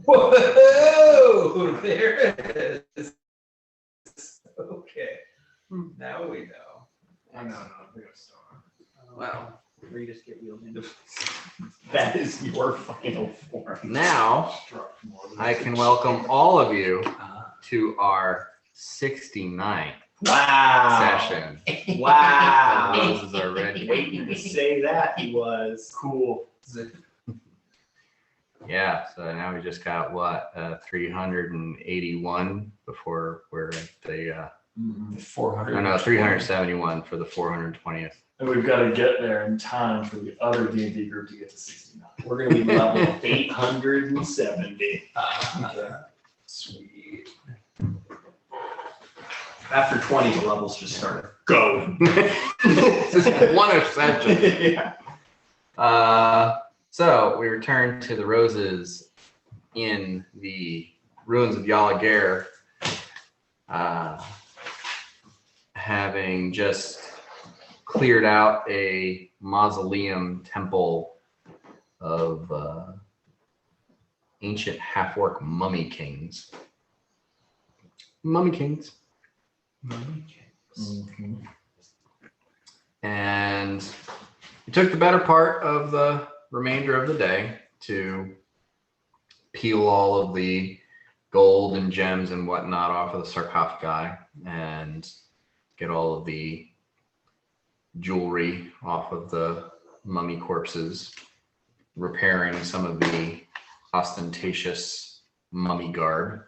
Whoa! There it is. Okay. Now we know. I know. We got star. Wow. We just get wheeled into. That is your final form. Now, I can welcome all of you to our 69th session. Wow. Roses are ready. Waiting to say that he was. Cool. Yeah, so now we just got what, 381 before we're at the 400. no, 371 for the 420th. And we've got to get there in time for the other D&D group to get to 69. We're going to be level 870. Sweet. After 20, the levels just start going. Just one exception. Yeah. So we return to the roses in the ruins of Yalagare, having just cleared out a mausoleum temple of ancient half-orc mummy kings. And we took the better part of the remainder of the day to peel all of the gold and gems and whatnot off of the sarcophagi and get all of the jewelry off of the mummy corpses, repairing some of the ostentatious mummy garb,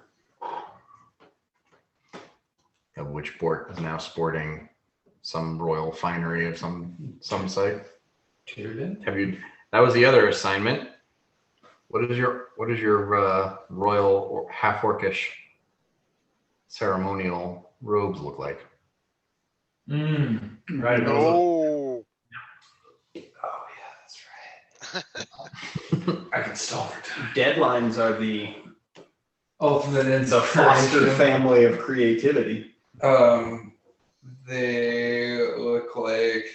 of which Bort is now sporting some royal finery of some site. Have you? That was the other assignment. What is your royal or half orcish ceremonial robes look like? Right. No. Oh yeah, that's right. I can stall for time. Deadlines are the Ultimate foster inspiration. family of creativity. They look like.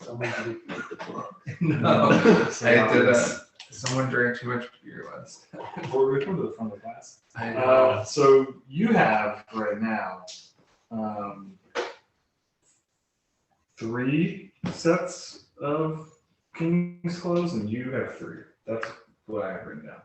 Someone didn't make the book. No, I didn't. Someone drank too much beer last time. Before we come to the front of the class. I know. So you have right now 3 sets of king's clothes, and you have 3. That's what I have written down.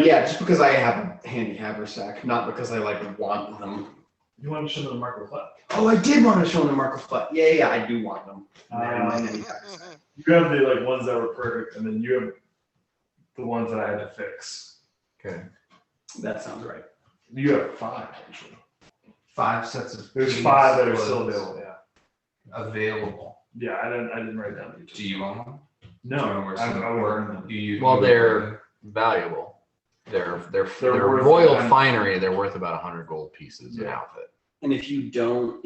Yeah, just because I have a handy haversack, not because I want them. You want to show them the Marco Flat? Oh, I did want to show them the Marco Flat. Yeah, I do want them. They're in my handy haversack. You have the ones that were perfect, and then you have the ones that I had to fix. Okay. That sounds right. You have 5 actually. 5 sets of. There's king's 5 that are clothes still available. Yeah. Available. Yeah, I didn't write down each. Do you own them? No, I would earn them. Do you? Well, they're valuable. They're worth royal it. finery. They're worth about 100 gold pieces an Yeah. outfit. And if you don't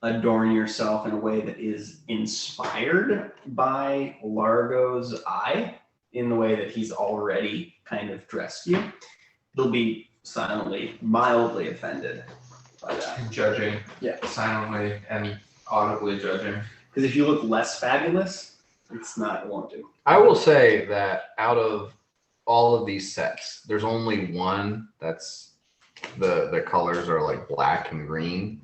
adorn yourself in a way that is inspired by Largo's eye, in the way that he's already kind of dressed you, they'll be silently, mildly offended by that. Judging. Yeah. Silently and audibly judging. Because if you look less fabulous, it won't do. I will say that out of all of these sets, there's only one that's the colors are like black and green,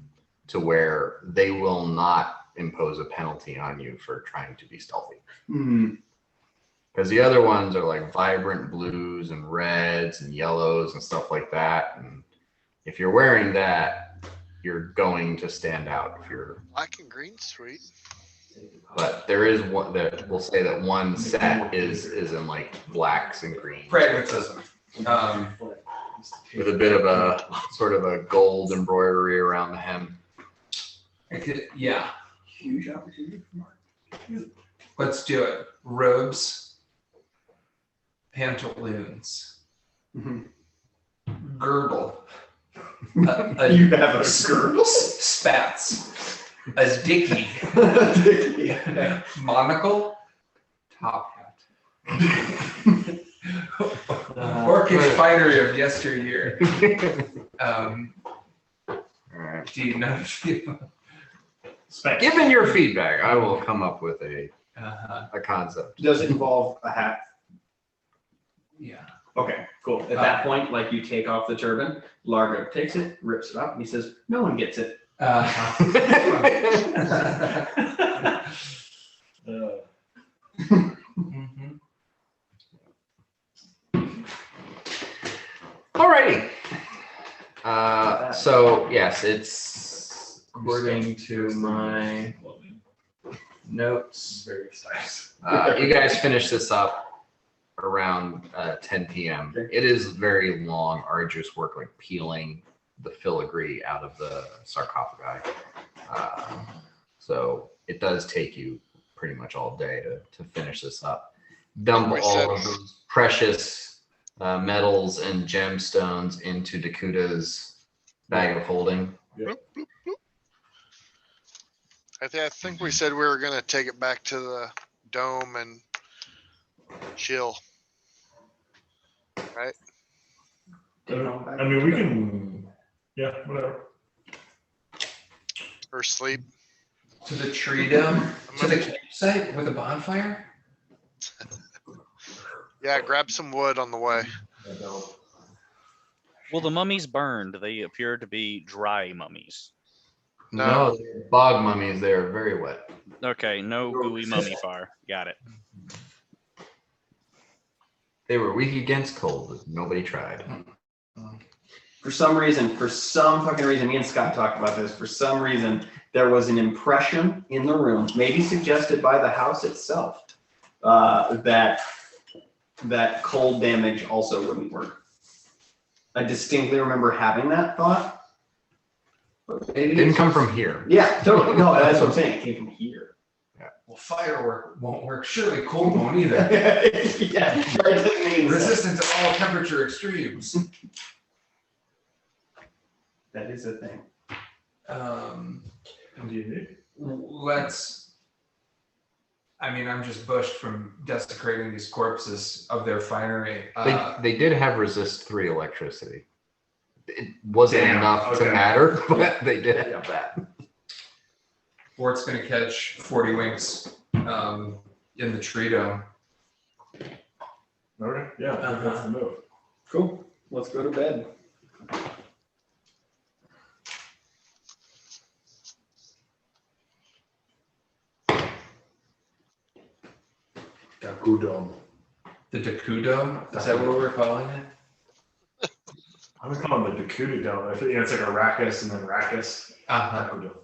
to where they will not impose a penalty on you for trying to be stealthy. Because the other ones are like vibrant blues and reds and yellows and stuff like that. And if you're wearing that, you're going to stand out. If you're Black and green, sweet. But there is one that we'll say that one set is in like blacks and greens. Pragmatism. With a bit of a sort of a gold embroidery around the hem. Yeah. Huge opportunity for Mark. Let's do it. Robes. Pantaloons. Girdle. You have a girdle? Spats. A dicky. Monocle. Top hat. Orcish finery of yesteryear. All right. Do you know? Specs. Given your feedback, I will come up with a concept. Does it involve a hat? Yeah. Okay, cool. At that point, like you take off the turban, Largo takes it, rips it up, and he says, "No one gets it." Mhm. Alrighty. So yes, it's according to my notes. Very excited. You guys finish this up around 10 p.m. Okay. It is very long, arduous work, like peeling the filigree out of the sarcophagi. So it does take you pretty much all day to finish this up. Dump all of those precious metals and gemstones into Dakuta's bag of holding. I think we said we were gonna take it back to the dome and chill. Right? I mean, we can. Yeah, whatever. Or sleep. To the tree dome? To the campsite with a bonfire? Yeah, grab some wood on the way. Well, the mummies burned. They appear to be dry mummies. No, bog mummies, they're very wet. Okay, no gooey mummy fire. Got it. They were weak against cold, but nobody tried. For some fucking reason, me and Scott talked about this. For some reason, there was an impression in the room, maybe suggested by the house itself, that cold damage also wouldn't work. I distinctly remember having that thought. But It didn't come from here. Yeah, totally. No, that's what I'm saying. It came from here. Well, firework won't work. Surely cold won't either. Yeah, Resistant to all temperature extremes. that is a thing. I'm just bushed from desecrating these corpses of their finery. They did have resist 3 electricity. It wasn't Damn, enough to okay. matter, but they did have that. Fort's gonna catch 40 winks in the tree dome. Okay, yeah, I think that's the move. Cool. Let's go to bed. Dakudom. The Dakudo? Is that what we're calling it? I'm gonna call him the Dakuda Dome. I think it's like Arrakis and then Rakis. Dakudom.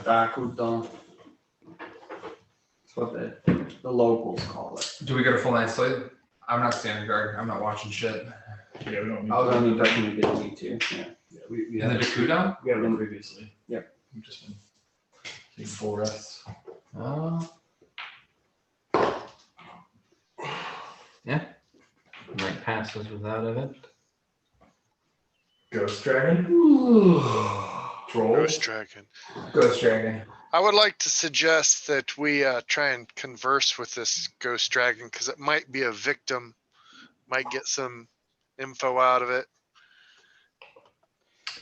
Dakudon. That's what the locals call it. Do we get a full night's sleep? I'm not standing guard. I'm not watching shit. Yeah, we don't need. I mean, definitely didn't need to. Yeah. Yeah, we In the had Dakudo? we had them previously. Yep. We've just been taking full rests. Yeah. Night passes without event. Ghost Dragon. Troll. Ghost dragon. Ghost Dragon. I would like to suggest that we try and converse with this ghost dragon because it might be a victim, might get some info out of it.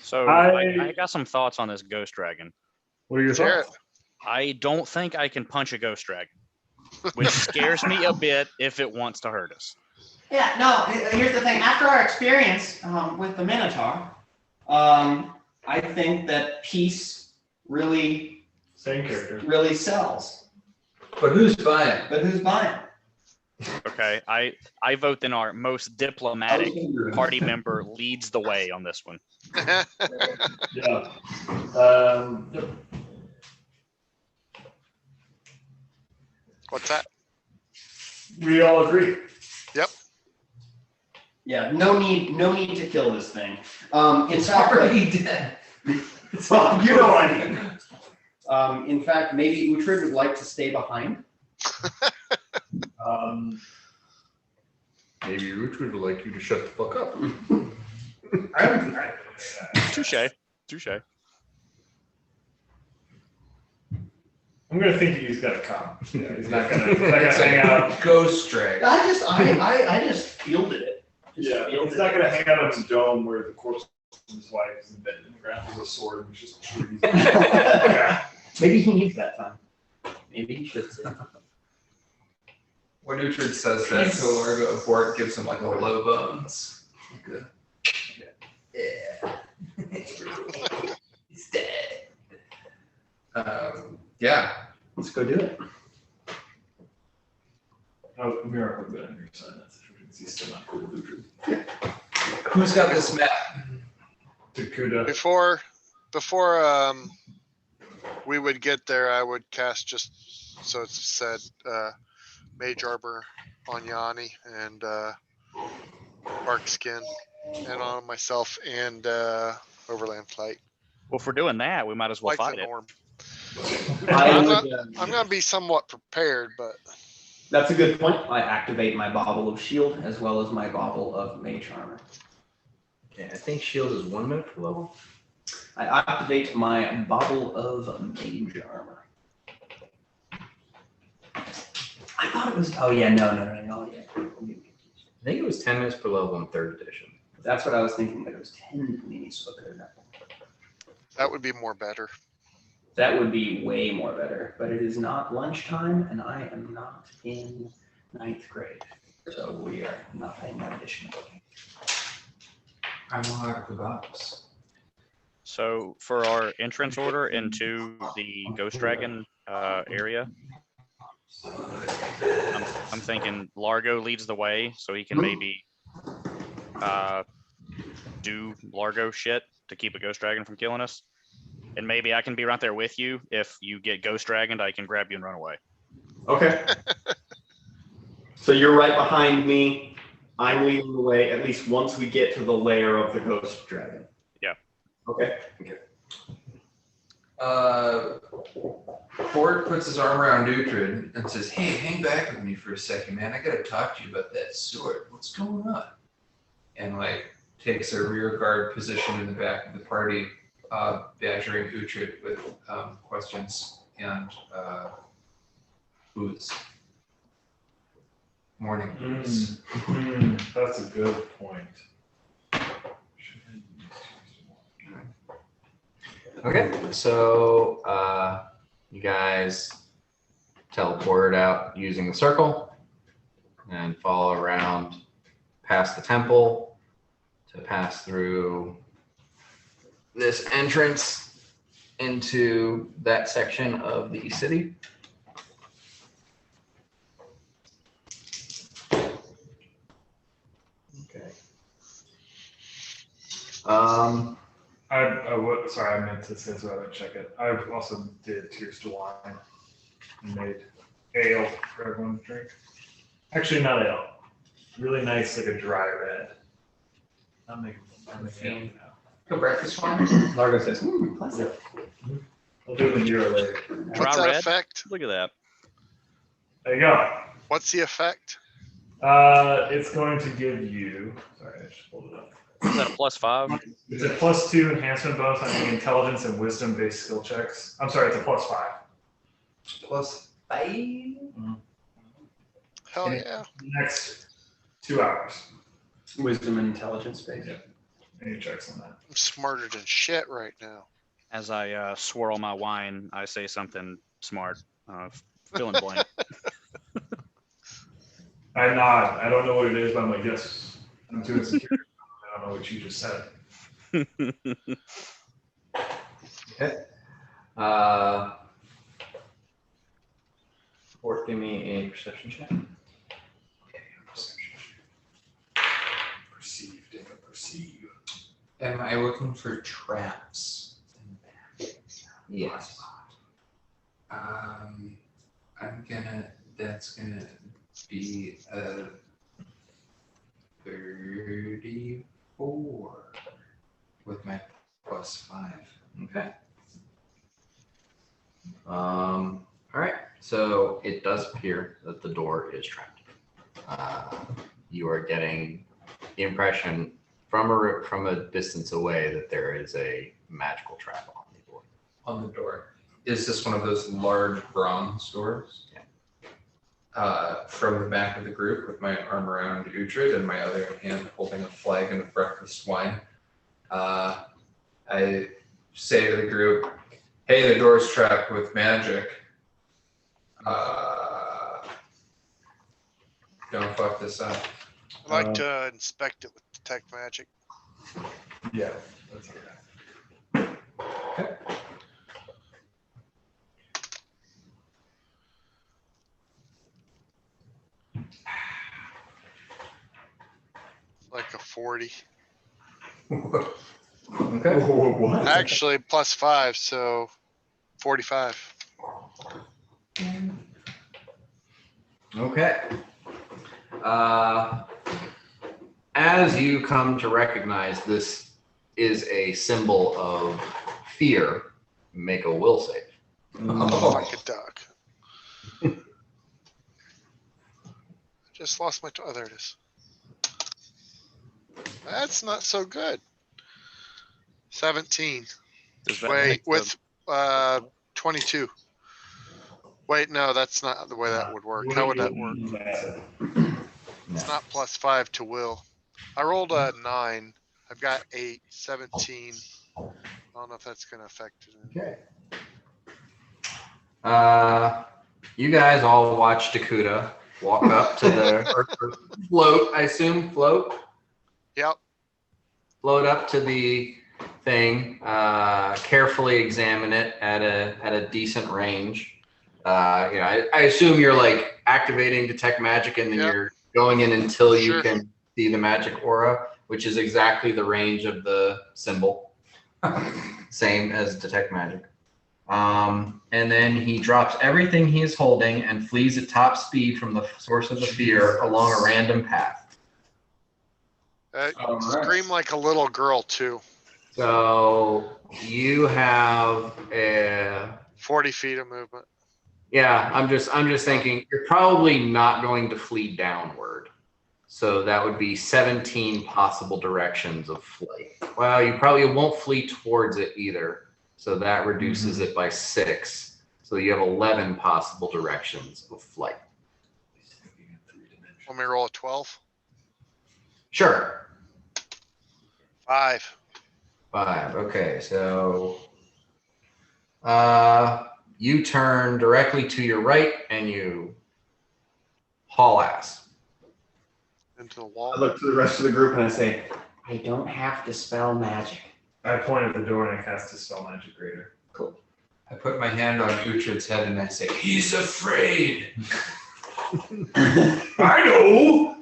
So I I got some thoughts on this ghost dragon. What are your Share thoughts? I don't think I can punch a ghost dragon, which scares me a bit if it wants to hurt us. Yeah, no, here's the thing. After our experience with the Minotaur, I think that peace really Same character. sells. But who's buying? But who's buying? Okay, I vote then our most diplomatic party member leads the way on this one. Yeah. What's that? We all agree. Yeah, no need to kill this thing. In It's fact, already dead. well, you know what I mean. In fact, maybe Uhtred would like to stay behind. Maybe Richard would like you to shut the fuck up. Touche. I'm gonna think he's gonna come. Yeah, he's not gonna hang out. Ghost Dragon. I just fielded it. Yeah, he's not gonna hang out in the dome where the corpse of his wife is embedded in the ground with a sword and just trees. Maybe he needs that time. Maybe he should say. When Uhtred says that to Largo, Bort gives him like a low bones. Yeah. He's dead. Yeah. Let's go do it. Oh, miracle good on your side. That's he's still not cool with Uhtred. Who's got this map? Takuda. Before we would get there, I would cast just so it's said Mage Arbor on Yanni and Bark Skin and on myself and Overland Flight. Well, if we're doing that, we might as well Like fight the it. norm. I I'm would, I'm gonna be somewhat prepared, but that's a good point. I activate my bauble of shield as well as my bauble of mage armor. Okay, I think shield is 1 minute per level. I activate my bauble of mage armor. I thought it was. Oh yeah, no. Yeah. I think it was 10 minutes per level in 3rd edition. That's what I was thinking. But it was 10 minutes. So that would be more better. that would be way more better. But it is not lunchtime, and I am not in 9th grade, so we are not paying that additional. I'm all out of the box. So for our entrance order into the Ghost Dragon area, I'm thinking Largo leads the way, so he can maybe do Largo shit to keep a Ghost Dragon from killing us. And maybe I can be right there with you. If you get Ghost Dragoned, I can grab you and run away. Okay. So you're right behind me. I'm leading the way, at least once we get to the lair of the ghost dragon. Yeah. Okay. Bort puts his arm around Uhtred and says, "Hey, hang back with me for a second, man. I gotta talk to you about that sword. What's going on?" And like takes a rear guard position in the back of the party, badgering Uhtred with questions and booze. Morning booze. That's a good point. Okay, so you guys teleport out using the circle and follow around past the temple to pass through this entrance into that section of the city. Okay. Sorry, I meant to say so I didn't check it. I also did Tears to Wine and made ale for everyone to drink. Actually, not ale. Really nice, like a dry red. I'm making ale now. The breakfast wine. Largo says, pleasant. I'll do it a year later. What's Dry that red? effect? Look at that. There you go. What's the effect? It's going to give you. Sorry, I just pulled it up. Is that a +5? It's a +2 enhancement bonus on any intelligence and wisdom based skill checks. I'm sorry, it's a +5. Plus 5. Hell yeah. Next 2 hours. Wisdom and intelligence based. Yeah. Any checks on that? I'm smarter than shit right now. As I swirl my wine, I say something smart. Fill in blank. I nod. I don't know what it is, but I'm like, yes, I'm too insecure. I don't know what you just said. Okay. Or give me a perception check. Perceive, David, perceive. Am I looking for traps? Yes. That's gonna be a 34 with my +5. Okay. All right. So it does appear that the door is trapped. You are getting the impression from a distance away that there is a magical trap on the door. On the door. Is this one of those large bronze doors? Yeah. From the back of the group with my arm around Uhtred and my other hand holding a flagon of breakfast wine, I say to the group, hey, the door's trapped with magic. Don't fuck this up. I'd like to inspect it with detect magic. Yeah, that's okay. Like a 40. Okay. What? Actually, +5, so 45. Okay. As you come to recognize this is a symbol of fear, make a will save. Like a duck. Just lost my. Oh, there it is. That's not so good. 17. Does that Wait, make the- with 22. Wait, no, that's not the way that would work. How would that work? It's not +5 to will. I rolled a 9. I've got 8, 17. I don't know if that's gonna affect it. Okay. You guys all watch Dakuta walk up to the or float, I assume, float Yep. up to the thing, carefully examine it at a decent range. I assume you're like activating detect magic and then Yep. you're going in until you Sure. can see the magic aura, which is exactly the range of the symbol. Same as detect magic. And then he drops everything he is holding and flees at top speed from the source of the fear along a random path. All right. Scream like a little girl too. So you have a 40 feet of movement. yeah. I'm just thinking you're probably not going to flee downward. So that would be 17 possible directions of flight. Well, you probably won't flee towards it either. So that reduces it by 6. So you have 11 possible directions of flight. Want me to roll a 12? Sure. 5. 5. Okay, so you turn directly to your right and you haul ass. Into the wall. I look to the rest of the group and I say, I don't have to spell magic. I point at the door and I cast Dispel Magic Greater. I put my hand on Uhtred's head and I say, he's afraid. I know!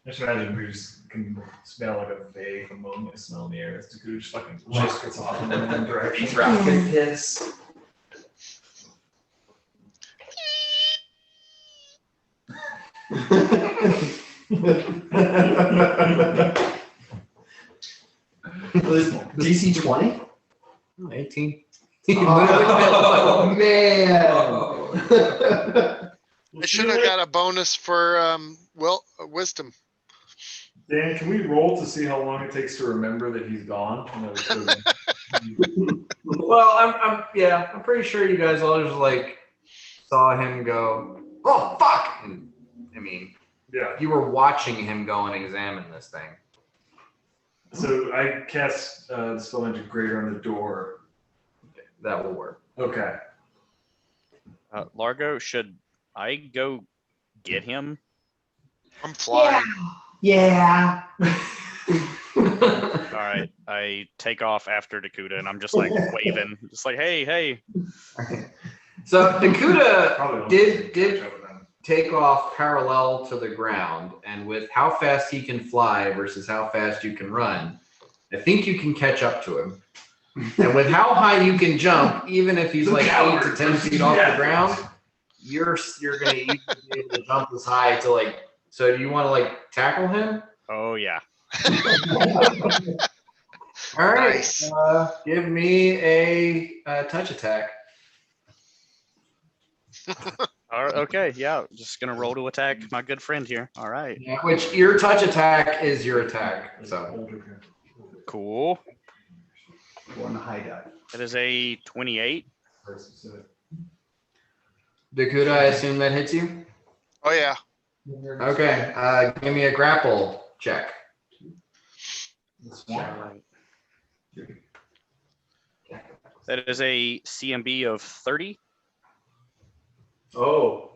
Just imagine we just can smell like a vague ammonia smell in the air. It's just fucking gets off in one direction. Rapid piss. DC 20? 18. Oh, man. I should have got a bonus for wisdom. Dan, can we roll to see how long it takes to remember that he's gone? Well, I'm pretty sure you guys all just like saw him go, oh fuck! And, I mean, Yeah. you were watching him go and examine this thing. So I cast Dispel Magic Greater on the door. That will work. Okay. Largo, should I go get him? I'm flying. Yeah. All right, I take off after Dakuta, and I'm just like waving, just like, hey. So Dakuta Probably won't did catch up with them. take off parallel to the ground, and with how fast he can fly versus how fast you can run, I think you can catch up to him. And with how high you can jump, even if he's like 8 to 10 feet off the ground, you're gonna easily be able to jump as high to like. So do you want to like tackle him? Oh yeah. All right. Nice. Give me a touch attack. All right, okay, yeah, just gonna roll to attack my good friend here. All right, Which your touch attack is your attack. So cool. Going to high dive. It is a 28. Dakuta, I assume that hits you. Oh yeah. Okay. Give me a grapple check. All right. That is a CMB of 30. Oh,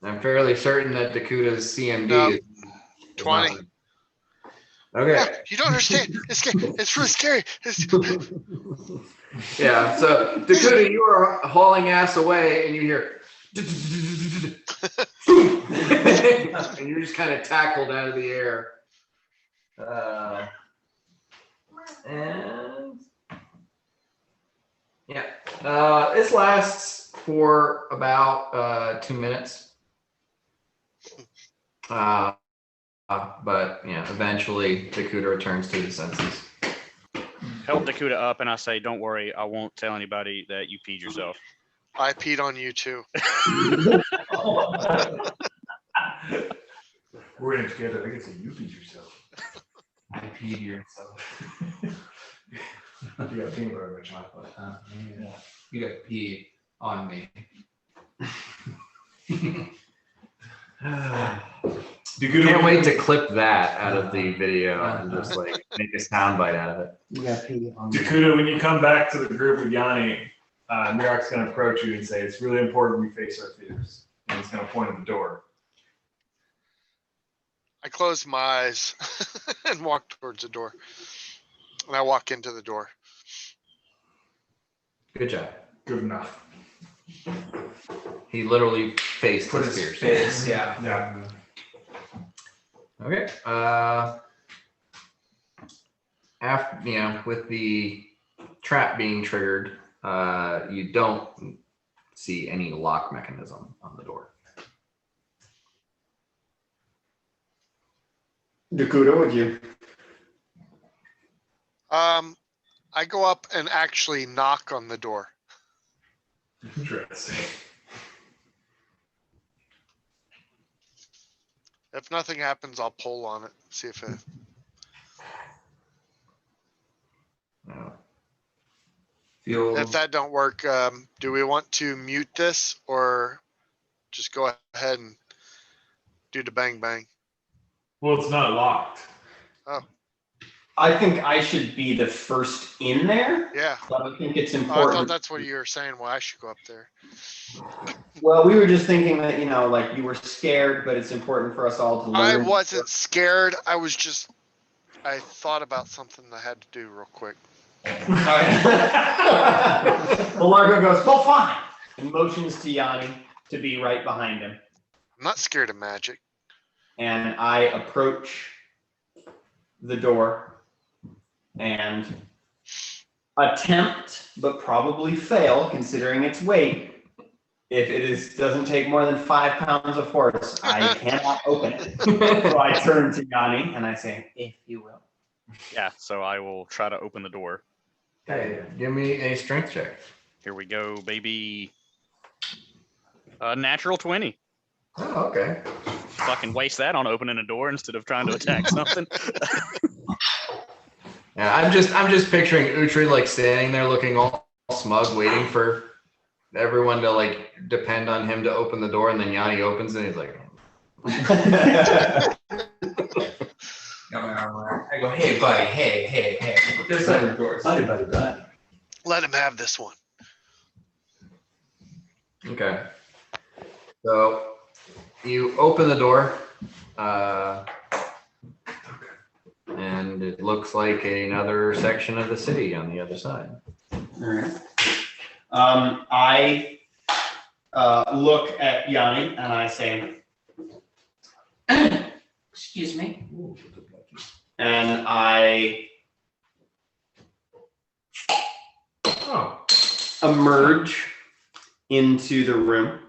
I'm fairly certain that Dakuta's CMD No, is 20. nothing. Okay. You don't understand. It's scary. It's really scary. Yeah, so Dakota, you are hauling ass away and you hear and you're just kind of tackled out of the air. And yeah, this lasts for about 2 minutes. But yeah, eventually Dakota returns to his senses. Help Dakota up, and I say, don't worry, I won't tell anybody that you peed yourself. I peed on you too. we're in together. I can say you feed yourself. I peed yourself. You got peanut butter in my chocolate. Yeah. You got pee on me. Can't wait to clip that out of the video and just like make a soundbite out of it. You got pee on Dakota, when you come back to the group with Yanni, Mirak's going to approach you and say, it's really important we face our fears. And he's going to point at the door. I close my eyes and walk towards the door. And I walk into the door. Good job. Good enough. He literally faced Put his his fears. face, yeah. Yeah. Okay. After with the trap being triggered, you don't see any lock mechanism on the door. Dakota, would you? I go up and actually knock on the door. Interesting. If nothing happens, I'll pull on it, see if it. No. Feel If that don't work, do we want to mute this or just go ahead and do the bang bang? Well, it's not locked. I think I should be the first in there, Yeah. but I think it's Oh, I important. thought that's what you were saying. Well, I should go up there. Well, we were just thinking that, like you were scared, but it's important for us all to I learn. wasn't scared. I thought about something I had to do real quick. Well, Largo goes, well, fine, and motions to Yanni to be right behind him. I'm not scared of magic. And I approach the door and attempt, but probably fail, considering its weight. If it doesn't take more than 5 pounds of force, I cannot open it. So I turn to Yanni and I say, if you will. Yeah, so I will try to open the door. Okay, give me a strength check. Here we go, baby. Natural 20. Oh, okay. Fucking waste that on opening a door instead of trying to attack something. Yeah, I'm just picturing Utri like standing there looking all smug, waiting for everyone to like depend on him to open the door, and then Yanni opens it and he's like, I go, hey buddy, hey. There's other doors. Let him have this one. okay. So you open the door, and it looks like another section of the city on the other side. All right. I look at Yanni and I say, excuse me. And I emerge into the room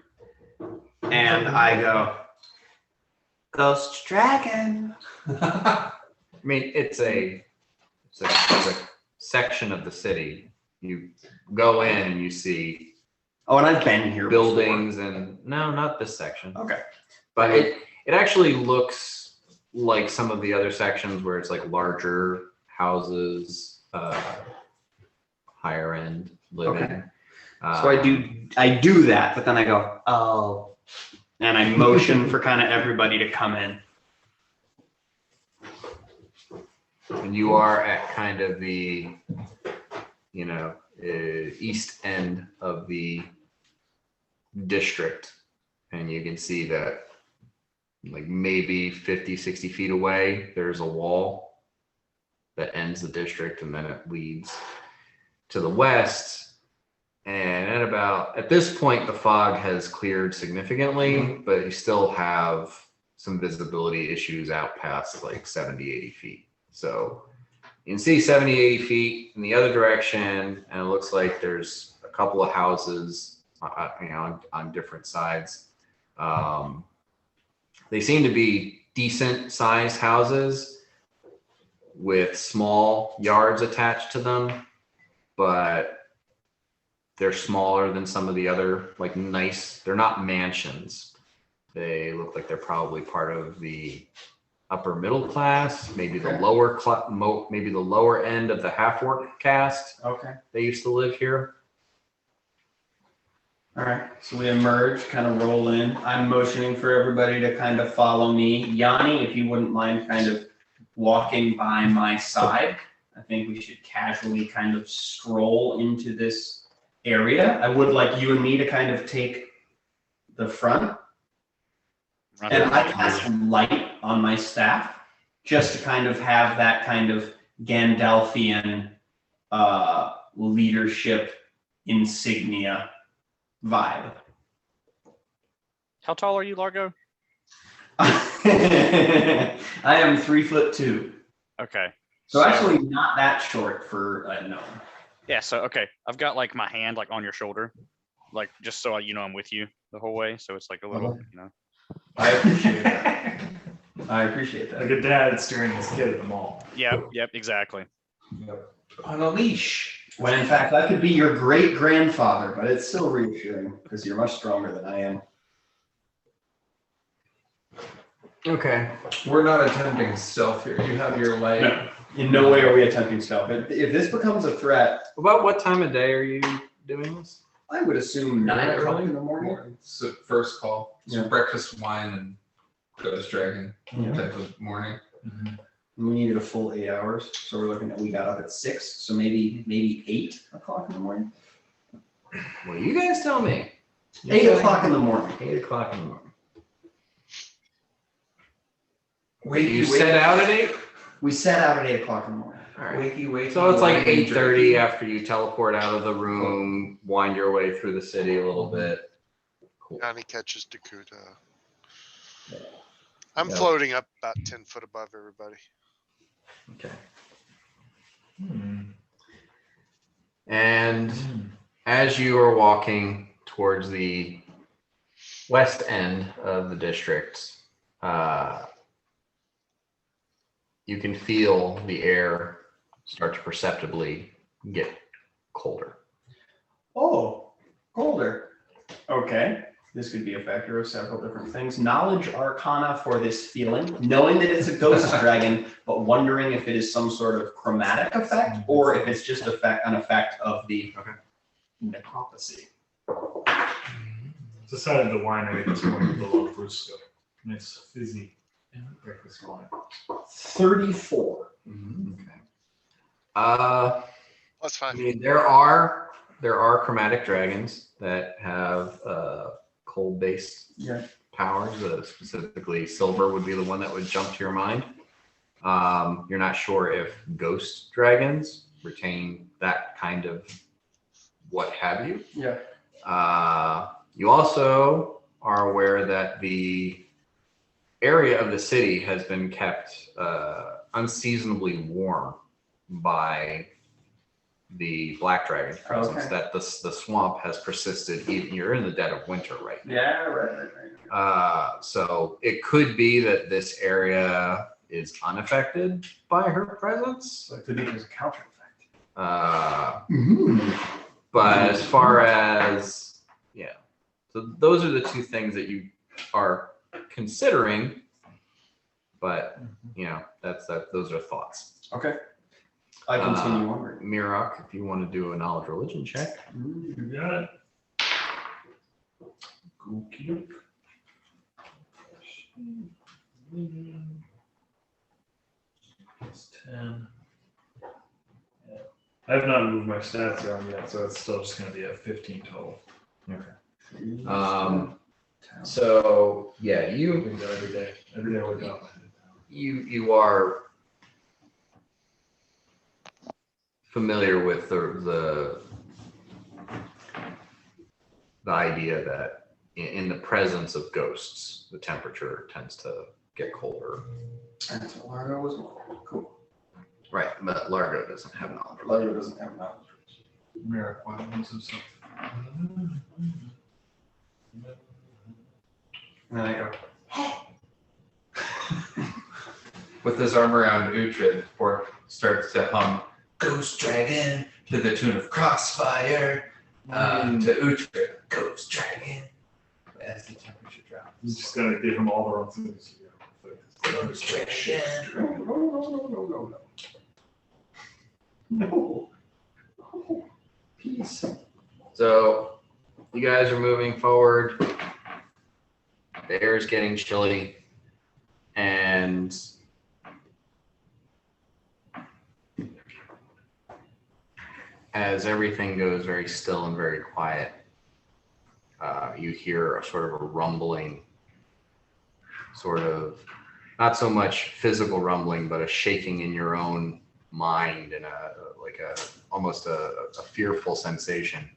and I go, Ghost Dragon. I mean, it's a section of the city. You go in and you see Oh, and I've been here buildings and no, not this section. before. Okay. But it actually looks like some of the other sections where it's like larger houses, higher end living. Okay. So I do that, but then I go, oh, and I motion for kind of everybody to come in. And you are at kind of the, east end of the district, and you can see that like maybe 50, 60 feet away, there's a wall that ends the district, and then it leads to the west. And at this point, the fog has cleared significantly, but you still have some visibility issues out past like 70, 80 feet. So you can see 70, 80 feet in the other direction, and it looks like there's a couple of houses, on different sides. They seem to be decent sized houses with small yards attached to them, but they're smaller than some of the other they're not mansions. They look like they're probably part of the upper middle class, maybe the lower end of the half-orc caste. Okay. They used to live here. All right. So we emerge, kind of roll in. I'm motioning for everybody to kind of follow me. Yanni, if you wouldn't mind kind of walking by my side, I think we should casually kind of stroll into this area. I would like you and me to kind of take the front. And I cast light on my staff just to kind of have that kind of Gandalfian leadership insignia vibe. How tall are you, Largo? I am 3'2". Okay. So actually not that short for a gnome. Yeah, so okay. I've got like my hand like on your shoulder. Like just so you know I'm with you the whole way. So it's like a little, I appreciate that. I appreciate that. Like a dad steering his kid at the mall. Yep, exactly. On a leash. When in fact I could be your great grandfather, but it's still reassuring because you're much stronger than I am. Okay. We're not attempting stealth here. You have your light. No, in no way are we attempting stealth. If this becomes a threat, About what time of day are you doing this? I would assume 9 o'clock in the morning. So first call. So Yeah. breakfast, wine, and ghost dragon Yeah. type of morning. We needed a full 8 hours, so we're looking at we got up at 6, so maybe 8 o'clock in the morning. Well, you guys tell me. 8 o'clock in the morning. 8 o'clock in the morning. Wakey, set out at 8? We set out at 8 o'clock in the morning. All right. wakey. So it's like wakey, 8:30 after you teleport out of the room, wind your way through the city a little bit. Cool. Johnny catches Dakota. I'm Yeah. floating up about 10 foot above everybody. Okay. Hmm. And as you are walking towards the west end of the district, you can feel the air start to perceptibly get colder. Oh, colder. Okay. This could be a factor of several different things. Knowledge arcana for this feeling, knowing that it's a ghost dragon, but wondering if it is some sort of chromatic effect or if it's just an effect of the necropsy. Decided the winery this morning with the Lambrusco. Nice fizzy breakfast wine. 34. Okay. That's I fine. mean, there are chromatic dragons that have cold-based powers. Specifically, silver would be the one that would jump to your mind. You're not sure if ghost dragons retain that kind of what have you. Yeah. You also are aware that the area of the city has been kept unseasonably warm by the black dragon's presence. Okay. That the swamp has persisted. You're in the dead of winter right now. Yeah, right. So it could be that this area is unaffected by her presence. So it could be there's a counter effect. But as far as so those are the two things that you are considering. But that's that. Those are thoughts. Okay. I continue onward. Mirok, if you want to do a knowledge religion check. You got it. Okey-doke. It's 10. Yeah. I have not moved my stats around yet, so it's still just gonna be a 15 total. So yeah, I you do that every day. Every day I wake up. you are familiar with the idea that in the presence of ghosts, the temperature tends to get colder. That's what Largo was. Cool. Right, but Largo doesn't have knowledge. Largo doesn't have knowledge. Merrick, why knows himself? And then I go, With his arm around Uhtred, Bork starts to hum Ghost Dragon to the tune of Crossfire. To Uhtred, Ghost Dragon. As the temperature drops. He's just gonna give him all the wrong things. Ghost Dragon. no. Oh, peace. So you guys are moving forward. The air is getting chilly, and as everything goes very still and very quiet, you hear a sort of a rumbling, sort of not so much physical rumbling, but a shaking in your own mind and almost a fearful sensation.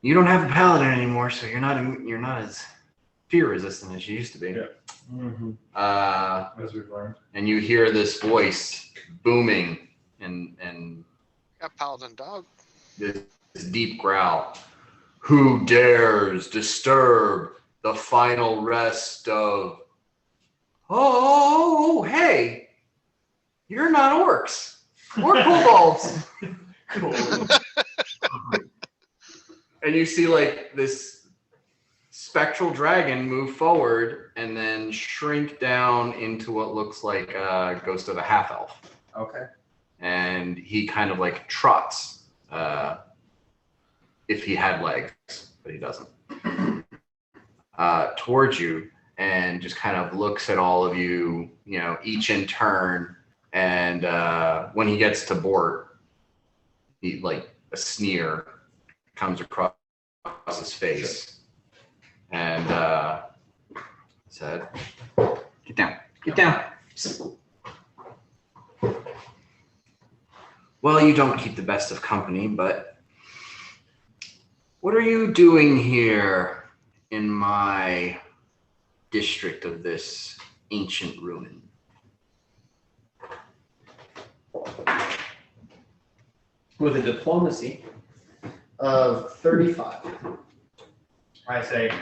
You don't have a paladin anymore, so you're not as fear resistant as you used to be. Yeah. Mm-hmm. As we've learned. And you hear this voice booming and Got Paladin dog. this deep growl. Who dares disturb the final rest of... Oh, hey, you're not orcs. We're kobolds. Cool. And you see like this spectral dragon move forward and then shrink down into what looks like a ghost of a half elf. Okay. And he kind of like trots if he had legs, but he doesn't, towards you and just kind of looks at all of you, each in turn. And when he gets to Bort, he like a sneer comes across his face and said, "Get down, get down." Well, you don't keep the best of company, but what are you doing here in my district of this ancient ruin? With a diplomacy of 35, I say,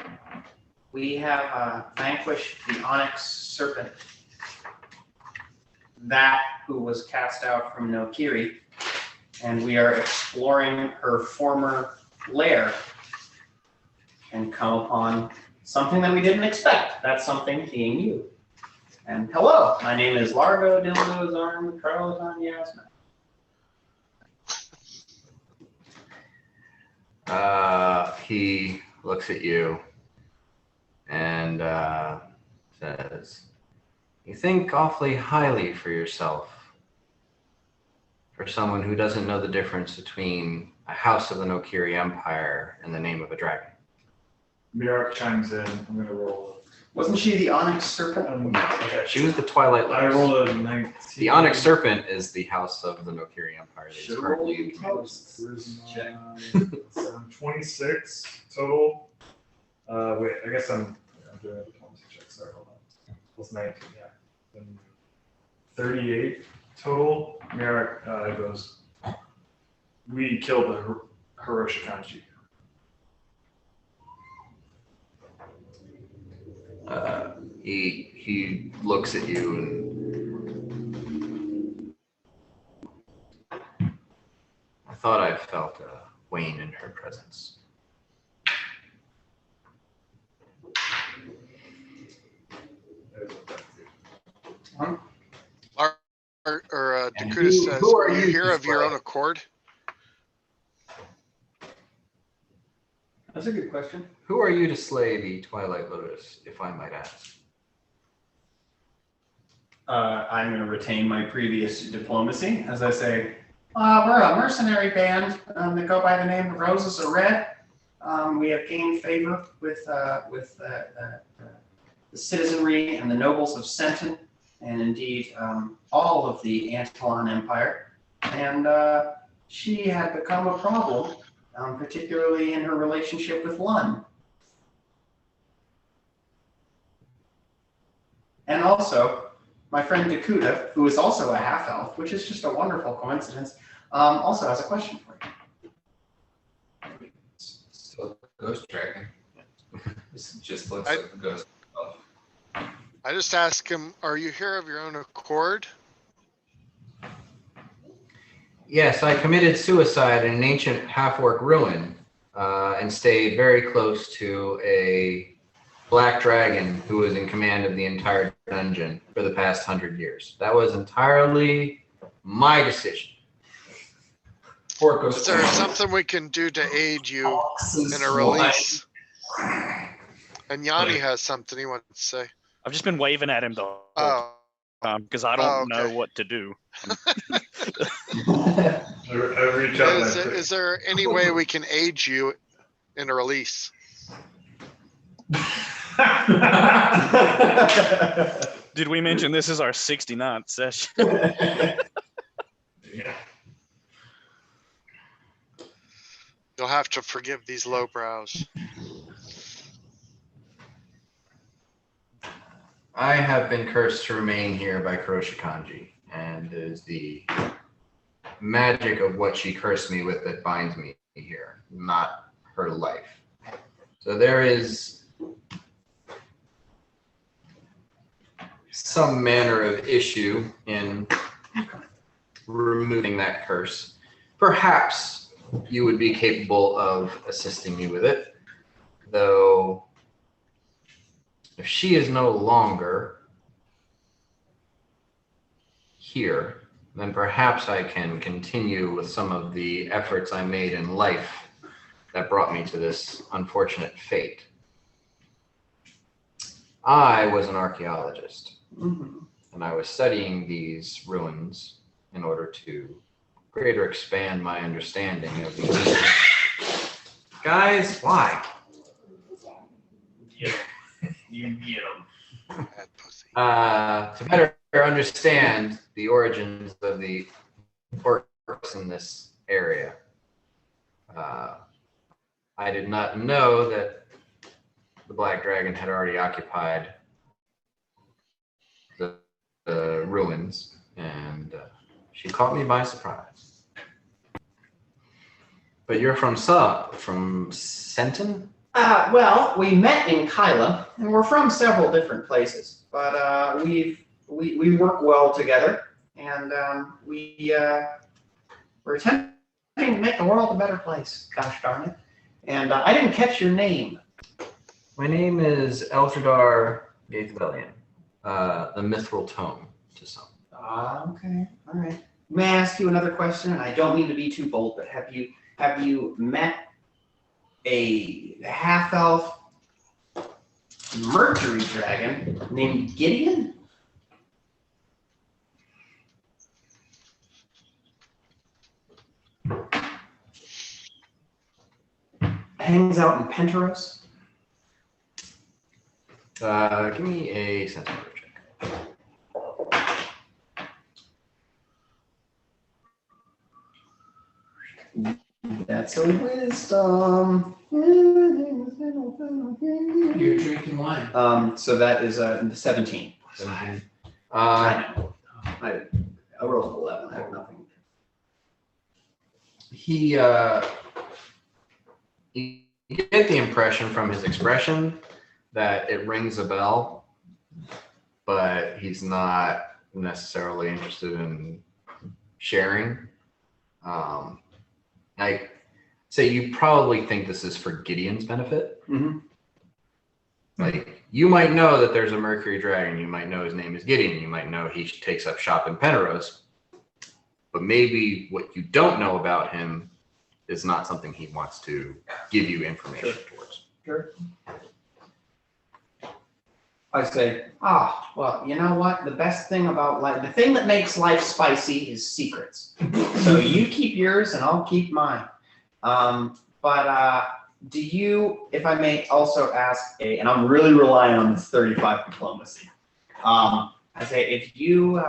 we have vanquished the Onyx Serpent, that who was cast out from Nokiri, and we are exploring her former lair and come upon something that we didn't expect. That something being you. And hello, my name is Largo Dildo's Arm Carlton Yasmin. He looks at you and says, "You think awfully highly for yourself, for someone who doesn't know the difference between a house of the Nokiri Empire and the name of a dragon." Mirak chimes in. I'm gonna roll. Wasn't she the Onyx Serpent? Okay. She was the Twilight I Lotus. rolled a 19. The Onyx Serpent is the house of the Nokiri Empire that is Should currently roll in command. Where's Check. my 26 total. Wait, I guess I'm doing a diplomacy check. Sorry, hold on. Plus 19, yeah. Then 38 total. Mirak goes, we killed the Hiroshi Kanji. He looks at you and I thought I felt a wane in her presence. Dakota who says, are "Were you you here to of your slay? own accord?" That's a good question. Who are you to slay the Twilight Lotus, if I might ask? I'm going to retain my previous diplomacy as I say, We're a mercenary band that go by the name of Roses of Red. We have gained favor with the citizenry and the nobles of Senton, and indeed all of the Antillon Empire. And she had become a problem, particularly in her relationship with Lund. And also, my friend Dakuta, who is also a half-elf, which is just a wonderful coincidence, also has a question for you. So ghost dragon. This just looks like a ghost. I just asked him, are you here of your own accord? Yes, I committed suicide in an ancient half-orc ruin and stayed very close to a black dragon who was in command of the entire dungeon for the past 100 years. That was entirely my decision. Is there something we can do to aid you in a release? And Yanni has something he wants to say. I've just been waving at him though, Oh, because I don't know okay. what to do. I reach out. Is there any way we can aid you in a release? Did we mention this is our 69th session? Yeah. You'll have to forgive these lowbrows. I have been cursed to remain here by Kuroshikanji, and it is the magic of what she cursed me with that binds me here, not her life. So there is some manner of issue in removing that curse. Perhaps you would be capable of assisting me with it, though if she is no longer here, then perhaps I can continue with some of the efforts I made in life that brought me to this unfortunate fate. I was an archaeologist, and I was studying these ruins in order to greater expand my understanding of these. Guys, why? You get them. Bad pussy. To better understand the origins of the orcs in this area. I did not know that the Black Dragon had already occupied the ruins, and she caught me by surprise. But you're from Senton? Well, we met in Kyla, and we're from several different places, but we work well together, and we're attempting to make the world a better place. Gosh darn it! And I didn't catch your name. My name is Elfredar Gaethvelian, the Mithril Tome to some. Okay, all right. May I ask you another question? And I don't mean to be too bold, but have you met a half-elf mercury dragon named Gideon? Hangs out in Penteros. Give me a sense motive check. That's a wisdom. You're drinking wine. So that is 17. 17. I know. I rolled an 11. I have nothing. You get the impression from his expression that it rings a bell, but he's not necessarily interested in sharing. I say you probably think this is for Gideon's benefit. Mm-hmm. Like, you might know that there's a Mercury Dragon. You might know his name is Gideon. You might know he takes up shop in Penteros. But maybe what you don't know about him is not something he wants to give you information towards. Sure. I say, well, you know what? The best thing about life, the thing that makes life spicy is secrets. So you keep yours and I'll keep mine. But do you, if I may also ask and I'm really relying on this 35 diplomacy. I say if you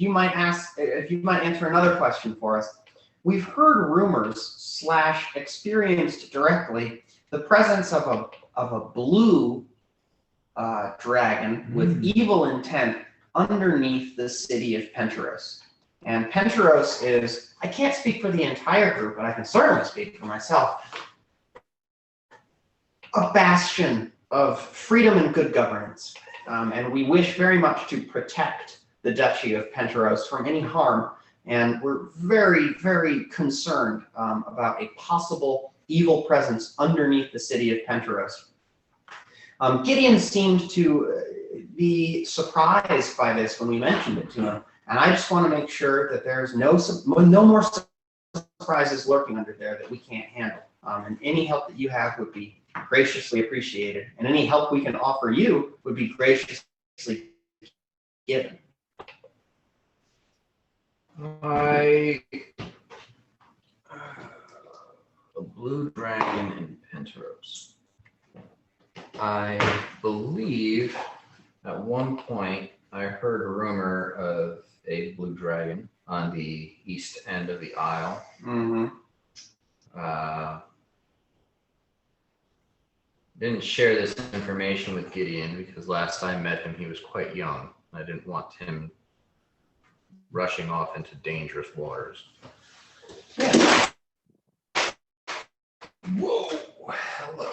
might answer another question for us. We've heard rumors / experienced directly the presence of a blue dragon with evil intent underneath the city of Penteros. And Penteros is, I can't speak for the entire group, but I can certainly speak for myself, a bastion of freedom and good governance. And we wish very much to protect the Duchy of Penteros from any harm. And we're very, very concerned about a possible evil presence underneath the city of Penteros. Gideon seemed to be surprised by this when we mentioned it to him. And I just want to make sure that there's no more surprises lurking under there that we can't handle. And any help that you have would be graciously appreciated. And any help we can offer you would be graciously given. A blue dragon in Penteros. I believe at one point I heard a rumor of a blue dragon on the east end of the Isle. Mm-hmm. Didn't share this information with Gideon because last I met him he was quite young. I didn't want him rushing off into dangerous waters. Yeah. Whoa, hello.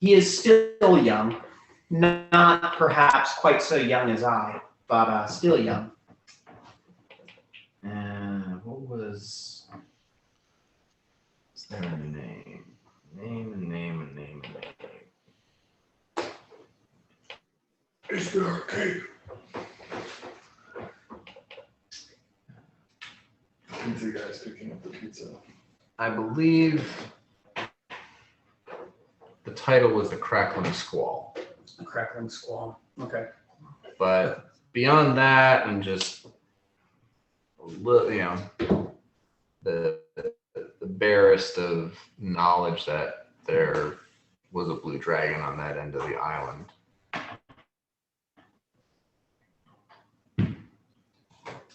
He is still young, not perhaps quite so young as I, but still young. And what was their name? Name. Is there a cake? I see you guys picking up the pizza. I believe the title was The Crackling Squall. A crackling squall. Okay. But beyond that, and just the barest of knowledge that there was a blue dragon on that end of the island.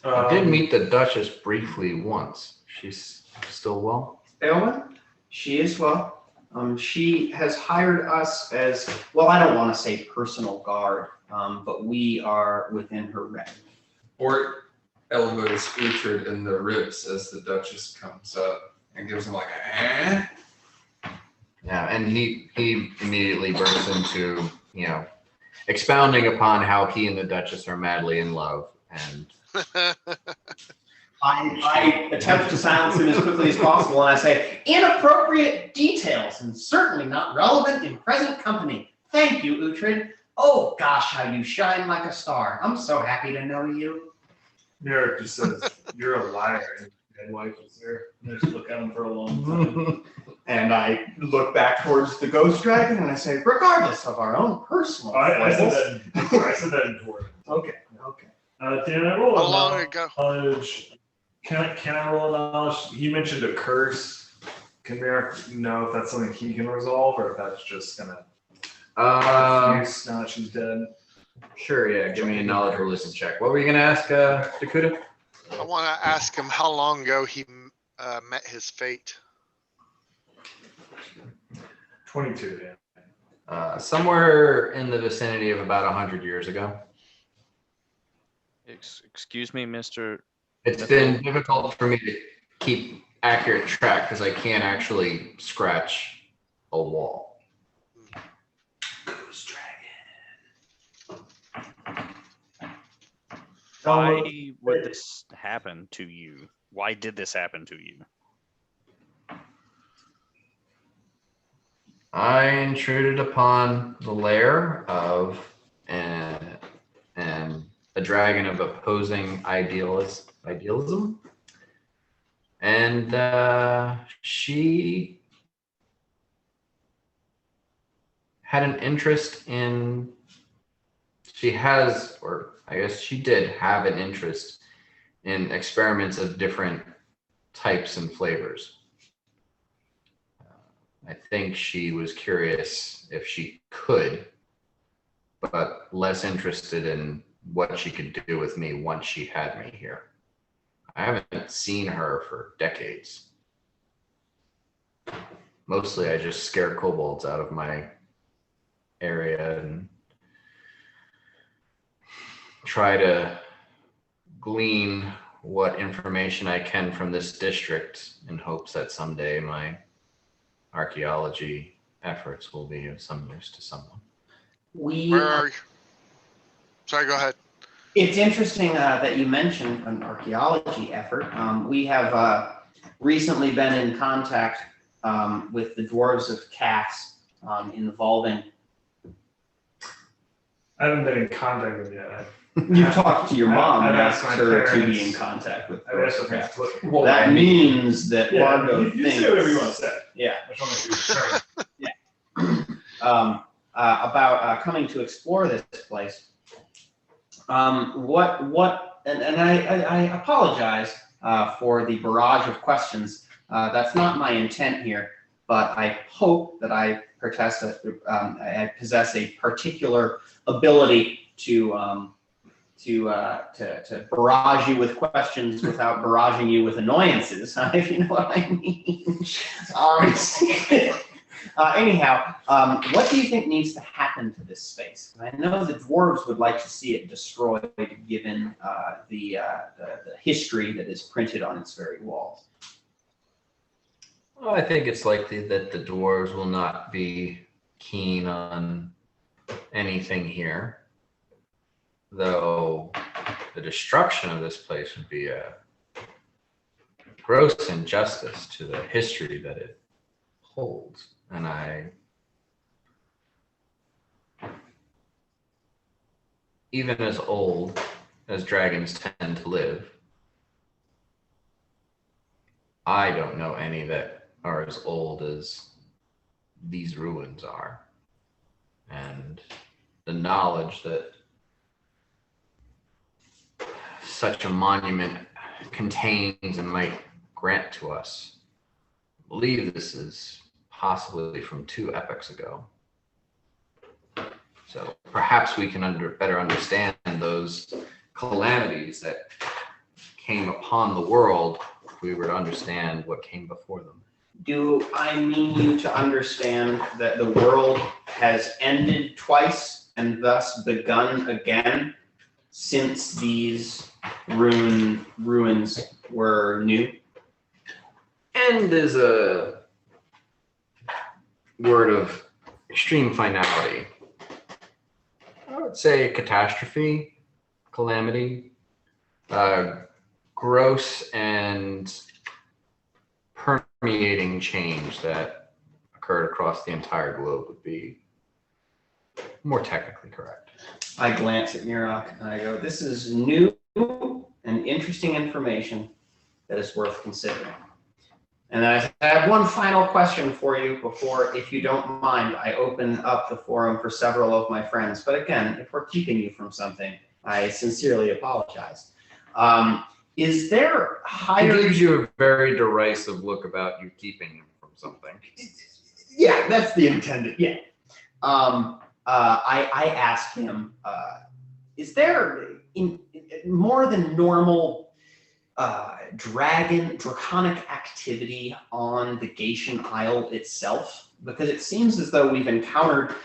I did meet the Duchess briefly once. She's still well? Eowyn, she is well. She has hired us as, well, I don't want to say personal guard, but we are within her rank. Or elbows Uhtred in the ribs as the Duchess comes up and gives him like a Yeah, and he immediately bursts into, expounding upon how he and the Duchess are madly in love. And I attempt to silence him as quickly as possible, and I say, inappropriate details and certainly not relevant in present company. Thank you, Uhtred. Oh gosh, how you shine like a star. I'm so happy to know you. Merrick just says, "You're a liar." And his wife is there. And I just look at him for a long time. And I look back towards the ghost dragon and I say, regardless of our own personal I said foibles. that. I said that in toward. Okay. Dan, I roll How a long ago? knowledge. Can I roll a knowledge? He mentioned a curse. Can Merrick know if that's something he can resolve or if that's just gonna use now that she's dead? Sure, yeah. Give me a knowledge resistance check. What were you gonna ask, Dakuta? I want to ask him how long ago he met his fate. 22, Dan. Somewhere in the vicinity of about 100 years ago. Excuse me, Mr. It's been difficult for me to keep accurate track because I can't actually scratch a wall. ghost dragon. Why would this happen to you? Why did this happen to you? I intruded upon the lair of a dragon of opposing idealism. And she had an interest she did have an interest in experiments of different types and flavors. I think she was curious if she could, but less interested in what she could do with me once she had me here. I haven't seen her for decades. Mostly I just scare kobolds out of my area and try to glean what information I can from this district in hopes that someday my archaeology efforts will be of some use to someone. Where are you? Sorry, go ahead. It's interesting that you mentioned an archaeology effort. We have recently been in contact with the dwarves of Cass involving. I haven't been in contact with yet. You talked to your mom I've and asked asked my her to parents. be in contact with I've asked dwarves of my Cass. parents. Well, that means that Yeah, Largo you thinks. say whatever you want to say. Yeah. I just want to make sure. About coming to explore this place. And I apologize for the barrage of questions. That's not my intent here, but I hope that I possess a particular ability to barrage you with questions without barraging you with annoyances, if you know what I mean. Anyhow, what do you think needs to happen to this space? I know the dwarves would like to see it destroyed, given the history that is printed on its very walls. Well, I think it's likely that the dwarves will not be keen on anything here, though the destruction of this place would be a gross injustice to the history that it holds. And even as old as dragons tend to live, I don't know any that are as old as these ruins are. And the knowledge that such a monument contains and might grant to us, I believe this is possibly from 2 epochs ago. So perhaps we can better understand those calamities that came upon the world if we were to understand what came before them. Do I mean you to understand that the world has ended twice and thus begun again since these ruins were new? End is a word of extreme finality. I would say catastrophe, calamity, gross and permeating change that occurred across the entire globe would be more technically correct. I glance at Murok and I go, this is new and interesting information that is worth considering. And I have one final question for you before, if you don't mind, I open up the forum for several of my friends. But again, if we're keeping you from something, I sincerely apologize. Is there higher... It gives you a very derisive look about you keeping him from something. Yeah, that's the intended, yeah. I asked him, is there more than normal draconic activity on the Gatian Isle itself? Because it seems as though we've encountered,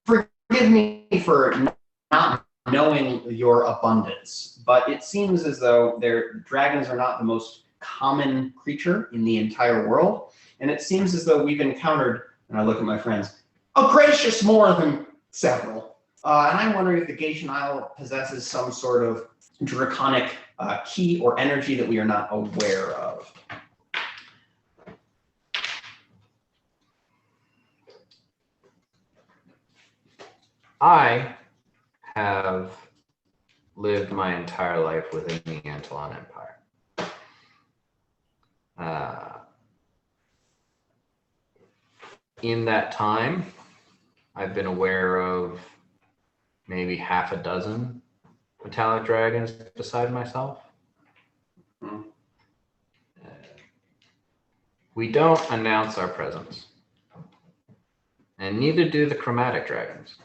forgive me for not knowing your abundance, but it seems as though dragons are not the most common creature in the entire world. And it seems as though we've encountered, and I look at my friends, a gracious more than several. And I'm wondering if the Gatian Isle possesses some sort of draconic key or energy that we are not aware of. I have lived my entire life within the Antlion Empire. In that time, I've been aware of maybe half a dozen metallic dragons beside myself. Hmm. We don't announce our presence, and neither do the chromatic dragons.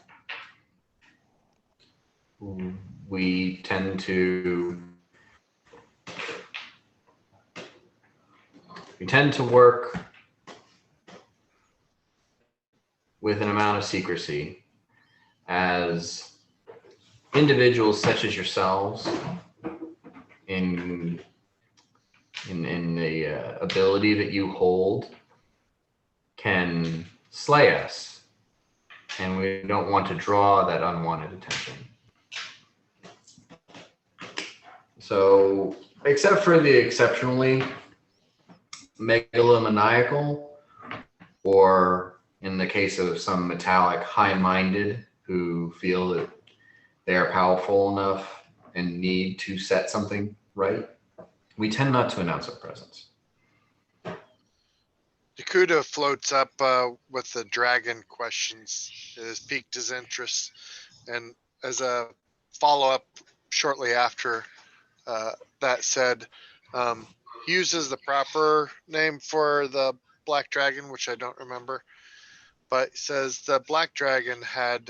We tend to work with an amount of secrecy as individuals such as yourselves in the ability that you hold can slay us, and we don't want to draw that unwanted attention. So, except for the exceptionally megalomaniacal, or in the case of some metallic high-minded who feel that they are powerful enough and need to set something right, we tend not to announce our presence. Yakuda floats up with the dragon questions. It has piqued his interest. And as a follow-up shortly after that said, he uses the proper name for the black dragon, which I don't remember, but says the black dragon had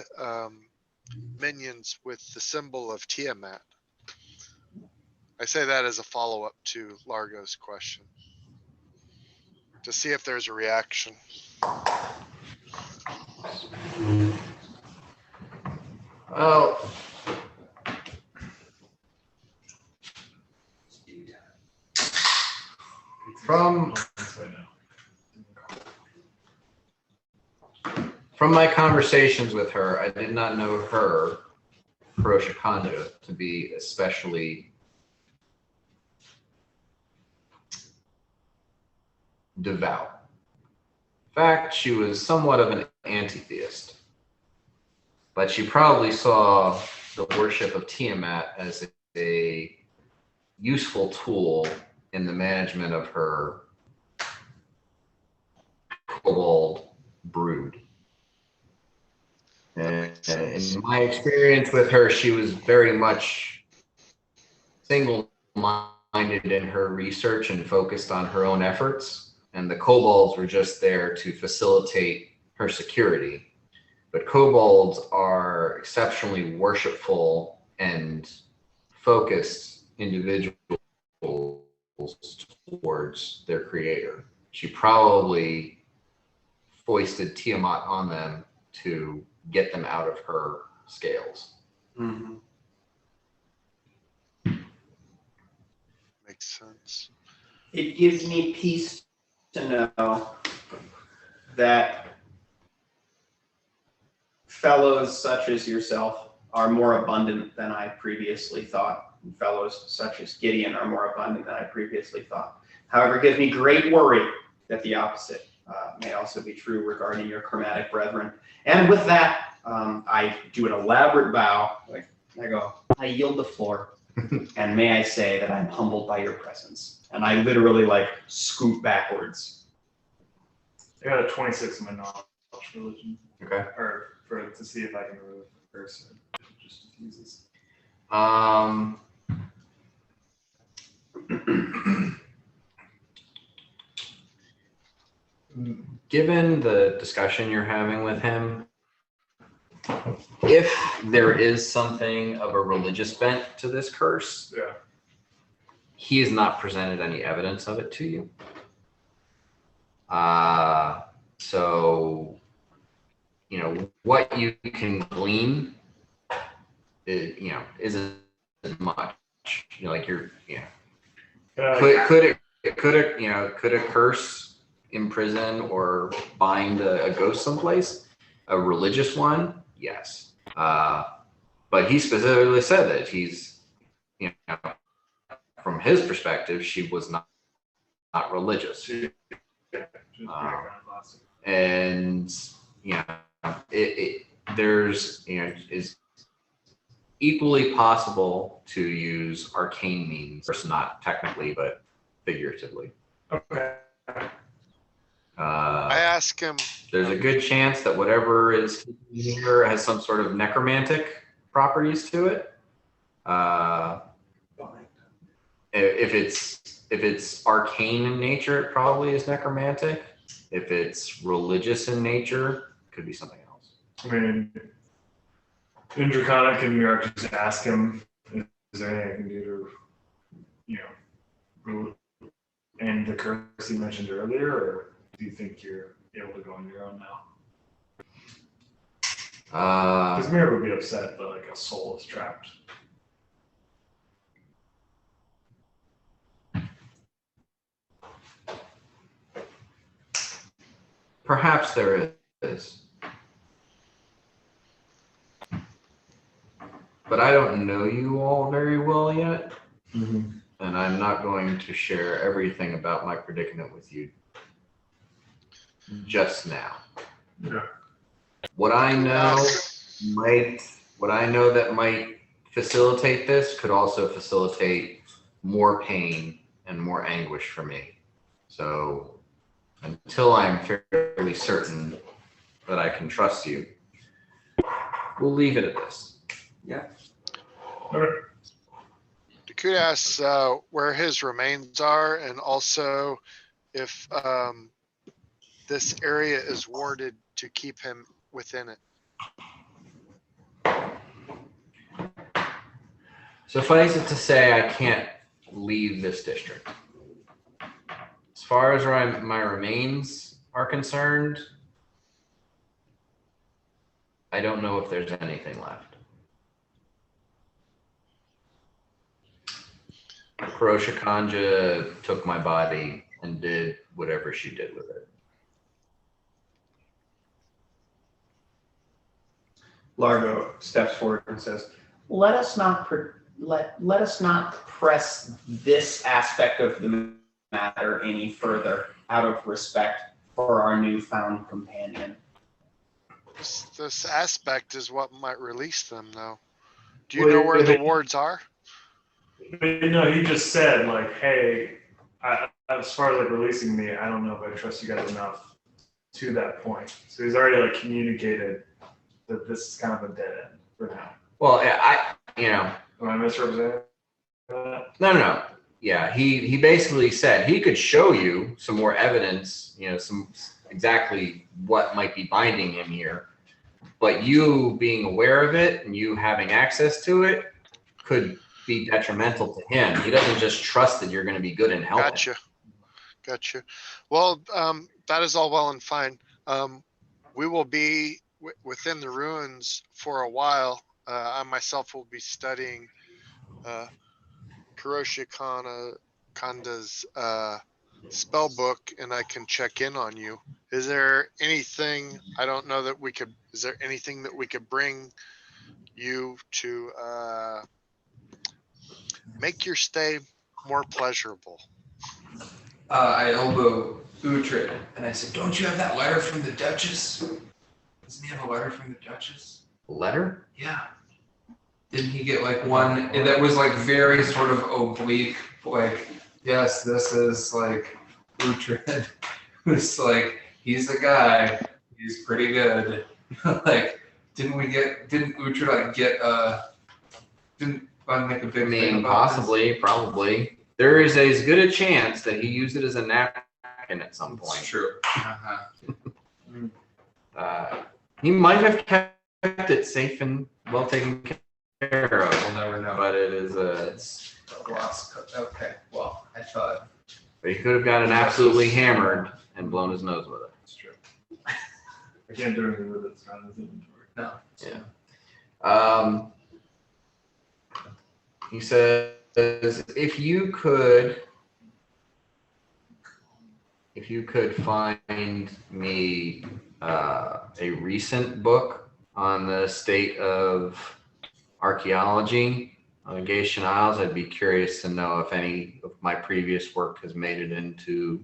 minions with the symbol of Tiamat. I say that as a follow-up to Largo's question, to see if there's a reaction. Well, from my conversations with her, I did not know her, Hiroshikando, to be especially devout. In fact, she was somewhat of an anti-theist, but she probably saw the worship of Tiamat as a useful tool in the management of her kobold brood. And in my experience with her, she was very much single-minded in her research and focused on her own efforts. And the kobolds were just there to facilitate her security. But kobolds are exceptionally worshipful and focused individuals towards their creator. She probably foisted Tiamat on them to get them out of her scales. Mm-hmm. Makes sense. It gives me peace to know that fellows such as yourself are more abundant than I previously thought. And fellows such as Gideon are more abundant than I previously thought. However, it gives me great worry that the opposite may also be true regarding your chromatic brethren. And with that, I do an elaborate bow. I go, I yield the floor. And may I say that I'm humbled by your presence. And I literally scoot backwards. I got a 26 in my knowledge religion. Okay. Or to see if I can remove the curse. It just diffuses. Given the discussion you're having with him, if there is something of a religious bent to this curse, Yeah. he has not presented any evidence of it to you. So, what you can glean, isn't much. Could a curse imprison or bind a ghost someplace? A religious one, yes. But he specifically said that he's, from his perspective, she was not religious. And there's is equally possible to use arcane means, not technically but figuratively. Okay. I ask him. There's a good chance that whatever is here has some sort of necromantic properties to it. If it's arcane in nature, it probably is necromantic. If it's religious in nature, it could be something else. I mean, in Draconic, can you just ask him, is there anything I can do to, end the curse you mentioned earlier, or do you think you're able to go on your own now? Because Mira would be upset, but like a soul is trapped. Perhaps there is. But I don't know you all very well yet. Mm-hmm. And I'm not going to share everything about my predicament with you just now. Yeah. What I know that might facilitate this could also facilitate more pain and more anguish for me. So until I'm fairly certain that I can trust you, we'll leave it at this. Yeah. Okay. Dakuda asks where his remains are, and also if this area is warded to keep him within it. Suffice it to say, I can't leave this district. As far as my remains are concerned, I don't know if there's anything left. Karosha Kanja took my body and did whatever she did with it. Largo steps forward and says, let us not press this aspect of the matter any further out of respect for our newfound companion. This aspect is what might release them, though. Do you know where the wards are? No, he just said, like, hey, as far as like releasing me, I don't know if I trust you guys enough to that point. So he's already like communicated that this is kind of a dead end for now. Well, Am I misrepresenting that? No. Yeah, he basically said he could show you some more evidence, some exactly what might be binding him here. But you being aware of it and you having access to it could be detrimental to him. He doesn't just trust that you're going to be good and helping. Gotcha. Well, that is all well and fine. We will be within the ruins for a while. I myself will be studying Karosha Kanda's spell book, and I can check in on you. Is there anything, I don't know that we could, is there anything that we could bring you to make your stay more pleasurable? I elbow Uhtred and I said, don't you have that letter from the Duchess? Doesn't he have a letter from the Duchess? Letter? Yeah. Didn't he get like one that was like very sort of oblique, like, yes, this is like Uhtred, who's like, he's the guy, he's pretty good. Like, didn't Uhtred like get didn't I make a big thing about possibly, probably. There is as good a chance that he used it as a napkin at some point. It's true. He might have kept it safe and well taken care of. We'll never know. But it is It's a gloss. Okay, well, I thought. But he could have gotten absolutely hammered and blown his nose with it. That's true. I can't do anything with it. It's not in his inventory. No. Yeah. He says, if you could find me a recent book on the state of archaeology on the Gaetian Isles, I'd be curious to know if any of my previous work has made it into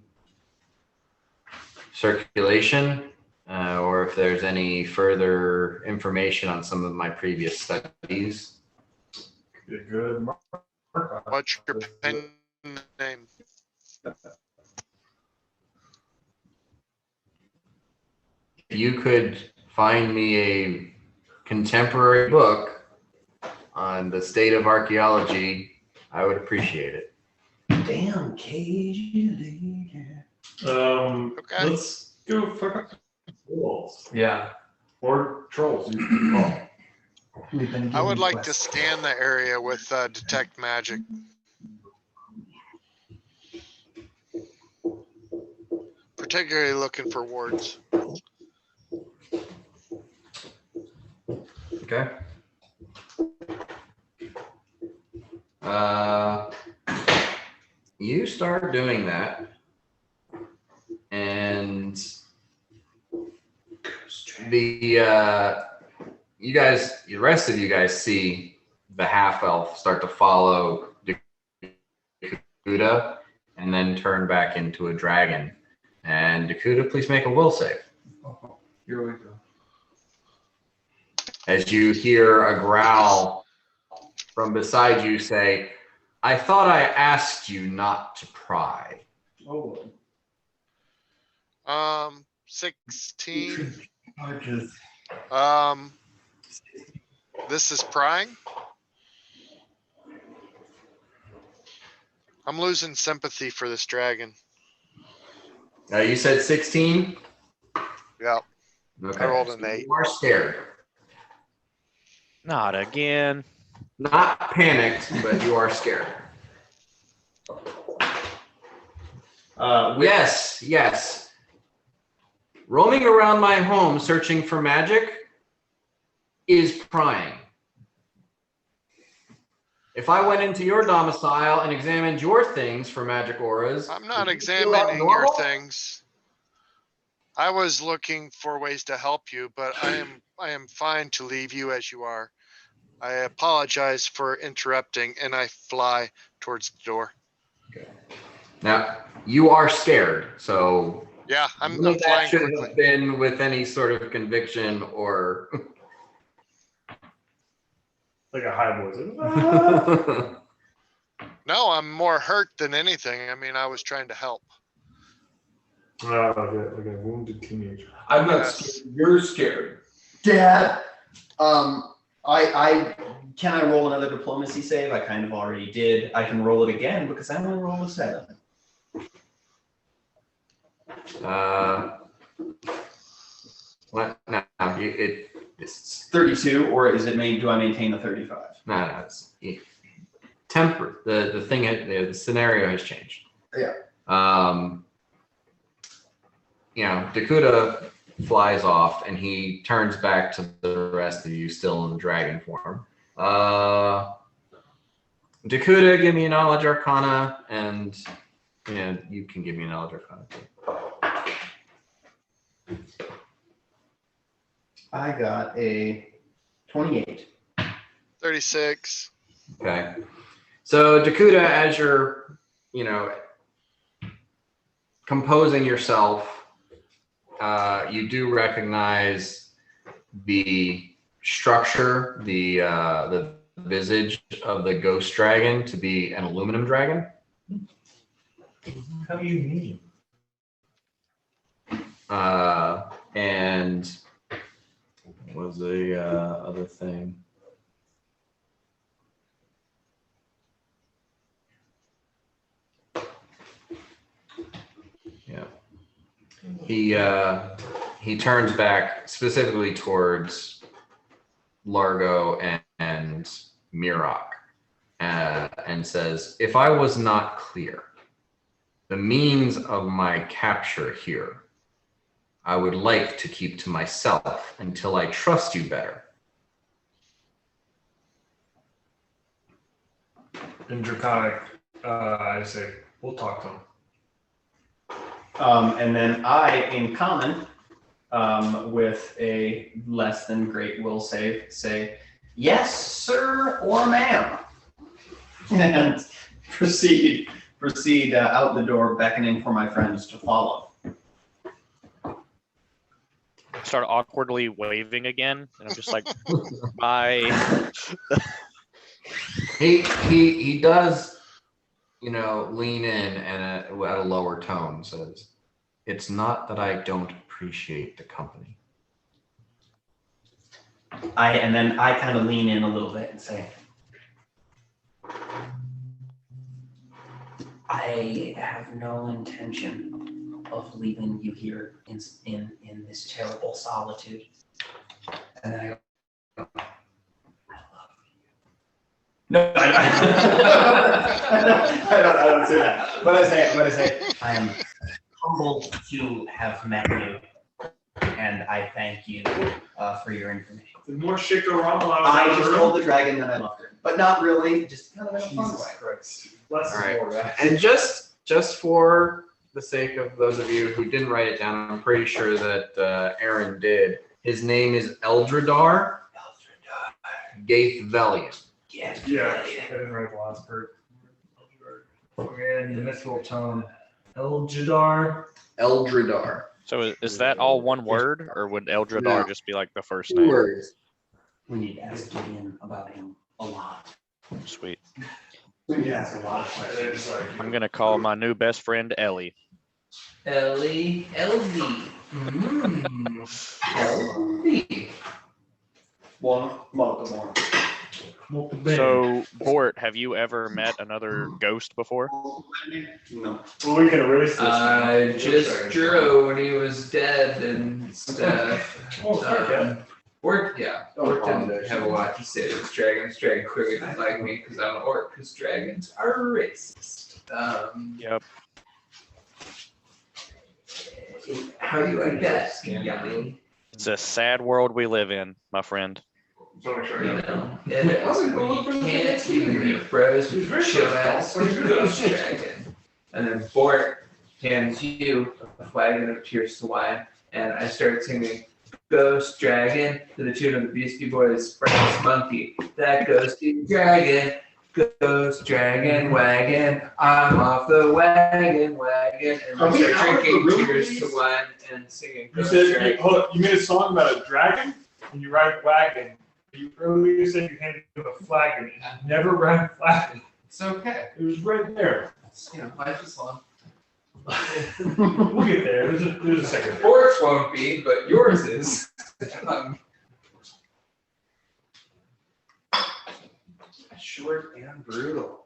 circulation, or if there's any further information on some of my previous studies. Be a good mark. What's your pen name? If you could find me a contemporary book on the state of archaeology, I would appreciate it. Damn cage. Okay. Let's go fuck up wolves Yeah. or trolls. You can call. We've been I would given like to quests. scan the area with detect magic. Particularly looking for wards. Okay. You start doing that, and the rest of you guys see the half elf start to follow Dakuda, and then turn back into a dragon. And Dakuda, please make a will save. Here we go. As you hear a growl from beside you say, "I thought I asked you not to pry." Oh, 16. charges. This is prying. I'm losing sympathy for this dragon. You said 16? Yep. Okay. I rolled an 8. You are scared. Not again. Not panicked, but you are scared. Yes. Roaming around my home searching for magic is prying. If I went into your domicile and examined your things for magic auras, I'm not would you feel that examining your normal? things. I was looking for ways to help you, but I am fine to leave you as you are. I apologize for interrupting, and I fly towards the door. Now, you are scared, so Yeah, I'm none of that flying should quickly. have been with any sort of conviction or. Like a high voice. No, I'm more hurt than anything. I mean, I was trying to help. Like a wounded teenager. I'm not Yes. scared. You're scared. Dad, I can I roll another diplomacy save? I kind of already did. I can roll it again because I only rolled a 7. What? No, it's 32, or is it made? Do I maintain the 35? no, it's temper. The thing, the scenario has changed. Yeah. Dakuda flies off and he turns back to the rest of you still in dragon form. Dakuda, give me a knowledge arcana, and you can give me a knowledge arcana too. I got a 28. 36. Okay. So Dakuda, as you're, composing yourself, you do recognize the structure, the visage of the ghost dragon to be an aluminum dragon. How do you mean? And what was the other thing? Yeah. He turns back specifically towards Largo and Mirok and says, "If I was not clear, the means of my capture here, I would like to keep to myself until I trust you better." In Draconic, I say, we'll talk to him. And then I, in common, with a less than great will save, say, "Yes, sir, or ma'am," and proceed out the door, beckoning for my friends to follow. Start awkwardly waving again, and I'm just like, bye. He does, lean in and at a lower tone says, "It's not that I don't appreciate the company." And then I kind of lean in a little bit and say, I have no intention of leaving you here in this terrible solitude. And I love you. No, I don't say that. What I say, I am humbled to have met you, and I thank you for your information. The more shit go wrong while I was just out of the told room. the dragon that I loved her, but not really, just kind of in a fun Jesus way. Christ. Less All is right. more, right? And just for the sake of those of you who didn't write it down, I'm pretty sure that Aaron did. His name is Eldradar Gaithvelian. Yes. Yeah, I didn't write the last part. And the mythical tone. Eldradar. Eldradar. So is that all one word, or would Eldradar No. just be like the first Two name? words. We need to ask Gideon about him a lot. Sweet. We need to ask a lot of questions. I'm gonna call my new best friend Ellie. Ellie. Ellie. One, multiple. So, Bort, have you ever met another ghost before? No. Well, we can erase this. I just drew when he was dead and stuff. Oh, okay. Orc, yeah. Orc didn't have a lot to say to this dragon. This dragon clearly didn't like me because I'm an orc, because dragons are racist. Yep. How do you like that, Yummy? It's a sad world we live in, my friend. So make sure You I got know, and it's when you can't even be froze with your chill ass ghost dragon. And then Bort hands you a flagon of Tears to Wine, and I start singing Ghost Dragon to the tune of the Beastie Boys' Brass Monkey. That ghosty dragon, Ghost Dragon wagon, I'm off the wagon. And Are we we start out of the drinking room, Tears please? to Wine and singing You Ghost said, Dragon. hold on, you made a song about a dragon and you rhymed wagon. You earlier said you handed him a flagon. You never rhymed flagon. It's okay. It was right there. You know, life is long. We'll get there. There's a second. Bort's won't be, but yours is. Short and brutal.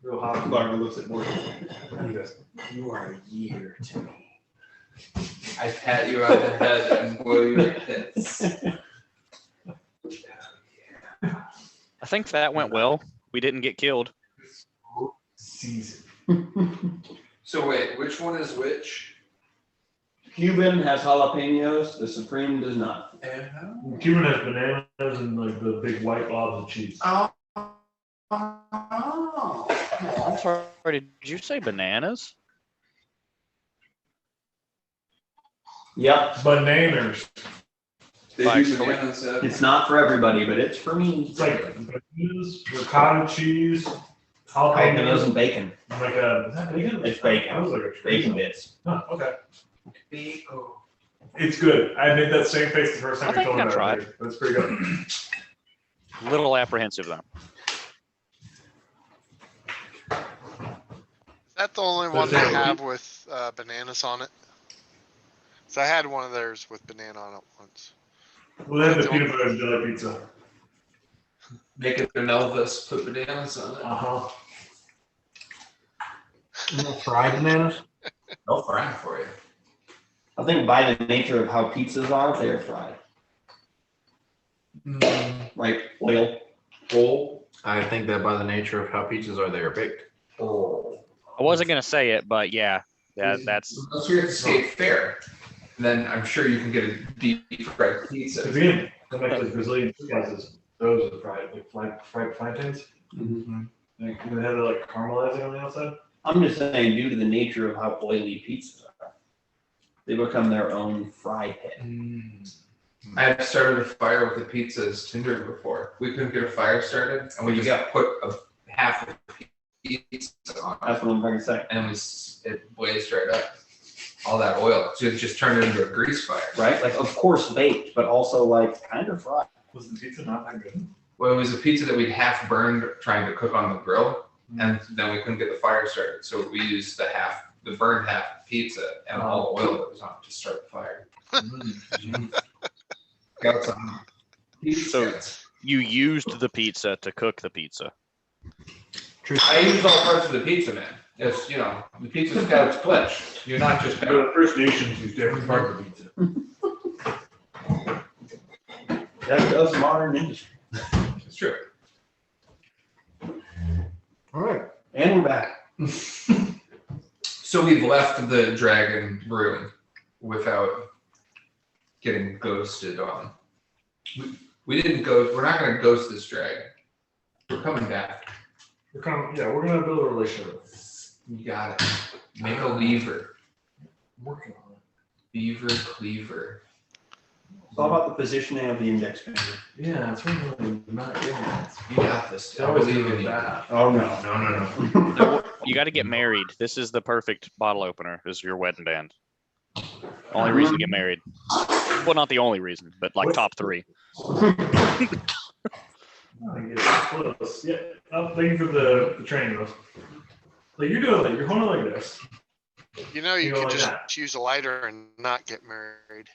Real hot. Barber looks at Morgan. You are a year to me. I pat you on the head and blow your kiss. I think that went well. We didn't get killed. Season. So wait, which one is which? Cuban has jalapenos, the Supreme does not. Cuban has bananas and like the big white blobs of cheese. Oh. I'm sorry, did you say bananas? Yep, Bananas. They Like, do bananas up. it's not for everybody, but it's for me. It's like bananas, ricotta cheese, Jalapenos jalapenos, and bacon. like a, is that bacon? It's bacon. That was like a Bacon bits. Huh, okay. Bacon. It's good. I made that same face the first time I you think told me I that. tried. Dude. That's pretty good. Little apprehensive though. Is that the only one they have with bananas on it? So I had one of theirs with banana on it once. Well, they have the peanut butter and jelly pizza. Make it an Elvis, put bananas on it. Uh-huh. Fried bananas? They'll fry it for you. I think by the nature of how pizzas are, they're fried. Like oil. I think that by the nature of how pizzas are, they are baked. I wasn't gonna say it, but yeah, that's Unless you're at the state fair, then I'm sure you can get a deep fried pizza. Again, I like those Brazilian slices. Those are fried, like fried plantains. Mhm. Like, they have like caramelizing on the outside. I'm just saying, due to the nature of how oily pizzas are, they become their own fry pit. I've started a fire with the pizza's Tinder before. We couldn't get a fire started, and we just put a half of pizza on That's what I'm trying to say, and it blazed right up. All that oil, so it just turned into a grease fire. right? Like, of course baked, but also like kind of fried. Was the pizza not that good? Well, it was a pizza that we'd half burned trying to cook on the grill, and then we couldn't get the fire started, so we used the burned half of pizza and all the oil that was on it to start the fire. Got some pizza. So- You used the pizza to cook the pizza. I use all parts of the pizza, man. It's, you know, the pizza's got its flesh. You're not just. The First Nations use different parts of pizza. That does modern industry. It's true. All right. And we're back. So we've left the dragon room without getting ghosted on. We didn't ghost. We're not going to ghost this dragon. We're coming back. We're gonna build a relationship. You got it. Make a lever. I'm working on it. Beaver cleaver. It's all about the positioning of the index finger. Yeah, it's really not good. You got this. I always believe doing in you. that. Oh no. No. You got to get married. This is the perfect bottle opener. Is your wedding band. Only reason to get married. Well, not the only reason, but like top 3. Oh, you get close. Yeah. Oh, thank you for the training, Rose. Like you're doing it. You're holding it like this. You know, you You go could like just that. use a lighter and not get married.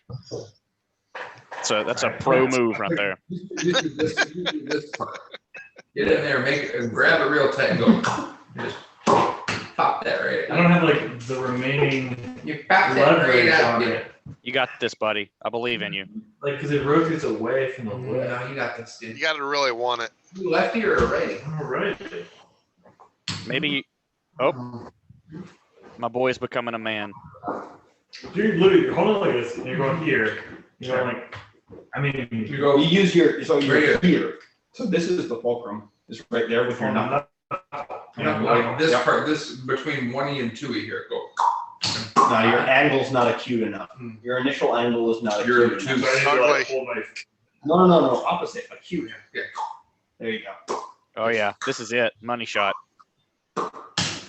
So that's a pro move right there. You do this part. Get in there, make it, grab it real tight, and go. Just pop that right. I don't have like the remaining You pop that right leverage out. on Yeah. it. You got this, buddy. I believe in you. Like, because it rotates away from the lid. No, you got this, dude. You got to really want it. You lefty or a righty? All right. Maybe. Oh, my boy's becoming a man. Dude, literally, you're holding it like this, and you're going here. You're going like, I mean, You go. You use your, so Right you're here. here. So this is the fulcrum. It's right there with your knuckle. Like this Yep. part, this between 1E and 2E here. Go. No, your angle's not acute enough. Hmm. Your initial angle is not You're acute a enough. So I need to Ugly. like hold my. No, opposite, acute. Yeah. There you go. Oh yeah, this is it. Money shot.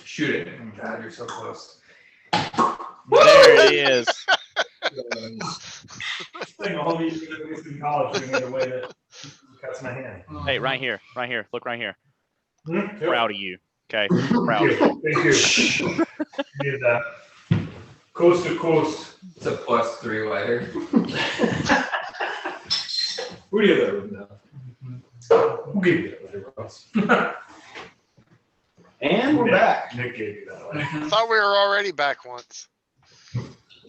Shoot it. God, you're so close. There it is. Thing all these years in college, we made a way that cuts my hand. Hey, right here, right here. Look right here. Yep. Proud of you. Okay, proud of you. Thank you. Needed that. Coast to coast. It's a +3 lighter. Who do you have that written down? Who gave you that letter, Ross? And we're back. Nick gave you that letter. I thought we were already back once.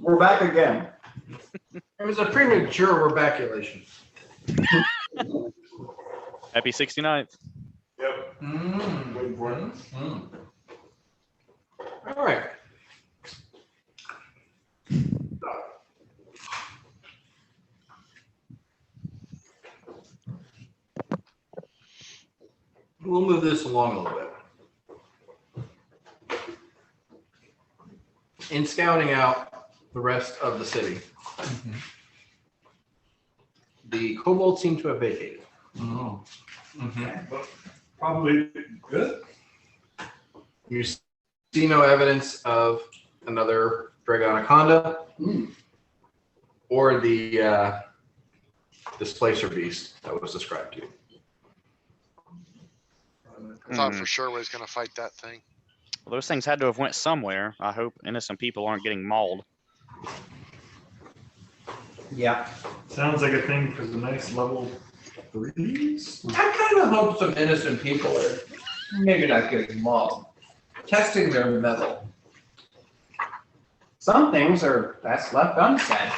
We're back again. It was a premature rebaculation. Happy 69th. Yep. Waiting for it. All right. We'll move this along a little bit. In scouting out the rest of the city, the kobolds seem to have vacated. Oh. But probably good. You see no evidence of another Dragonaconda or the displacer beast that was described to you. I thought for sure we was going to fight that thing. Well, those things had to have went somewhere. I hope innocent people aren't getting mauled. Yeah. Sounds like a thing for the nice level 3s. I kind of hope some innocent people are maybe not getting mauled, testing their mettle. Some things are best left unsaid.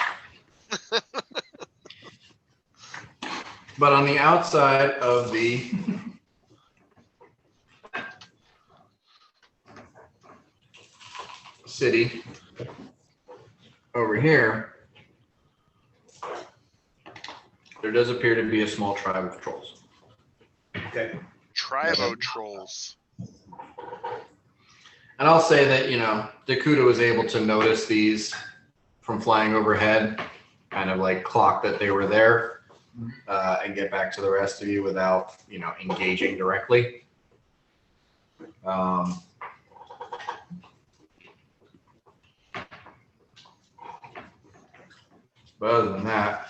But on the outside of the city over here, there does appear to be a small tribe of trolls. Okay. Tribo trolls. And I'll say that, you know, Dakuta was able to notice these from flying overhead, kind of like clock that they were there, and get back to the rest of you without, you know, engaging directly. But other than that,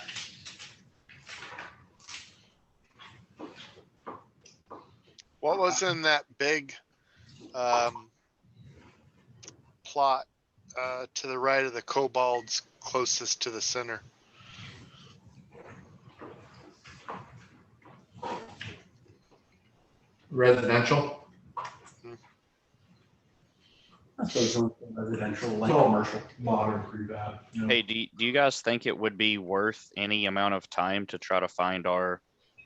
What was in that big plot to the right of the kobolds closest to the center? Residential. I suppose it's residential, like It's all commercial. modern, pretty bad. You know? Hey, do you guys think it would be worth any amount of time to try to find our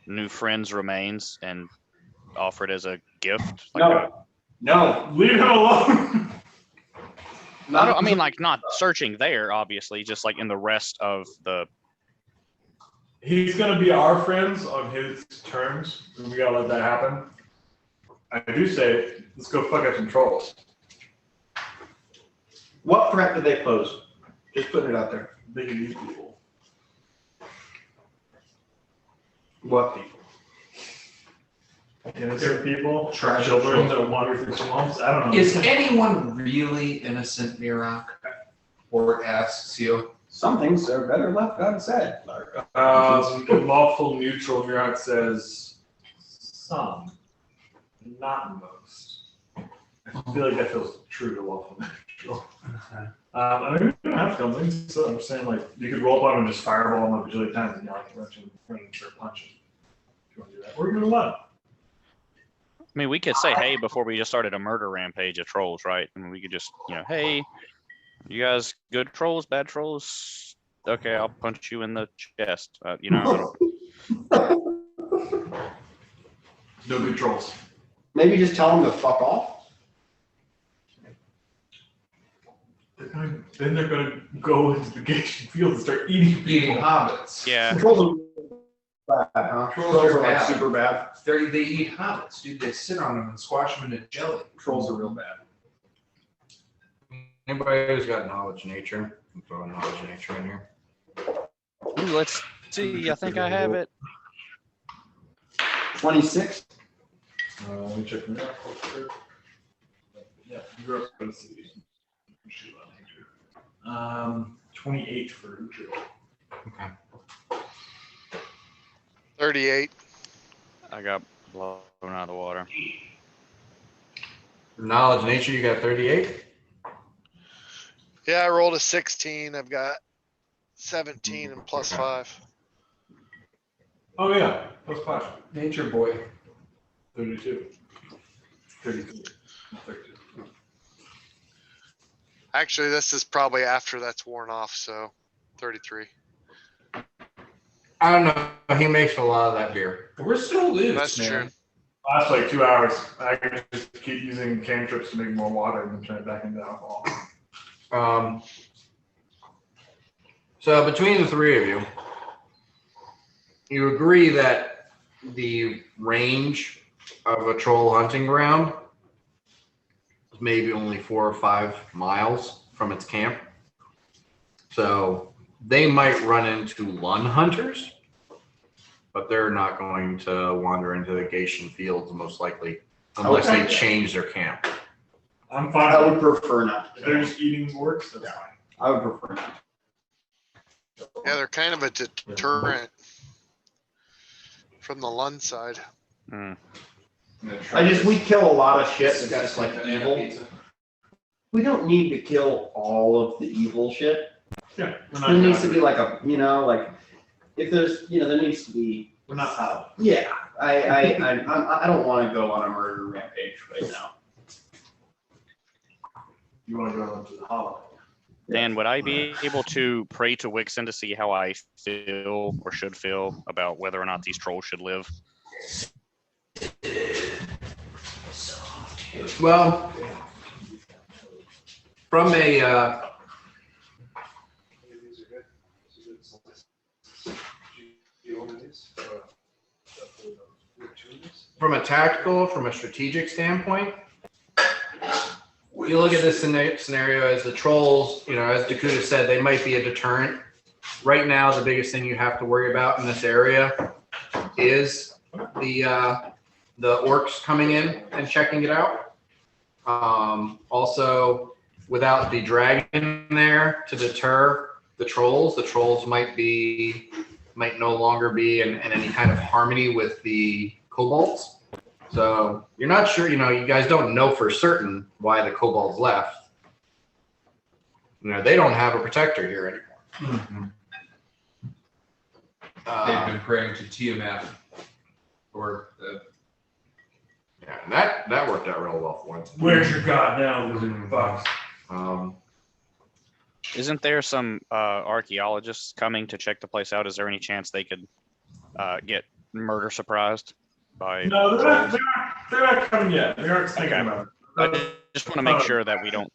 new friend's remains and offer it as a gift? No, Leave him alone. I mean, like not searching there, obviously, just like in the rest of the. He's gonna be our friends on his terms, and we gotta let that happen. I do say, let's go fuck up some trolls. What threat do they pose? Just putting it out there. They can eat people. What people? Innocent people, Trash children children. that wander through swamps. I don't know. Is anyone really innocent, Mirok? Or asks you. Some things are better left unsaid. Lawful neutral Mirok says some, not most. I feel like that feels true to lawful neutral. I mean, we don't have to come in, so I'm saying like you could roll up on him and just fireball him a bajillion times and yell like a bunch of friends or punch him. If you want to do that. Or even let him. I mean, we could say, hey, before we just started a murder rampage of trolls, right? I mean, we could just, hey, you guys good trolls, bad trolls? Okay, I'll punch you in the chest. I don't- No good trolls. Maybe just tell them to fuck off. Then they're gonna go into the Gation field and start eating hobbits. Yeah. Trolls are bad, huh? Trolls Trolls are are like bad. super bad. They eat hobbits, dude. They sit on them and squash them into jelly. Trolls are real bad. Anybody who's got knowledge nature, I'm throwing knowledge nature in here. Ooh, let's see. I think I have it. 26. Let me check my culture. Yeah, you grew up in the city. 28 for neutral. Okay. 38. I got blown out of the water. Knowledge nature, you got 38? Yeah, I rolled a 16. I've got 17 and plus 5. Oh yeah, plus 5. Nature boy. 32. 32. 32. Actually, this is probably after that's worn off, so 33. I don't know. He makes a lot of that beer. We're still loose, That's man. true. Last like 2 hours. I can just keep using cantrips to make more water and then turn it back into alcohol. So between the three of you, you agree that the range of a troll hunting ground is maybe only 4 or 5 miles from its camp. So they might run into Lun hunters, but they're not going to wander into the Gation fields most likely unless Okay. they change their camp. I'm fine. I would prefer not. If they're just eating orcs, that's fine. I would prefer not. Yeah, they're kind of a deterrent from the Lund side. Hmm. We kill a lot of shit that's Got just like banana evil. pizza. We don't need to kill all of the evil shit. Yeah, we're not. There needs to be like a, like, if there's, there needs to be. We're not out. Yeah, I don't want to go on a murder rampage right now. You want to go into the hollow. Dan, would I be able to pray to Wixen to see how I feel or should feel about whether or not these trolls should live? Well, from a tactical, from a strategic standpoint, you look at this scenario as the trolls, as Dakota said, they might be a deterrent. Right now, the biggest thing you have to worry about in this area is the orcs coming in and checking it out. Also, without the dragon there to deter the trolls might no longer be in any kind of harmony with the kobolds. So you're not sure, you guys don't know for certain why the kobolds left. They don't have a protector here anymore. They've been praying to Tiamat or the Yeah, and that worked out real well for once. Where's your god now, lizard fox? Isn't there some archaeologists coming to check the place out? Is there any chance they could get murder surprised by? No, trolls? they're not coming yet. They aren't thinking Okay. about it. I just want to make sure that we don't.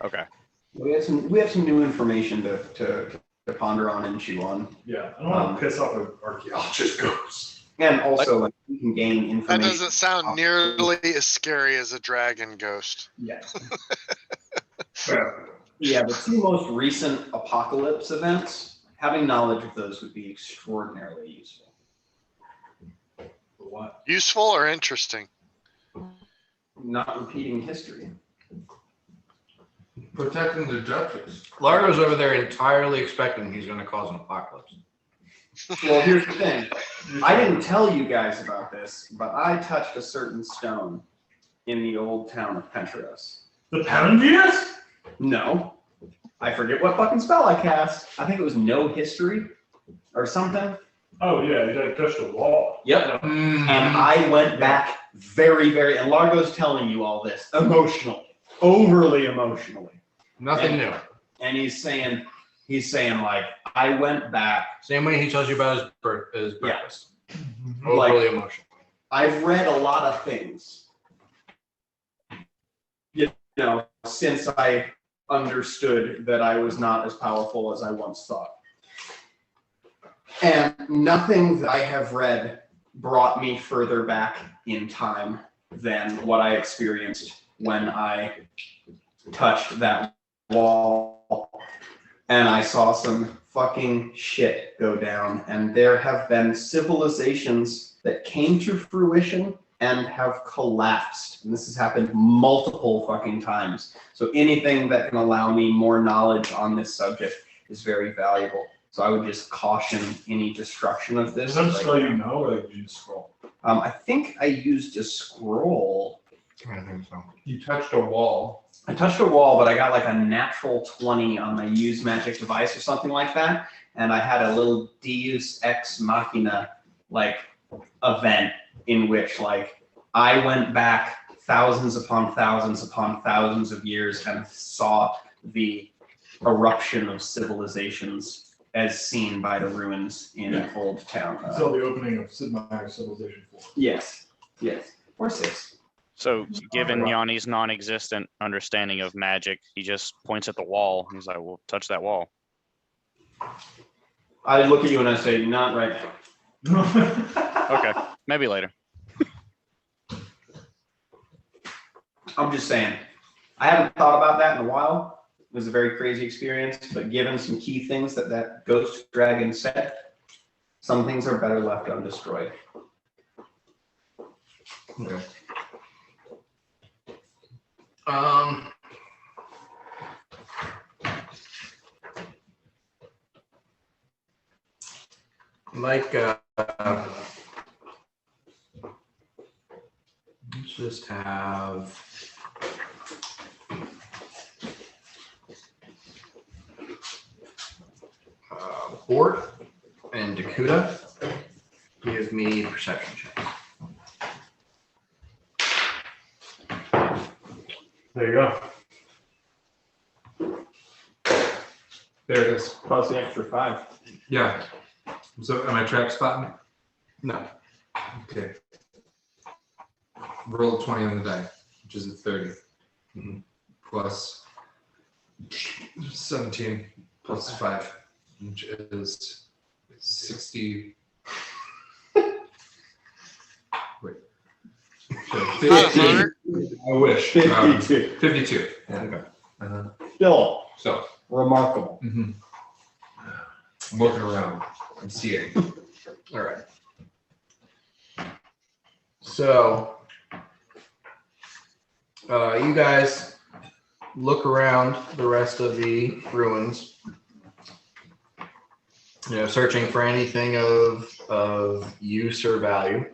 Okay. We have some new information to ponder on and chew on. Yeah, I don't want to piss off an archaeologist ghost. And also, like, we can gain That information. doesn't sound nearly as scary as a dragon ghost. Yeah. Yeah. Yeah, the two most recent apocalypse events, having knowledge of those would be extraordinarily useful. What? Useful or interesting? Not repeating history. Protecting the Duchess. Largo's over there entirely expecting he's going to cause an apocalypse. Well, here's the thing. I didn't tell you guys about this, but I touched a certain stone in the old town of Pentros. The Poundius? No. I forget what fucking spell I cast. I think it was No History or something. Oh yeah, you touched a wall. Yep. And I went back very, and Largo's telling you all this emotionally, overly emotionally. Nothing new. And he's saying like, I went back. Same way he tells you about his Yeah. breakfast. Like- Overly emotional. I've read a lot of things, you know, since I understood that I was not as powerful as I once thought. And nothing that I have read brought me further back in time than what I experienced when I touched that wall and I saw some fucking shit go down. And there have been civilizations that came to fruition and have collapsed. And this has happened multiple fucking times. So anything that can allow me more knowledge on this subject is very valuable. So I would just caution any destruction of this. Does that spell you know, or did you just scroll? I think I used a scroll. I think so. You touched a wall. I touched a wall, but I got like a natural 20 on my use magic device or something like that. And I had a little Deus Ex Machina like event in which like I went back thousands upon thousands of years and saw the eruption of civilizations as seen by the ruins in Old Town. Until the opening of Sid Meier's Civilization 4. Yes, or 6. So, given Yanni's non-existent understanding of magic, he just points at the wall. He's like, "Well, touch that wall." I look at you and I say, not right now. Okay, maybe later. I'm just saying, I haven't thought about that in a while. It was a very crazy experience, but given some key things that ghost dragon said, some things are better left undestroyed. Okay. Let's just have Bort and Dakuta give me perception checks. There you go. There it is. Plus the extra 5. Yeah. So am I trap spotting? No. Okay. Roll a 20 on the die, which is a 30. Mhm. Plus 17 plus 5, which is 60. Wait. Not 52. 100. I wish. 52. 52. Okay. Still So, remarkable. I'm looking around. I'm seeing. All right. So, you guys look around the rest of the ruins, searching for anything of use or value.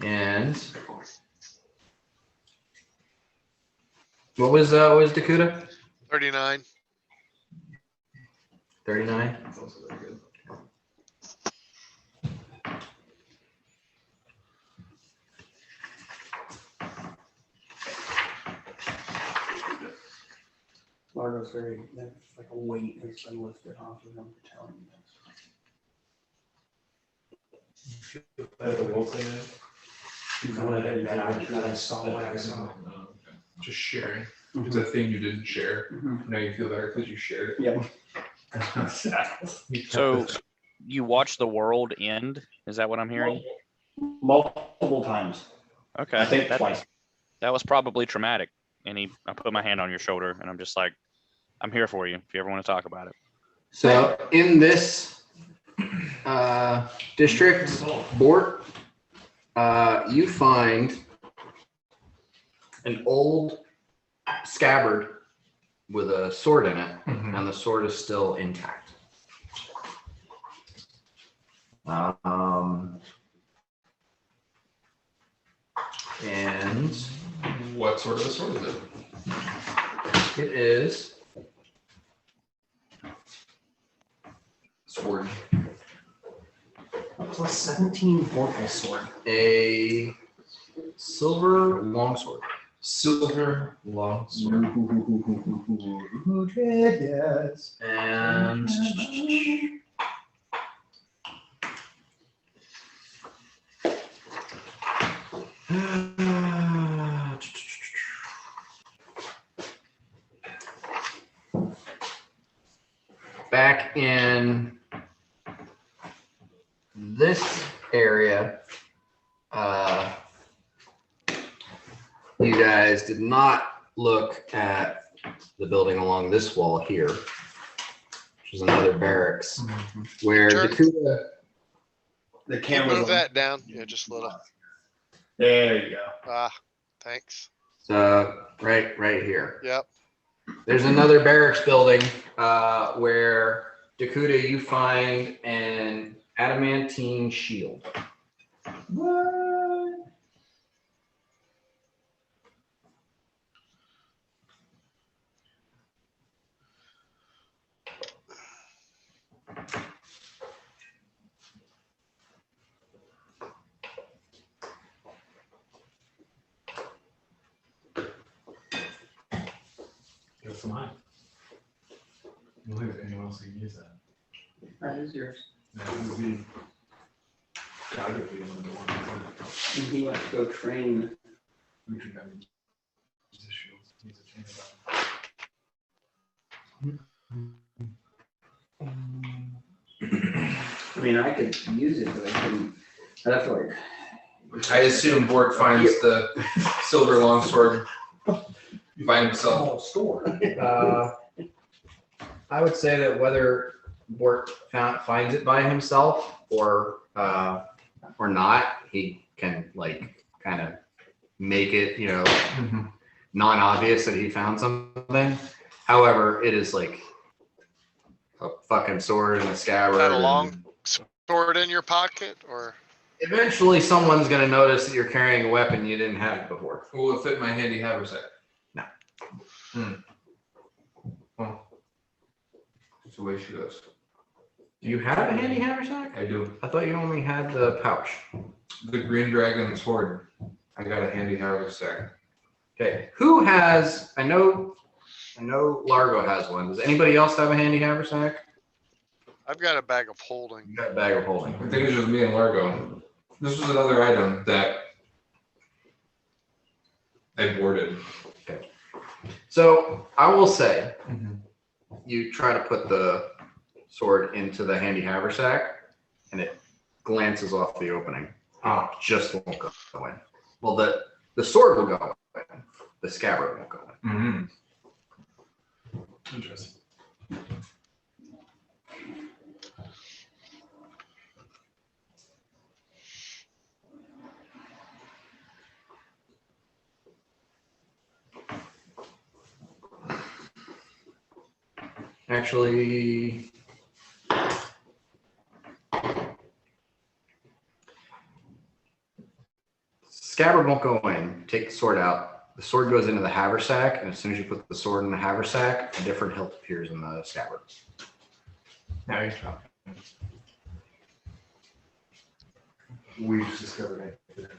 And what was Dakuta? 39. 39. Largo's very, that's like a weight has been lifted off of him for telling you this. Like the wolf thing. I saw what I saw. Just sharing. It's a thing you didn't share. Mhm. Now you feel better because you shared it. Yep. So you watch the world end? Is that what I'm hearing? Multiple times. Okay. I think that, twice. that was probably traumatic. And I put my hand on your shoulder and I'm just like, I'm here for you if you ever want to talk about it. So in this district, Bort, you find an old scabbard with a sword in it, and the sword is still intact. And What sort of a sword is it? it is Sword. Plus 17 vorpal sword. a silver longsword. Silver long sword. Yes. And back in this area, you guys did not look at the building along this wall here, which is another barracks, where Sure. Dakuda. The Can you camera's move on. that down? Yeah, just a little. There you go. Ah, thanks. Right here. Yep. There's another barracks building where Dakuda, you find an adamantine shield. What? That's mine. I don't think anyone else can use that. That is yours. That would be. Gotta be one of the ones. And he went to go train. We could have used this shield. Use a chain I mean, I could use it, but I couldn't. I'd have to like. I assume Bort finds the silver longsword by himself. Store. I would say that whether Bort finds it by himself or not, he can like kind of make it, non-obvious that he found something. However, it is like a fucking sword and a scabbard. Got a long and sword in your pocket, or eventually someone's gonna notice that you're carrying a weapon you didn't have before. Will it fit my handy haversack? No. Well, that's the way she goes. Do you have a handy haversack? I do. I thought you only had the pouch. The green dragon sword. I got a handy haversack. Okay. Who has? I know Largo has one. Does anybody else have a handy haversack? I've got a bag of holding. You got a bag of holding. I think it's just me and Largo. This was another item that I boarded. So I will say, you try to put the sword into the handy haversack, and it glances off the opening. Oh, just won't go in. Well, the sword will go in. The scabbard won't go in. Mm-hmm. Interesting. Actually, scabbard won't go in. Take the sword out. The sword goes into the haversack, and as soon as you put the sword in the haversack, a different hilt appears in the scabbard. Now he's talking. We just discovered it.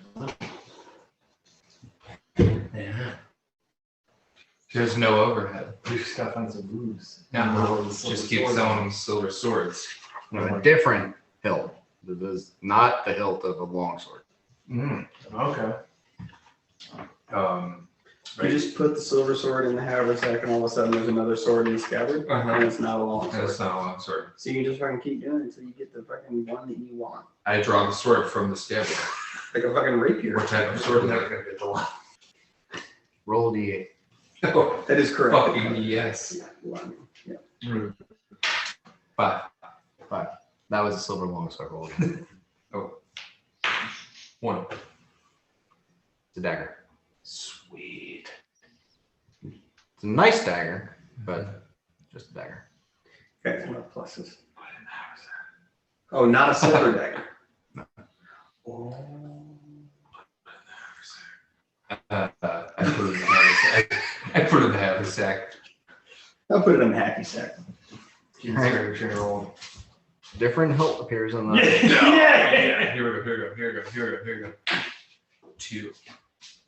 There's no overhead. We just gotta find some moves. Just keep selling them silver swords. A different hilt. It is not the hilt of a longsword. Okay. You just put the silver sword in the haversack, and all of a sudden there's another sword in the scabbard, and it's not a long sword. That's not a long sword. So you can just fucking keep doing it until you get the fucking one that you want, I draw the sword from the scabbard. like a fucking rapier. What type of sword is that? gonna get the one. Roll a d8. Oh, That is correct. fucking yes. Yeah, one. Yeah. 5. That was a silver longsword. Roll a d8. 1. It's a dagger. Sweet. It's a nice dagger, but just a dagger. Okay, what pluses? Oh, not a silver dagger. Oh. I put it in the haversack. I put it in the haversack. I'll put it in the hacky sack. Different hilt appears on the. Yeah. Here we go. 2.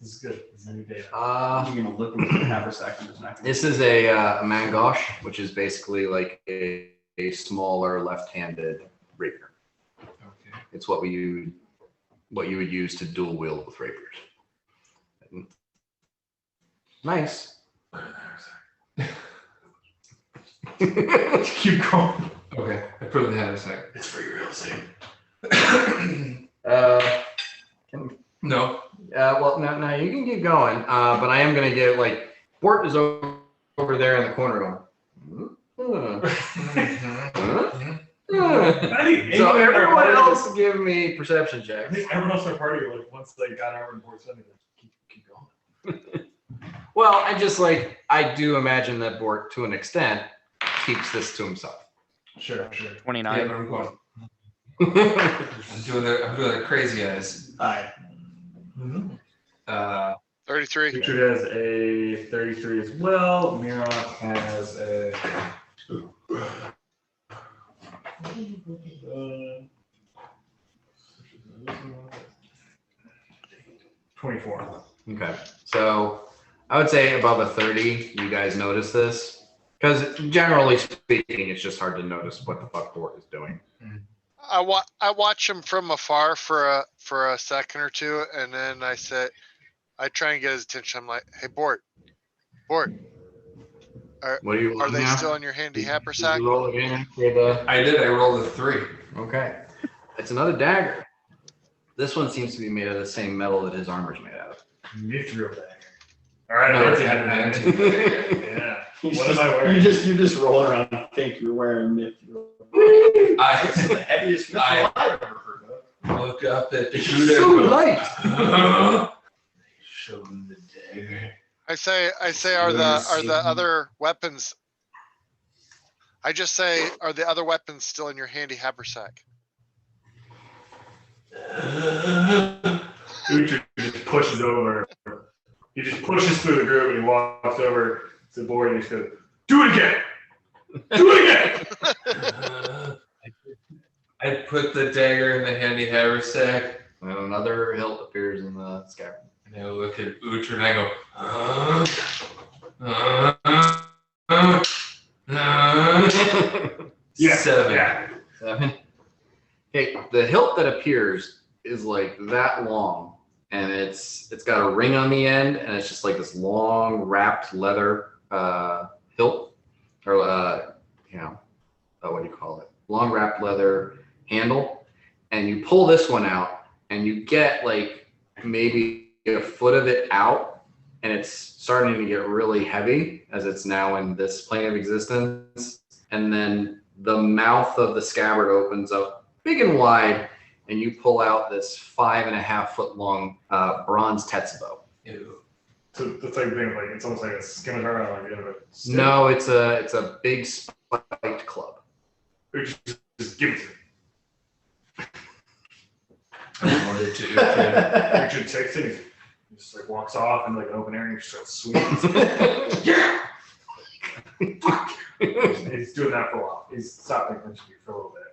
This is good. This is a new data. You're gonna look into the haversack and there's not gonna This is a mangosh, which is basically like a smaller left-handed rapier. Okay. It's what you would use to dual wield with rapiers. Nice. Keep going. Okay. I put it in the haversack. It's for your real estate. No. Well, no, you can keep going, but I am gonna give like Bort is over there in the corner going. So everyone else give me perception I checks. think everyone else in our party, like, once they got out and Bort said anything, keep going. Well, I do imagine that Bort, to an extent, keeps this to himself. Sure. 29. Yeah, but I'm going. I'm doing the crazy eyes. Aye. 33. Richard has a 33 as well. Miron has a 24. Okay, so I would say above a 30, you guys notice this. Because generally speaking, it's just hard to notice what the fuck Bort is doing. I watch him from afar for a second or two, and then I try and get his attention. I'm like, hey, Bort, What are you are they now? still in your handy Did haversack? you roll again for the... I did. I rolled a 3. Okay. It's another dagger. This one seems to be made of the same metal that his armor's made out of. Mithril dagger. All right, No, Nancy it's had an an attitude. Yeah. What am I wearing? You just roll around and think you're wearing mithril. This is the heaviest mithril I- I've ever heard of. Look up at the So light. Show them the dagger. I say, are the other weapons? I just say, are the other weapons still in your handy haversack? Uhtred just pushes over. He just pushes through the group and he walks over to the board and he just goes, "Do it again! Do it again!" I put the dagger in the handy haversack, And another hilt appears in the scabbard. and I look at Uhtred and I go, Yeah. 7. Yeah. 7. Okay, the hilt that appears is like that long, and it's got a ring on the end, and it's just like this long wrapped leather hilt, or what do you call it? Long wrapped leather handle, and you pull this one out, and you get like maybe a foot of it out, and it's starting to get really heavy as it's now in this plane of existence, and then the mouth of the scabbard opens up big and wide, and you pull out this 5.5 foot long bronze tetsubo. Ew. So that's like being like it's almost like a scimitar on like the end of a stick. No, it's a big spiked club. Uhtred just give it to me. I wanted to Uhtred. Uhtred takes it. He just like walks off in like an open area and just starts swinging. Yeah. He's doing that for a while. He's stopped paying attention to you for a little bit.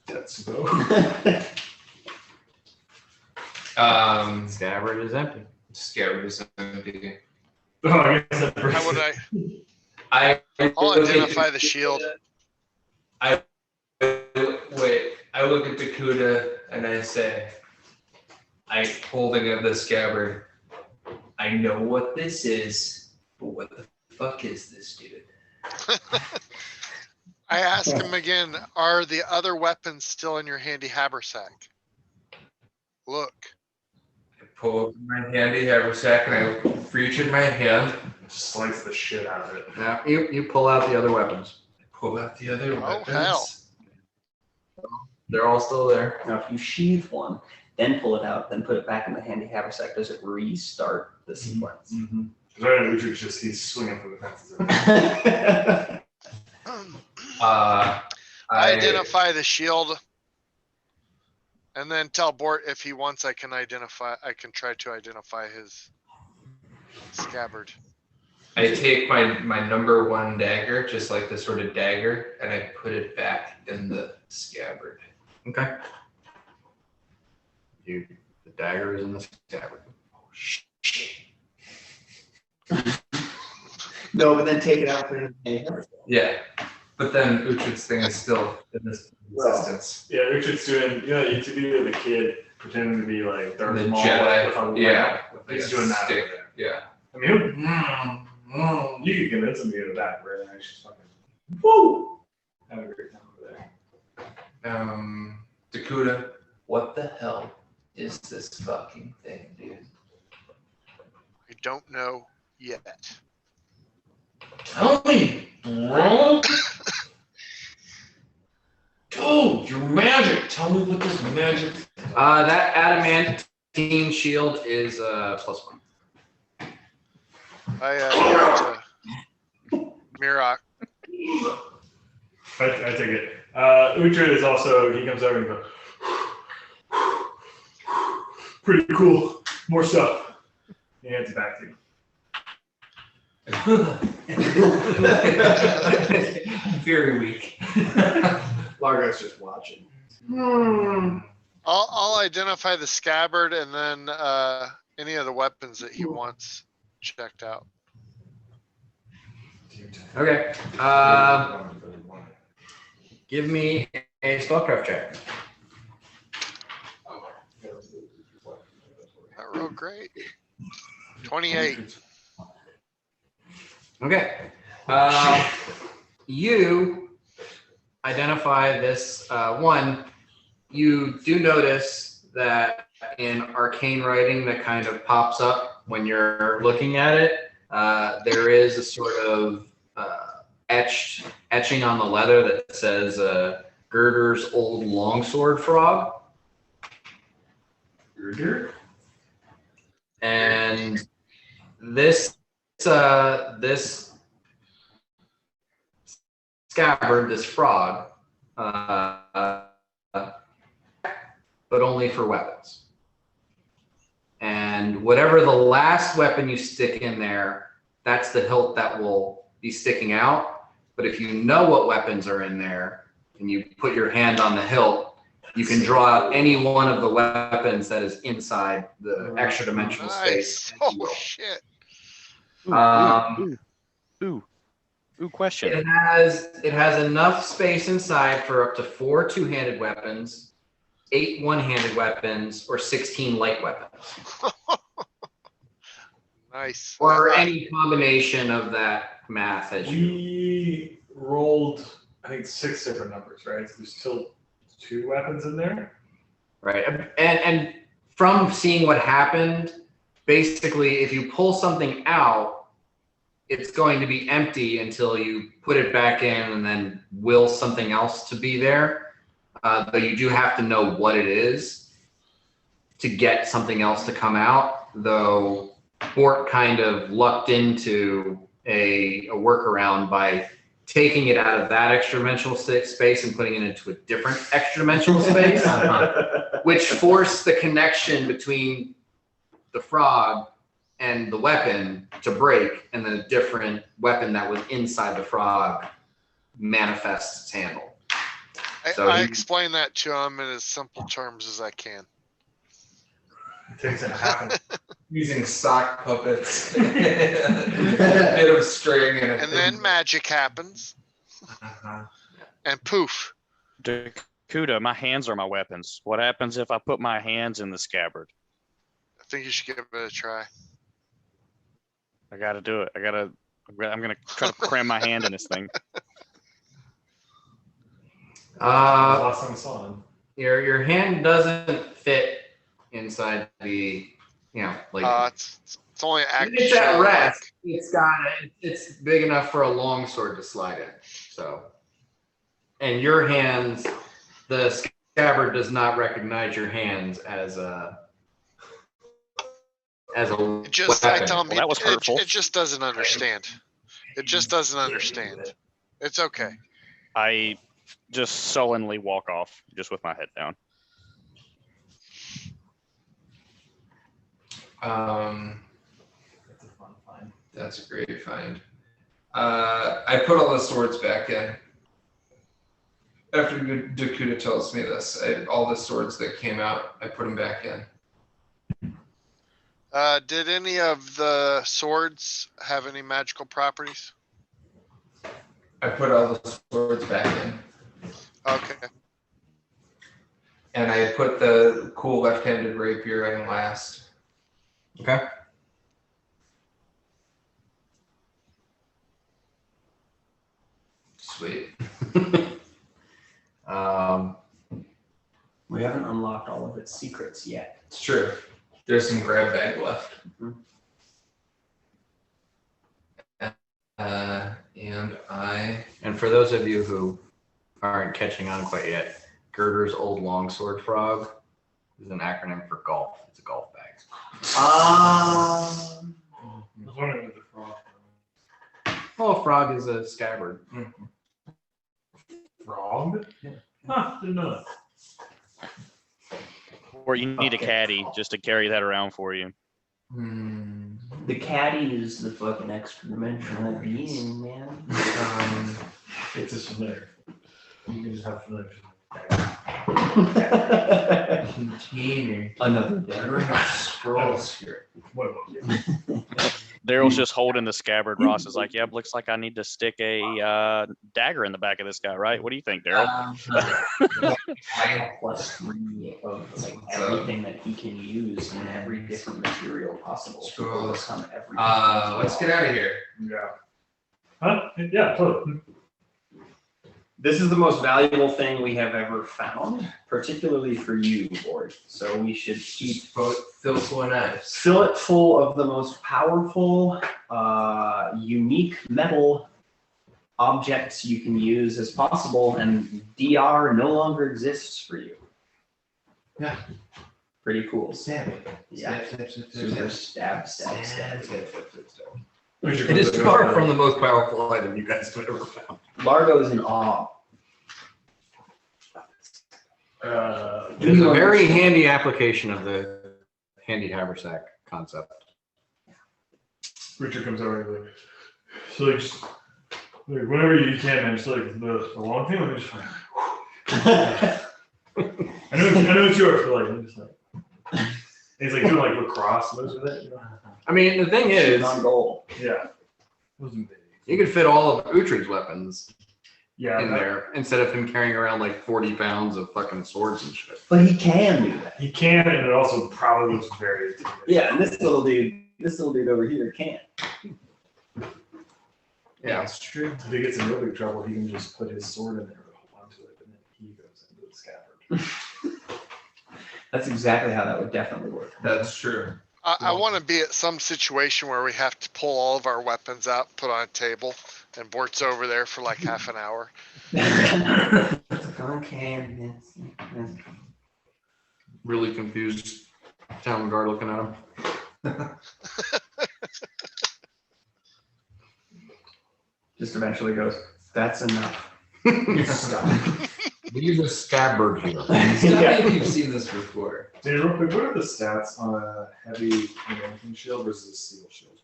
Tetsubo. Scabbard is empty. Scabbard is empty. Oh, I guess that How would I I'll look at identify the shield. I look at Dakuda and I say, I holding up the scabbard. I know what this is, but what the fuck is this, dude? I ask him again, are the other weapons still in your handy haversack? Look. I pull up my handy haversack and I reach in my hand. slice the shit out of it. Now, you pull out the other weapons. I pull out the other Oh, weapons. hell. They're all still there. Now, if you sheathe one, then pull it out, then put it back in the handy haversack, does it restart the sequence? Right, Uhtred's just, he's swinging for the fences. I identify the shield. And then tell Bort if he wants, I can try to identify his scabbard. I take my number one dagger, just like the sort of dagger, and I put it back in the scabbard. Okay. The dagger is in the scabbard. Oh shit. No, but then take it out for him. Yeah. But then Uhtred's thing is still in this existence. Yeah, Uhtred's doing, you know, you to be the kid pretending to be like Darth The Maul. Jedi, with a yeah. lamp. He's doing that. Stick. Over there. Yeah. I mean, you could convince him to do that, right? I just fucking, woo! Have a great time over there. Dakuda, what the hell is this fucking thing, dude? I don't know yet. Tell me, bro. Dude, your magic. Tell me what this magic. That adamantine shield is +1. I give it to Mirak. I take it. Uhtred is also, he comes over and goes, pretty cool. More stuff. He hands it back to you. Very weak. Largo's just watching. I'll identify the scabbard and then any of the weapons that he wants checked out. Okay. Give me a spellcraft check. That rolled great. 28. Okay. You identify this one. You do notice that in arcane writing that kind of pops up when you're looking at it, there is a sort of etching on the leather that says Girder's old longsword frog. Girder. And this scabbard, this frog, but only for weapons. And whatever the last weapon you stick in there, that's the hilt that will be sticking out. But if you know what weapons are in there and you put your hand on the hilt, you can draw out any one of the weapons that is inside the extra dimensional space. Oh shit. Ooh, question. It has enough space inside for up to 4 two-handed weapons, 8 one-handed weapons, or 16 light weapons. Nice. Or any combination of that math as you. We rolled, I think, 6 different numbers, right? So there's still 2 weapons in there. Right. And from seeing what happened, basically, if you pull something out, it's going to be empty until you put it back in and then will something else to be there. But you do have to know what it is to get something else to come out, though Bort kind of lucked into a workaround by taking it out of that extra dimensional space and putting it into a different extra dimensional space, which forced the connection between the frog and the weapon to break, and then a different weapon that was inside the frog manifests its handle. I explain that to him in as simple terms as I can. It takes a half. Using sock puppets, a bit of string, and a And then magic happens, and poof. Dakuda, my hands are my weapons. What happens if I put my hands in the scabbard? I think you should give it a try. I gotta do it. I'm gonna try to cram my hand in this thing. Last time I saw him. Your hand doesn't fit inside the, like It's only it's at rest. It's big enough for a long sword to slide in. So, and your hands, the scabbard does not recognize your hands as a It just, I weapon. tell him, Well, that was hurtful. it just doesn't understand. It just doesn't understand. It's okay. I just sullenly walk off, just with my head down. That's a fun find. That's a great find. I put all the swords back in. After Dakuda tells me this, all the swords that came out, I put them back in. Did any of the swords have any magical properties? I put all the swords back in. Okay. And I put the cool left-handed rapier in last. Okay. Sweet. We haven't unlocked all of its secrets yet. It's true. There's some grab bag left. And for those of you who aren't catching on quite yet, Girder's old longsword frog is an acronym for golf. It's a golf bag. I was wondering what the frog. Oh, a frog is a scabbard. Frog? Huh, didn't know that. Or you need a caddy just to carry that around for you. The caddy is the fucking extra dimensional being, man. It's just familiar. You can just have familiar. Container. Another There are no scrolls here. What Daryl's just holding the scabbard. Ross is like, "Yep, looks like I need to stick a dagger in the back of this guy, right? What do you think, Daryl?" +3 of like everything that he can use in every different material possible to overcome everything. Let's get out of here. Yeah. Huh? Yeah, totally. This is the most valuable thing we have ever found, particularly for you, Board. So we should keep Fill full of knives. fill it full of the most powerful, unique metal objects you can use as possible, and DR no longer exists for you. Yeah. Pretty cool. Stab it. Yeah. Super stab. It is far from the most powerful item you guys have ever found. Largo is in awe. It is a very handy application of the handy haversack concept. Richard comes over and like, so like just like whenever you can, man, just like the long thing, like just like, I know it's yours, but like I'm just like he's like doing like lacrosse moves with it, you know? I mean, the thing is, on goal. Yeah. you could fit all of Uhtred's weapons Yeah. in there instead of him carrying around like 40 pounds of fucking swords and shit. But he can do that. He can, and it also probably looks very intimidating. Yeah, and this little dude over here can't. Yeah. It's true. If he gets in real big trouble, he can just put his sword in there and hold onto it, and then he goes into the scabbard. That's exactly how that would definitely work. That's true. I want to be at some situation where we have to pull all of our weapons out, put on a table, and Bort's over there for like half an hour. Okay. Really confused town guard looking at him. Just eventually goes, that's enough. Leave the scabbard here. Tell me if you've seen this before. Dude, real quick, what are the stats on a heavy American shield versus a steel shield?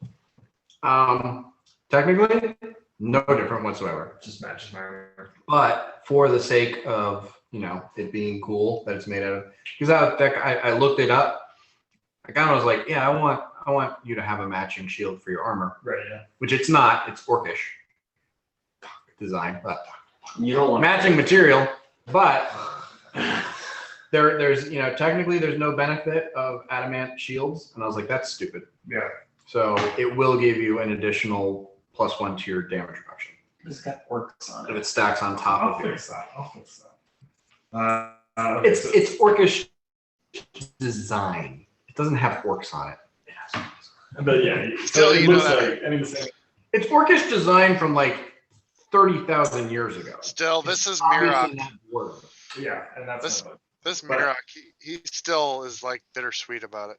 Technically, no different whatsoever. Just matches my armor. But for the sake of, it being cool that it's made out of, because I looked it up. I kind of was like, yeah, I want you to have a matching shield for your armor, Right, yeah. which it's not. It's orcish design, but You don't want matching material. But there's technically there's no benefit of adamant shields, and I was like, that's stupid. Yeah. So it will give you an additional +1 to your damage reduction It's got orcs on if it. it stacks on top I'll of your. fix that. Okay, It's orcish design. It doesn't have orcs on it. but yeah, Still, it you know looks that- like, I mean, the same. It's orcish design from like 30,000 years ago. Still, this is Obviously Mirok. not word. Yeah, and that's This- not- This but- Mirok, he still is like bittersweet about it.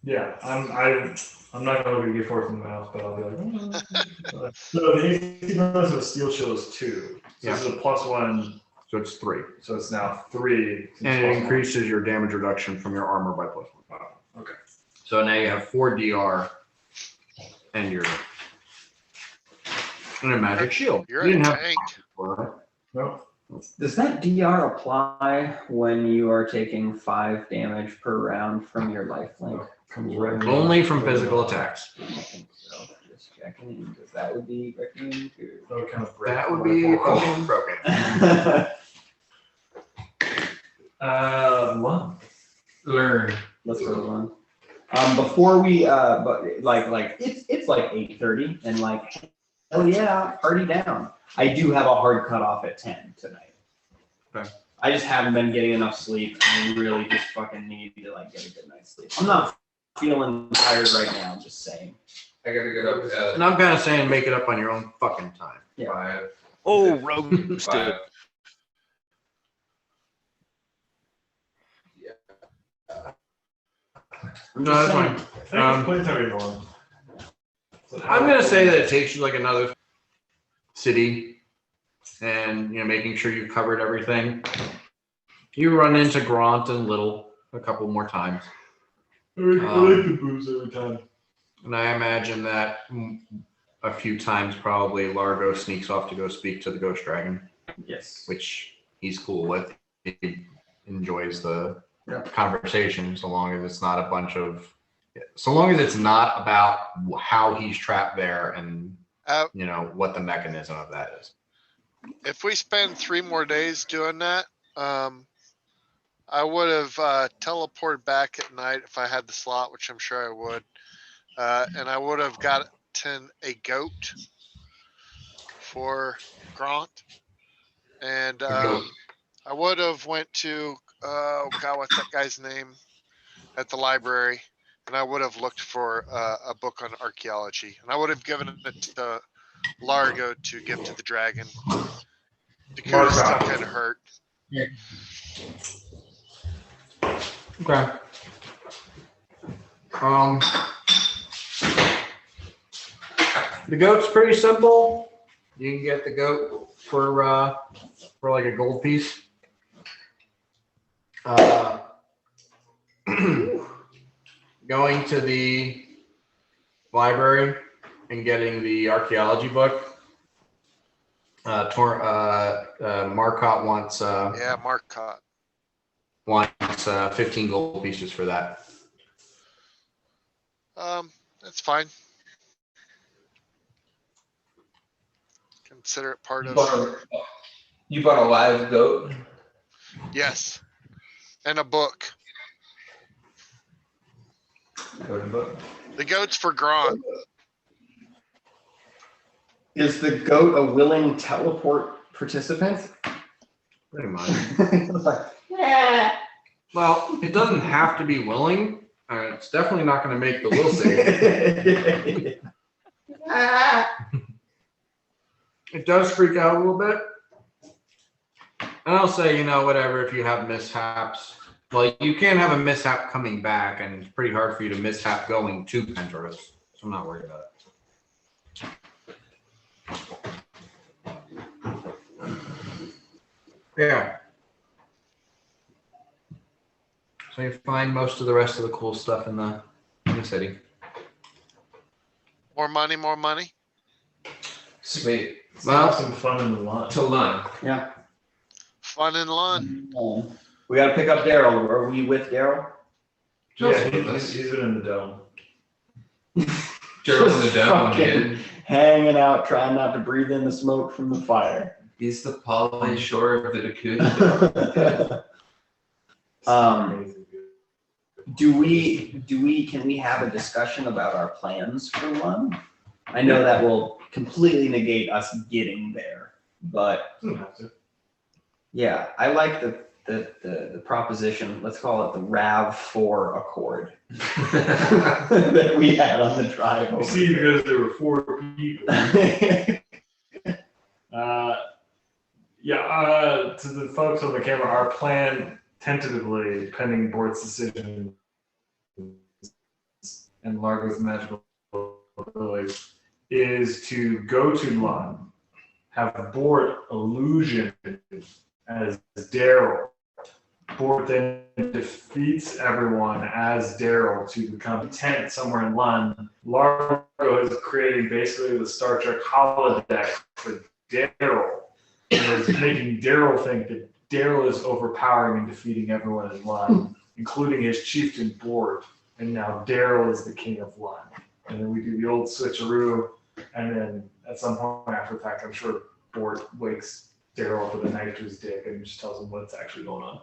yeah. I'm not gonna look at G4 from the mouth, but I'll be like, so the AC bonus of steel shield is 2. So this is a +1, So it's 3. so it's now 3. And it increases your damage reduction from your armor by +1. Wow, okay. So now you have 4 DR and your and a magic shield. You're You a didn't have tank. before, No. Does that DR apply when you are taking 5 damage per round from your lifelink? Comes right in. only from physical attacks. I think so. Just checking, because that would be recommended too. That would kind of break. That would my be forecast. fucking broken. One. Learn. Let's roll on. Before we, but like it's like 8:30 and like, oh yeah, party down. I do have a hard cutoff at 10 tonight. Okay. I just haven't been getting enough sleep. I really just fucking need to like get a good night's sleep. I'm not feeling tired right now. Just saying. I gotta get up at And I'm kind of saying make it up on your own fucking time. 5. Oh, roasted. 5. No, that's fine. I think it's plenty of time I'm gonna say that it takes you like another city, and making sure you covered everything. You run into Grant and Little a couple more times, I like the booze every time. and I imagine that a few times probably Largo sneaks off to go speak to the Ghost Dragon, Yes. which he's cool with. He enjoys the Yeah. conversation, so long as it's not about how he's trapped there and Uh, what the mechanism of that is. If we spend 3 more days doing that, I would have teleported back at night if I had the slot, which I'm sure I would. And I would have gotten a goat for Grant. And I would have went to, what's that guy's name? At the library. And I would have looked for a book on archaeology. And I would have given it to Largo to give to the dragon. Dakota's still kind of hurt. Okay. The goat's pretty simple. You can get the goat for like a gold piece. Going to the library and getting the archaeology book. Marcotte wants Yeah, Mark caught. 15 gold pieces for that. That's fine. Consider it part of, You bought a live goat? yes. And a book. The goat's for Grant. Is the goat a willing teleport participant? Pretty much. Like, Well, it doesn't have to be willing. It's definitely not going to make the will save. It does freak out a little bit. And I'll say, whatever, if you have mishaps, well, you can't have a mishap coming back, and it's pretty hard for you to mishap going to Penteros. So I'm not worried about it. Yeah. So you find most of the rest of the cool stuff in the city. More money, more money. Sweet. Well, some fun in the lunch. To Lund. Yeah. Fun in Lund. We gotta pick up Daryl. Are we with Daryl? Joe's Yeah, with us. he's been in the dome. Gerald's in the dome, Fucking kid. hanging out, trying not to breathe in the smoke from the fire. He's the Polly Shore of the Dakota. Amazing. Can we have a discussion about our plans for Lund? I know that will completely negate us getting there, but Doesn't have to. yeah, I like the proposition, let's call it the RAV4 Accord that we had on the drive You over. see, because there were 4 people. To the folks on the camera, our plan, tentatively, pending board's decision and Largo's magical abilities, is to go to Lund, have board illusion as Daryl. Board then defeats everyone as Daryl to become a tent somewhere in Lund. Largo is creating basically the Star Trek holodeck for Daryl. And is making Daryl think that Daryl is overpowering and defeating everyone in Lund, including his chieftain board. And now Daryl is the king of Lund. And then we do the old switcheroo. And then at some point after the fact, I'm sure Board wakes Daryl up with a knife to his dick and just tells him what's actually going on.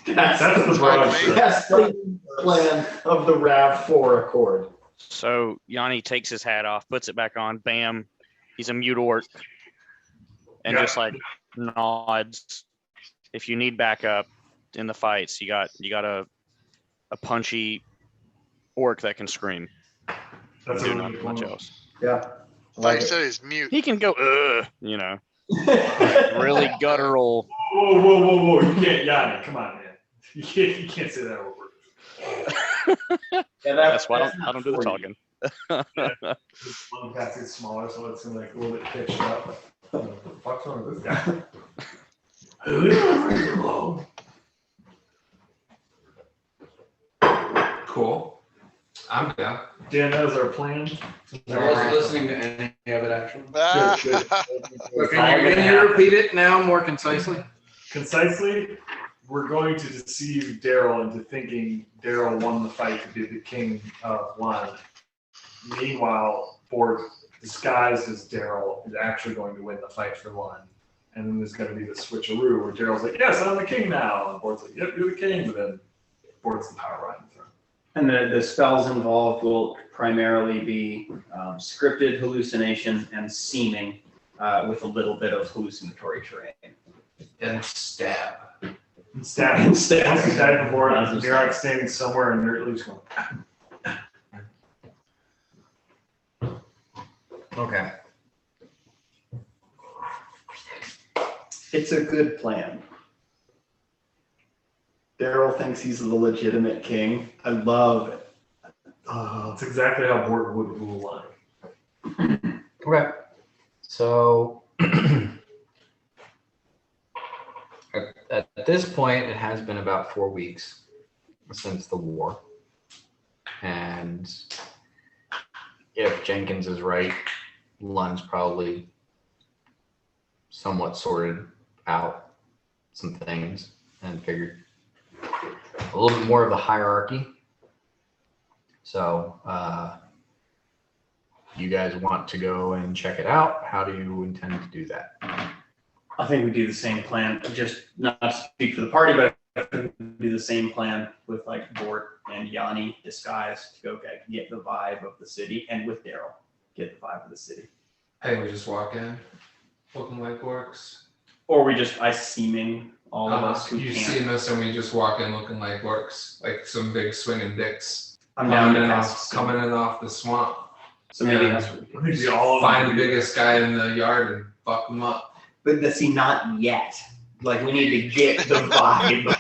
That's the broad Right, stroke. That's the plan of the RAV4 Accord. So Yanni takes his hat off, puts it back on. Bam, he's a mute orc, and Yeah. just like nods. If you need backup in the fights, you got a punchy orc that can scream. That's Do a not really much cool. else. Yeah. I thought you said he's mute. He can go, really guttural. Whoa. You can't, Yanni, come on, man. You can't say that over. Yeah, That's why that's I don't do the not for talking. This one guy's is smaller, so it's like a little bit pitched up. What the fuck's wrong with this guy? Cool. I'm down. Dan, that was our plan. I wasn't listening to any of it actually. Good. Can you repeat it now more concisely? Concisely, we're going to deceive Daryl into thinking Daryl won the fight to be the king of Lund. Meanwhile, Borg, disguised as Daryl, is actually going to win the fight for Lund. And then there's going to be the switcheroo where Daryl's like, yes, I'm the king now. And Borg's like, yep, you're the king. But then Borg's the power riding throne. And the spells involved will primarily be scripted hallucination and seeming with a little bit of hallucinatory terrain. And stab. And stab. And stab. Once you stab the board, Lots of you're like standing somewhere and you're at least going, Okay. It's a good plan. Daryl thinks he's the legitimate king. I love it. that's exactly how Borg would rule Lund. Okay. So at this point, it has been about 4 weeks since the war. And if Jenkins is right, Lund's probably somewhat sorted out some things and figured a little bit more of the hierarchy. So, you guys want to go and check it out? How do you intend to do that? I think we do the same plan, just not to speak for the party, but I think we do the same plan with like Bort and Yanni disguised to go get the vibe of the city, and with Daryl, get the vibe of the city. Hey, we just walk in, looking like orcs. Or I seeming all of us who You can't. see us and we just walk in looking like orcs, like some big swinging dicks I'm down to coming cast in off the swamp. So maybe Yeah. that's what we do. I think we all Find the biggest guy in the yard and fuck him up. But see, not yet. Like we need to get the vibe of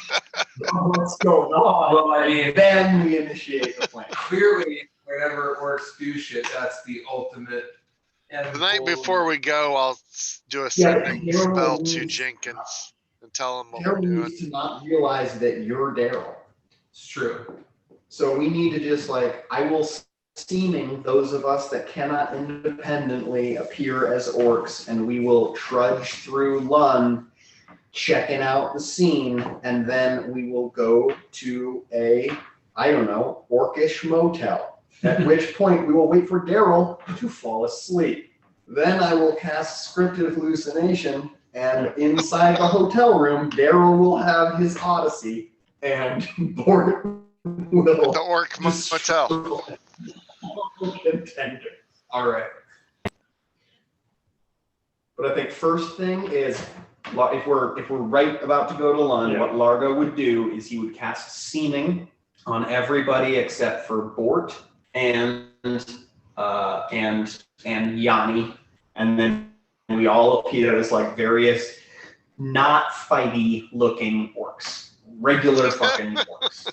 what's going on. Well, I mean, Then we initiate the plan. clearly, whenever orcs do shit, that's the ultimate. The night before we go, I'll do a sending Daryl spell to needs- Jenkins and tell him what we're Daryl doing. needs to not realize that you're Daryl. It's true. So we need to just I will seeming those of us that cannot independently appear as orcs, and we will trudge through Lund checking out the scene, and then we will go to a, I don't know, orcish motel. At which point we will wait for Daryl to fall asleep. Then I will cast scripted hallucination, and inside the hotel room, Daryl will have his odyssey, and Bort will The Orc Motel. contender. All right. But I think first thing is, if we're right about to go to Lund, Yeah. what Largo would do is he would cast Seeming on everybody except for Bort and Yanni, and then we all appear as like various not fighty looking orcs, regular fucking orcs.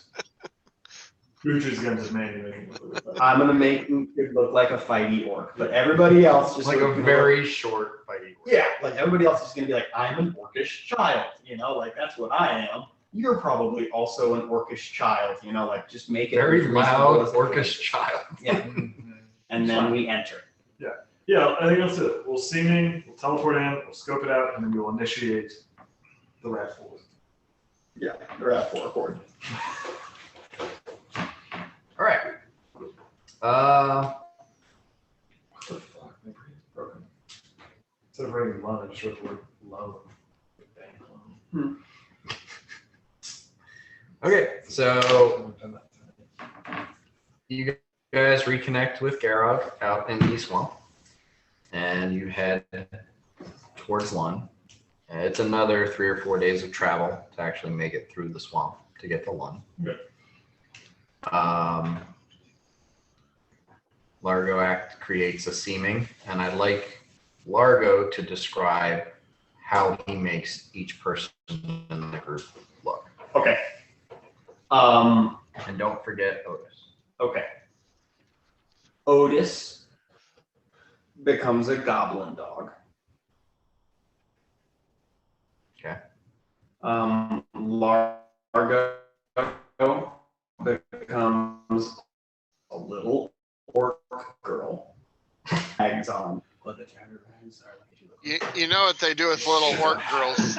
Utra's gonna just make it. I'm gonna make it look like a fighty orc, but everybody else just Like sort a of gonna very short fighting. look, yeah, like everybody else is gonna be like, I'm an orcish child, you know, like that's what I am. You're probably also an orcish child, you know, like just make it Very as loud, reasonable as- orcish child. Yeah, and then we enter. Yeah, I think that's it. We'll seeming, we'll teleport in, we'll scope it out, and then we will initiate the rat forward. Yeah, they're at 4 chord. All right. What the fuck? My brain's broken. Instead of writing love, I just wrote the word love. Okay, so you guys reconnect with Garog out in the swamp, and you head towards Lund. It's another 3 or 4 days of travel to actually make it through the swamp to get to Lund. Okay. Largo creates a seeming, and I'd like Largo to describe how he makes each person in the group look. Okay. And don't forget Otis. Okay. Otis becomes a goblin dog. Okay. Largo becomes a little orc girl. Tags on. What the tags are. You know what they do with little orc girls.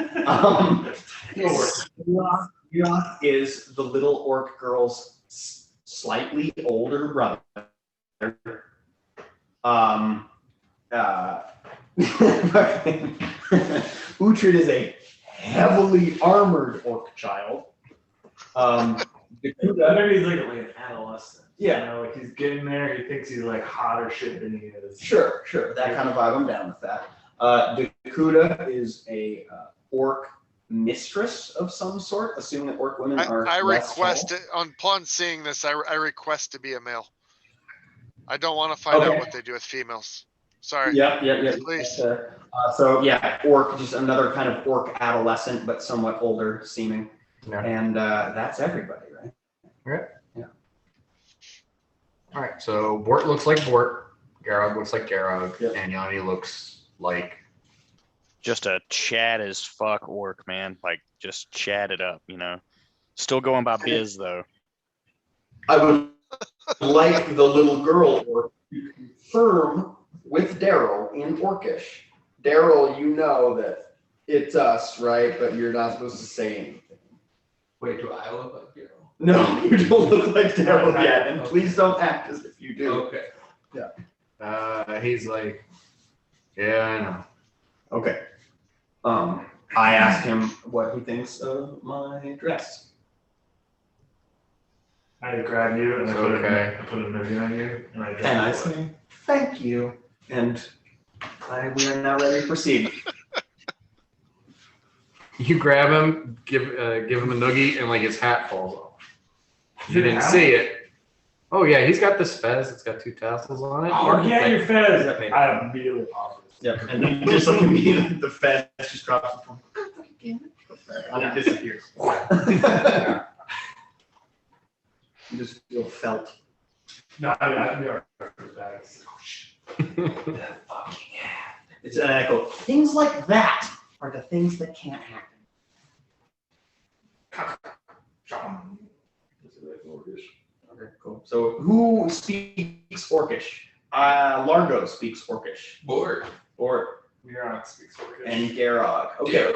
Yoth is the little orc girl's slightly older brother. Uhtred is a heavily armored orc child. Maybe he's like an adolescent. Yeah. You know, like he's getting there, he thinks he's like hotter shit than he is. Sure, that kind of vibe. I'm down with that. Dakuda is a orc mistress of some sort, assuming that orc women are. I less request tall. it upon seeing this. I request to be a male. I don't want to find out Okay. what they do with females. Sorry. Yeah. Please. So yeah, orc, just another kind of orc adolescent, but somewhat older seeming. Yeah. And that's everybody, right? All right, so Bort looks like Bort, Garog looks like Garog, Yep. and Yanni looks like Just a chat as fuck orc, man. Like just chat it up, you know. Still going by biz though. I would like the little girl orc to confirm with Daryl in Orcish. Daryl, you know that it's us, right? But you're not supposed to say anything. Wait, do I look like Daryl? No, you don't look like Daryl yet, and please don't act as if you do. Okay. he's like, yeah, I know. Okay. I asked him what he thinks of my dress. I grab you and It's I put, okay. I put a nugget on you and I And I drop it. say, thank you. And we are now ready to proceed. You grab him, give him a noogie, and like his hat falls off. You didn't see it. Oh yeah, he's got this fez. It's got 2 tassels on it. Oh yeah, your fez. That made it. I immediately popped it. Yep. And then just like immediately the fence just drops and it disappears. You just feel felt. No, I mean, I knew our bags. It's an echo. Things like that are the things that can't happen. Okay, cool. So who speaks Orcish? Largo speaks Orcish. Bored. Or Miron speaks Orcish. and Garog. Okay.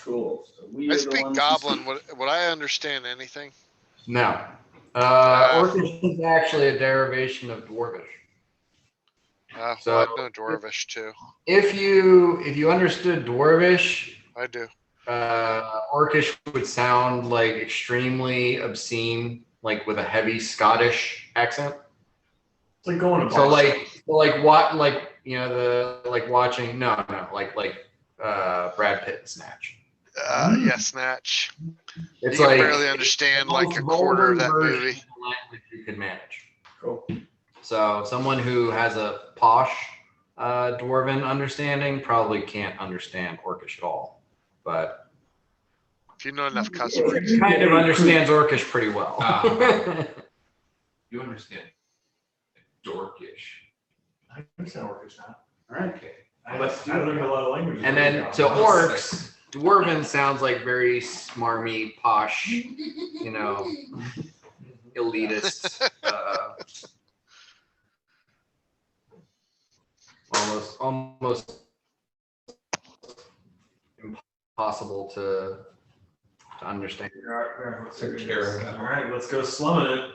Cool. So we I are the speak ones Goblin. Would I understand anything? No. Ah. Orcish is actually a derivation of Dwarvish. Well, So- I know Dwarvish too. If you understood Dwarvish, I do. Orcish would sound like extremely obscene, like with a heavy Scottish accent. It's like going to So Boston. like what watching Brad Pitt in Snatch. Yeah, Snatch. It's You can like barely understand the like most a quarter of that vulgar version movie. of the language you could manage. Cool. So someone who has a posh dwarven understanding probably can't understand Orcish at all, but If you know enough cuss words. kind of understands Orcish pretty well. You understand dorkish. I understand Orcish now. All right. Okay. I learned a lot of languages. And then to orcs, dwarven sounds like very smarmy, posh, you know, elitist, almost impossible to understand. All right, let's go slumming it.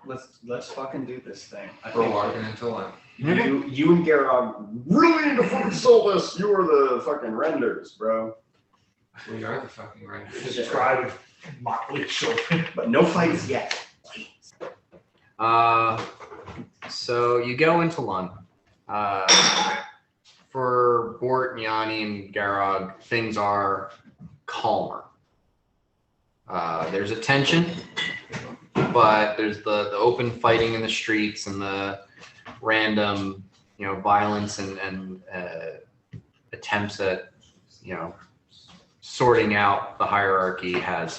Let's fucking do this thing. I We're think walking into lunch. you and Garog really need to fucking solve this. You are the fucking renders, bro. We are the fucking rangers. Just try to motley children. But no fights yet. So you go into Lund. For Bort, Yanni, and Garog, things are calmer. There's a tension, but there's the open fighting in the streets and the random, violence and attempts at, sorting out the hierarchy has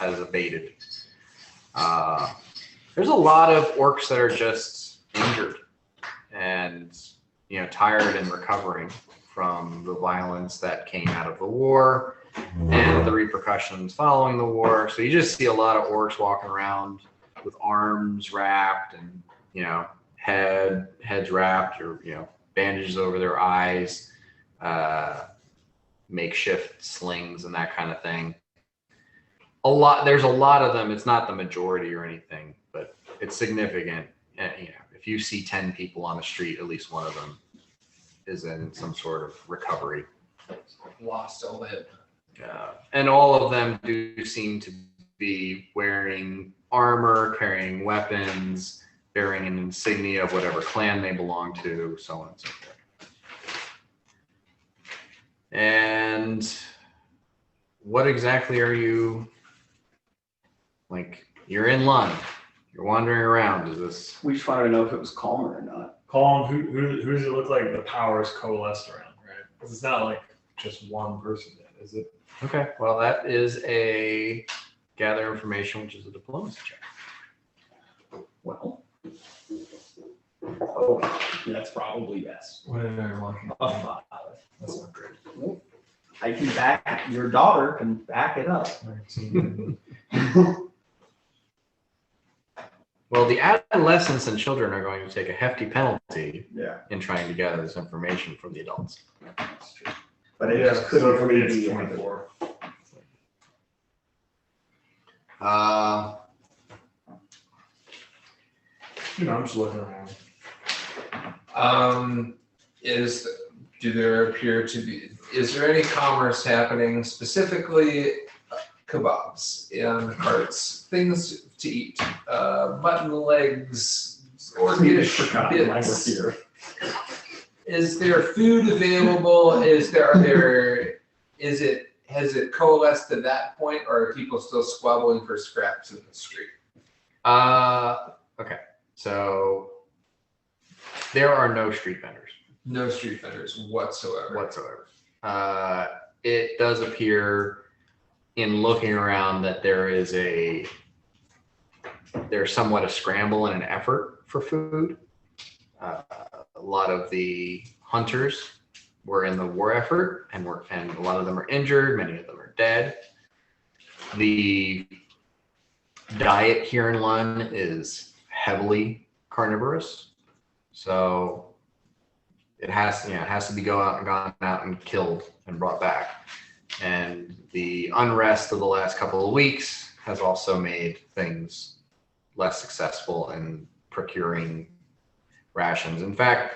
abated. There's a lot of orcs that are just injured and tired and recovering from the violence that came out of the war and the repercussions following the war. So you just see a lot of orcs walking around with arms wrapped and heads wrapped or bandages over their eyes, makeshift slings and that kind of thing. There's a lot of them. It's not the majority or anything, but it's significant. If you see 10 people on the street, at least one of them is in some sort of recovery. Lost a lip. And all of them do seem to be wearing armor, carrying weapons, bearing an insignia of whatever clan they belong to, so on and so forth. And what exactly are you, you're in Lund, you're wandering around, is this? We just wanted to know if it was calmer or not. Call them, who does it look like the power is coalesced around, right? Because it's not like just one person yet, is it? Okay, well, that is a gather information, which is a diplomacy check. Well, that's probably yes. What am I walking? A 5. That's not great. I can back your daughter can back it up. 19. Well, the adolescents and children are going to take a hefty penalty Yeah, in trying to gather this information from the adults. that's true. But it just couldn't so for me be it's anything. 24. I'm just looking around. Is there any commerce happening, specifically kebabs and carts, things to eat, mutton legs, orcish bits? Here. Is there food available? Has it coalesced to that point, or are people still squabbling for scraps in the street? Okay, so there are no street vendors No street vendors whatsoever. whatsoever. It does appear in looking around that there's somewhat a scramble and an effort for food. A lot of the hunters were in the war effort and a lot of them are injured. Many of them are dead. The diet here in Lund is heavily carnivorous. So it has to be gone out and killed and brought back. And the unrest of the last couple of weeks has also made things less successful in procuring rations. In fact,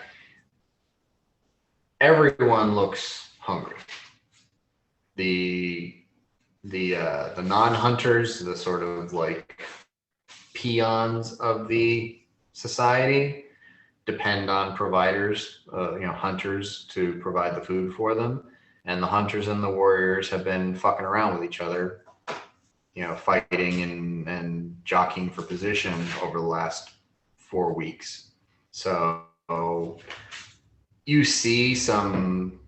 everyone looks hungry. The non-hunters, the sort of like peons of the society, depend on providers, hunters to provide the food for them. And the hunters and the warriors have been fucking around with each other, fighting and jockeying for position over the last 4 weeks. So you see some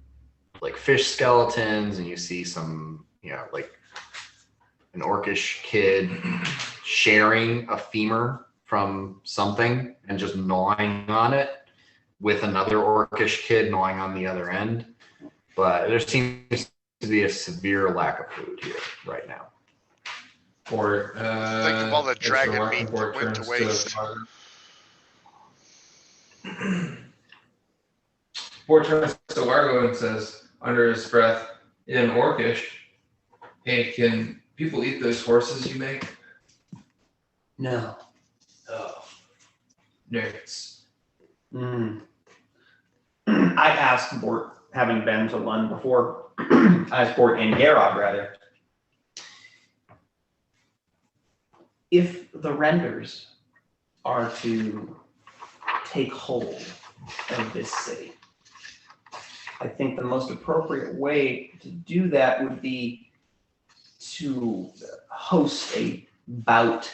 like fish skeletons, and you see some, like an orcish kid sharing a femur from something and just gnawing on it, with another orcish kid gnawing on the other end. But there seems to be a severe lack of food here right now. Or Think of all the dragon meat that went to waste. Ford turns to Largo and says, under his breath, in Orcish, "Hey, can people eat those horses you make?" No. Oh, nerds. I asked Bort, having been to Lund before, I asked Bort and Garog rather, if the renders are to take hold of this city, I think the most appropriate way to do that would be to host a bout,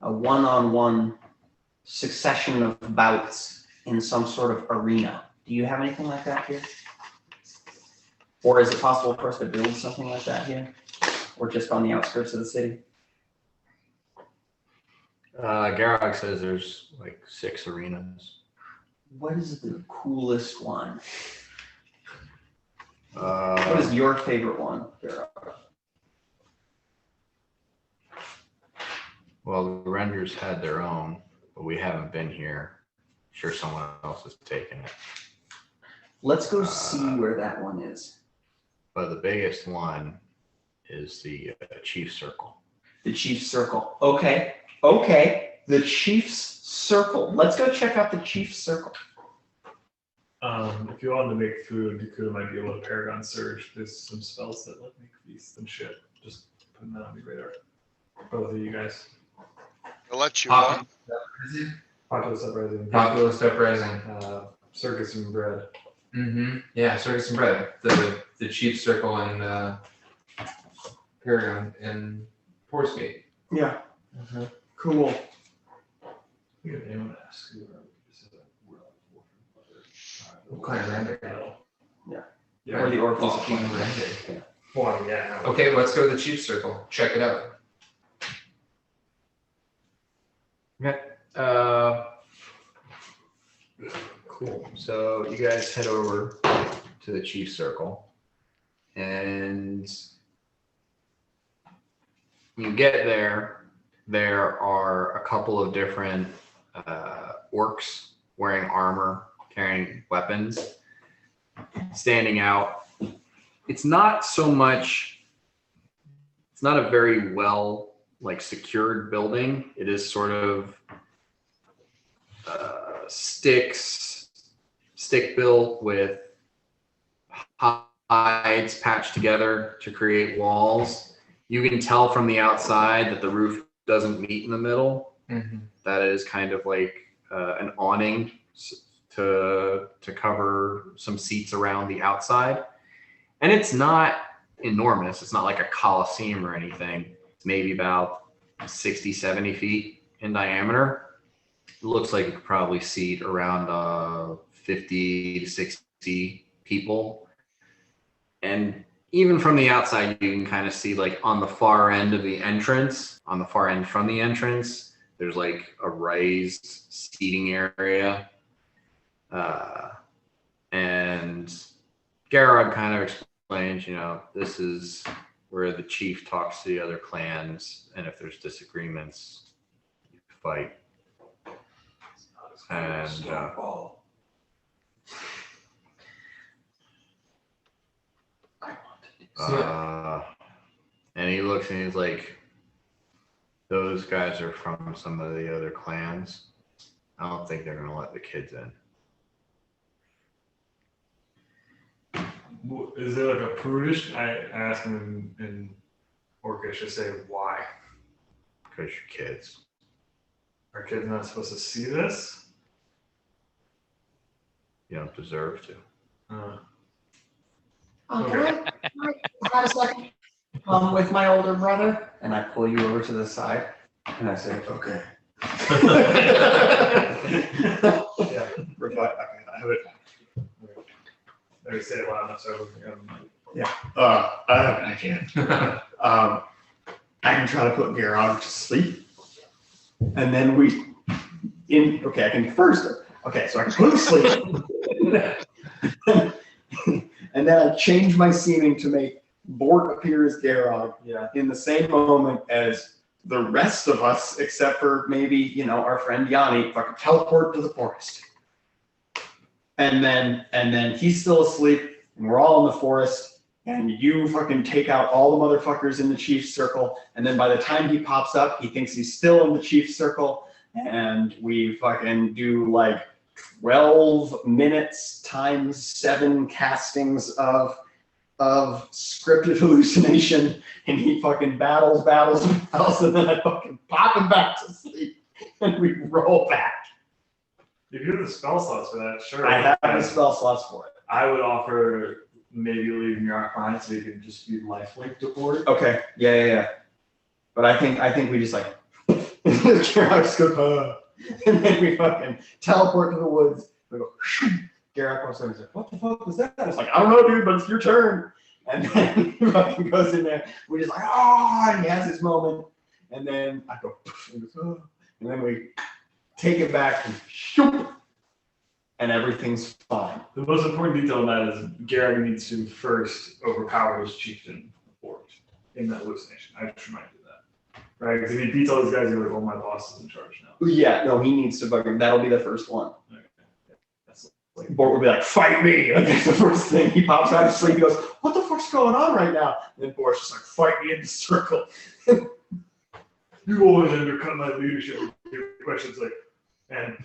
a one-on-one succession of bouts in some sort of arena. Do you have anything like that here? Or is it possible for us to build something like that here? Or just on the outskirts of the city? Garog says there's like 6 arenas. What is the coolest one? What is your favorite one, Garog? Well, the Renders had their own, but we haven't been here. Sure, someone else has taken it. Let's go see where that one is. But the biggest one is the Chief Circle. The Chief's Circle. Okay. The Chief's Circle. Let's go check out the Chief's Circle. If you wanted to make food, you could might be able to Paragon Surge. There's some spells that let make feast and shit. Just putting that on your radar. Both of you guys. I'll let you what? Populous Uprising. Populous Uprising. Circus and bread. Mm-hmm. Yeah, Circus and Bread. The Chief Circle and Paragon and Forcegate. Yeah. Cool. You can name ask. What kind of render? Yeah. Or the Orphans Oh, of King. render. Well, yeah. Okay, let's go to the Chief Circle. Check it out. Cool. So you guys head over to the Chief Circle, and you get there. There are a couple of different orcs wearing armor, carrying weapons, standing out. It's not a very well secured building. It is sort of stick built with hides patched together to create walls. You can tell from the outside that the roof doesn't meet in the middle. Mm-hmm. That is kind of like an awning to cover some seats around the outside. And it's not enormous. It's not like a coliseum or anything. It's maybe about 60, 70 feet in diameter. It looks like it could probably seat around 50 to 60 people. And even from the outside, you can kind of see on the far end of the entrance, on the far end from the entrance, there's a raised seating area. And Garog kind of explains, this is where the chief talks to the other clans, and if there's disagreements, you fight. And And he looks and he's like, those guys are from some of the other clans. I don't think they're gonna let the kids in. Is there like a prudish? I asked him in Orcish to say why. Because you're kids. Are kids not supposed to see this? You don't deserve to. Okay. Can I have a second? With my older brother, and I pull you over to the side, and I say, okay. Yeah. Reply, okay, I have it. Maybe say it loud enough so everyone I can't. I can try to put Garog to sleep. And then I can first, so I can put him to sleep. And then I change my seeming to make Bort appear as Garog in the same moment as the rest of us, except for maybe, our friend Yanni, fucking teleport to the forest. And then he's still asleep, and we're all in the forest, and you fucking take out all the motherfuckers in the chief's circle, and then by the time he pops up, he thinks he's still in the chief's circle, and we fucking do like 12 minutes times 7 castings of scripted hallucination, and he fucking battles, and then I fucking pop him back to sleep, and we roll back. If you have the spell slots for that, sure. I have the spell slots for it. I would offer maybe leaving your arc behind so you can just be lifelink to Bort. Okay, yeah. But I think we just like, and then we fucking teleport to the woods. We go, Garrett comes over and says, what the fuck was that? I was like, I don't know, dude, but it's your turn. And then he fucking goes in there. We're just like, and he has his moment. And then I go, and then we take it back and shoop, and everything's fine. The most important detail in that is Garrett needs to first overpower his chieftain Bort in that hallucination. I just remind you that. Right? Because if he beats all these guys, you're like, oh, my boss is in charge now. Yeah, no, he needs to fucking, that'll be the first one. Okay. That's Like, Bort will be like, fight me! Like, that's the first thing. He pops out of sleep, he goes, what the fuck's going on right now? And then Bort's just like, fight me in the circle. you always undercut my leadership with your questions like, and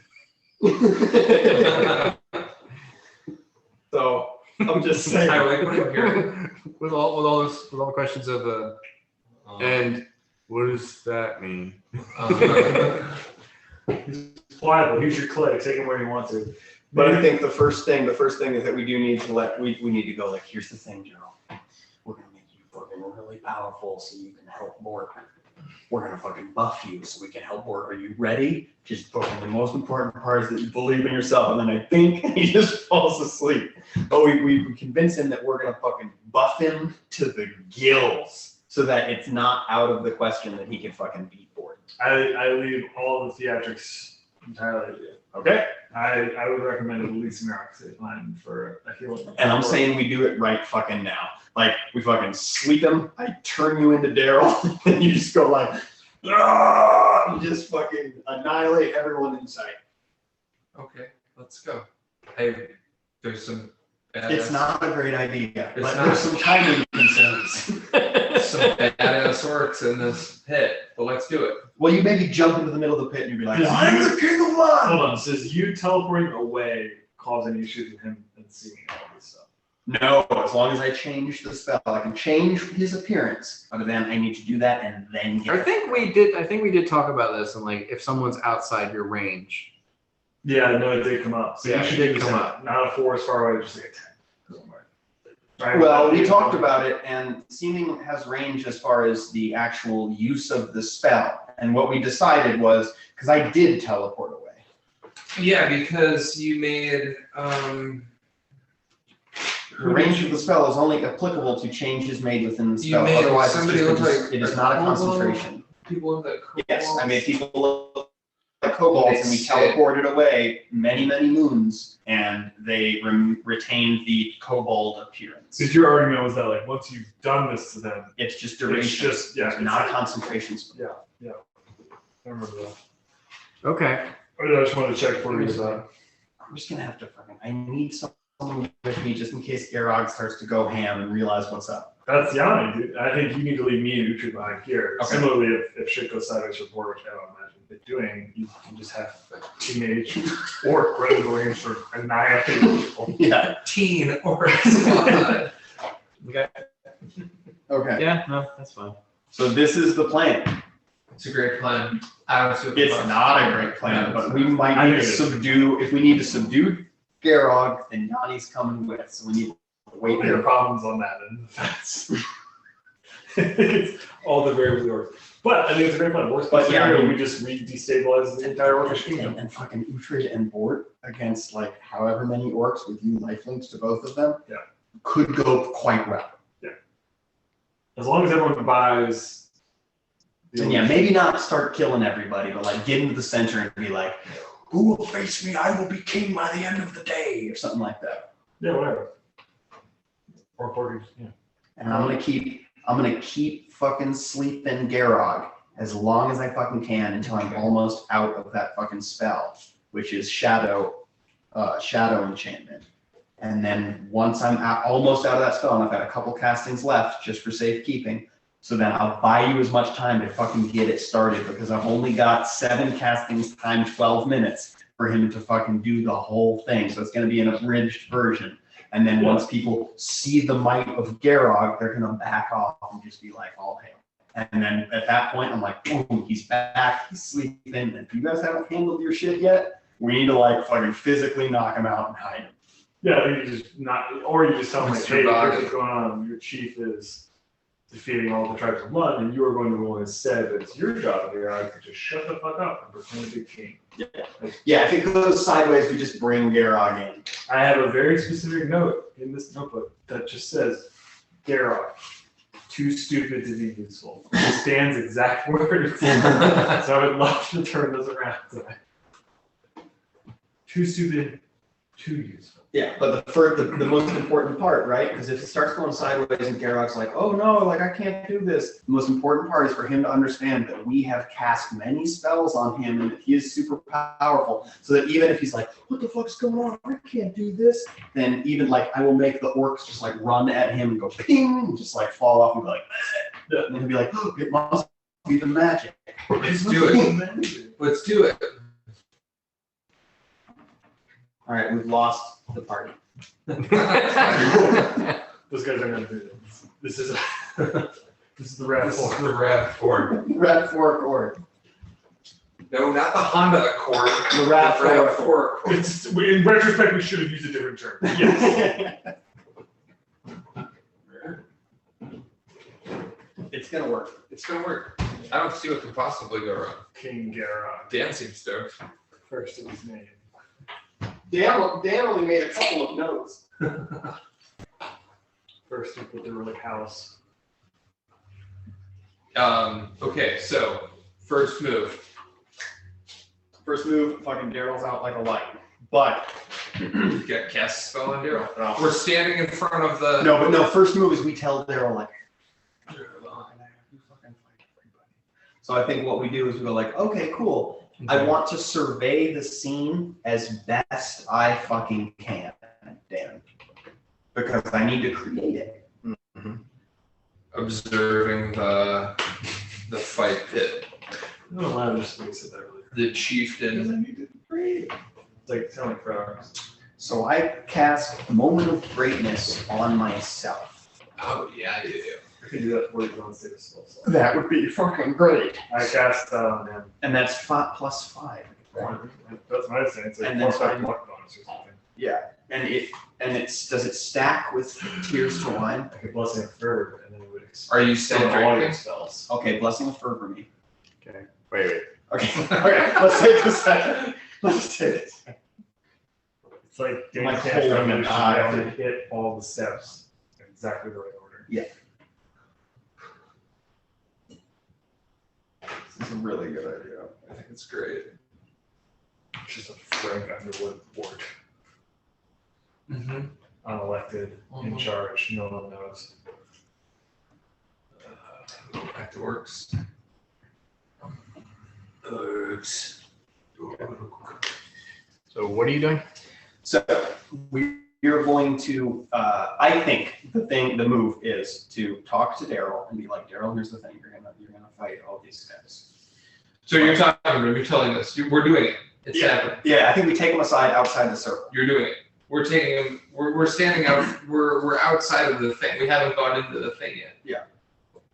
so I'm just saying. I like what I'm hearing. with all the questions of and what does that mean? he's pliable. Here's your clay. Take him where you want to. But I think the first thing is that we do need to we need to go like, here's the thing, General. We're gonna make you fucking really powerful so you can help Bort. We're gonna fucking buff you so we can help Bort. Are you ready? Just fucking the most important part is that you believe in yourself. And then I think he just falls asleep. But we convince him that we're gonna fucking buff him to the gills so that it's not out of the question that he can fucking beat Bort. I leave all the theatrics entirely to you. Okay. I would recommend at least an safe line for a healing. And I'm saying we do it right fucking now. Like, we fucking sweep him, I turn you into Daryl, and you just go like, ah, and just fucking annihilate everyone in sight. Okay, let's go. Hey, there's some badass, It's not a great idea, It's but not. there's some timing concerns. some badass orcs in this pit, but let's do it. Well, you maybe jump into the middle of the pit and you'd be like, Does I'm you- the king of Hold blood! on, says you teleporting away cause any issues with him and seeing all this stuff? No, as long as I change the spell, I can change his appearance, but then I need to do that and then get I think we did talk about this, and like if someone's outside your range. Yeah, no, it did come up. So Yeah, you should it did use come him, up. not a forest far away, just like a 10. Right? Well, we talked about it, and seeming has range as far as the actual use of the spell. And what we decided was, because I did teleport away. Yeah, because you made The range of the spell is only applicable to changes made within the You spell. made Otherwise, it's somebody just look a- like it is a not a kobold? concentration. people with that. Yes, I made people look like kobolds, and we teleported away many, many moons, and they retained the kobold appearance. Because your argument was that like once you've done this to them, It's just duration. just- yeah, It's it's not a like- concentration spell. I remember that. Okay. I just wanted to check for you about. I'm just gonna have to fucking. I need someone with me just in case Garog starts to go ham and realize what's up. That's Yanni, dude. I think you need to leave me and Uhtred behind here. Okay. Similarly, if shit goes sideways for Board, which I don't imagine they're doing, you can just have a teenage orc running the range for annihilating people. Yeah. Teen or squad. Okay. Okay. Yeah, no, that's fine. So this is the plan. It's a great plan. I don't see what the It's fuck's not a wrong. great plan, No, but it's we not. might I need to think it is. subdue. If we need to subdue Garog, then Yanni's coming with. So we need to wait There are here. problems on that end. It's all the variables orcs. But I think it's a great plan. Worst But case yeah, I scenario, mean- we just destabilize the entire orcish kingdom. And fucking Uhtred and Bort against like however many orcs with you lifelinks to both of them. Yeah. Could go quite well. As long as everyone buys. the And yeah, illusion. maybe not start killing everybody, but like get into the center and be like, "Who will face me? I will be king by the end of the day," or something like that. Yeah, whatever. Or porkers, yeah. And I'm gonna keep fucking sleeping Garog as long as I fucking can until I'm almost out of that fucking spell, which is shadow enchantment. And then once I'm almost out of that spell, and I've got a couple castings left just for safekeeping, so then I'll buy you as much time to fucking get it started, because I've only got 7 castings times 12 minutes for him to fucking do the whole thing. So it's gonna be an abridged version. And then once people see the might of Garog, they're gonna back off and just be like, all hail. And then at that point, I'm like, boom, he's back, he's sleeping. And if you guys haven't handled your shit yet, we need to like fucking physically knock him out and hide him. Yeah, I think you just not, or you just tell them like, Mr. hey, here's Bogdan. what's going on. Your chief is defeating all the tribes of Lund, and you are going to go instead. But it's your job here to just shut the fuck up and pretend to be king. Yeah, if it goes sideways, we just bring Garog in. I have a very specific note in this notebook that just says, Garog, too stupid to be useful. Stan's exact words. So I would love to turn this around tonight. Too stupid, too useful. Yeah, but the most important part, right? Because if it starts going sideways and Garog's like, oh no, like I can't do this. The most important part is for him to understand that we have cast many spells on him and that he is super powerful. So that even if he's like, what the fuck's going on? I can't do this. Then even like I will make the orcs just like run at him and go ping and just like fall off and be like, "Bleh." And he'll be like, oh, it must be the magic. Let's do it. Let's do it. All right, we've lost the party. Those guys are going to do this. This is this is the Rat This is 4. the Rat Ford. Rat 4 Accord. No, not the Honda Accord. The Rat 4 4 Accord. In retrospect, we should have used a different term. Yes. It's gonna work. It's gonna work. I don't see what could possibly go wrong. King Garog, Dan seems stoked. first of his name. Dan only made a couple of notes. First we put the relic house. Okay, so first move. First move, fucking Daryl's out like a light. But You got cast a spell on Daryl. We're standing in front of the. no, first move is we tell Daryl like, so I think what we do is we go like, okay, cool. I want to survey the scene as best I fucking can, Dan. Because I need to create it. Observing the fight pit. I'm not allowed to just space it that really. The chieftain. I need to create it. It's like telling frogs. So I cast Moment of Greatness on myself. Oh yeah, you do. I can do that for you on save a spell. So. That would be fucking great. I cast that on him. And that's 5 plus 5. That's what I was saying. It's like And then plus 5 I'm- luck bonus or something. Yeah. And does it stack with Tears to Wine? I could blessing a fervor and then it would Are you extend still all your drinking? spells. Okay, Blessing of Fervor. Wait. Okay, okay, let's take a second. Let's take it. It's like getting My cast whole on you eye. have to hit all the steps in exactly the right order. This is a really good idea. I think it's great. It's just a Frank Underwood board. Mm-hmm. Unelected, in charge, no one knows. Back to works. So what are you doing? So we you're going to, I think the move is to talk to Daryl and be like, Daryl, here's the thing, you're gonna fight all these guys. So you're talking to him, you're telling us, we're doing it. It's happening. Yeah, I think we take him aside outside the circle. You're doing it. We're taking him, we're standing out, we're outside of the thing. We haven't gone into the thing yet.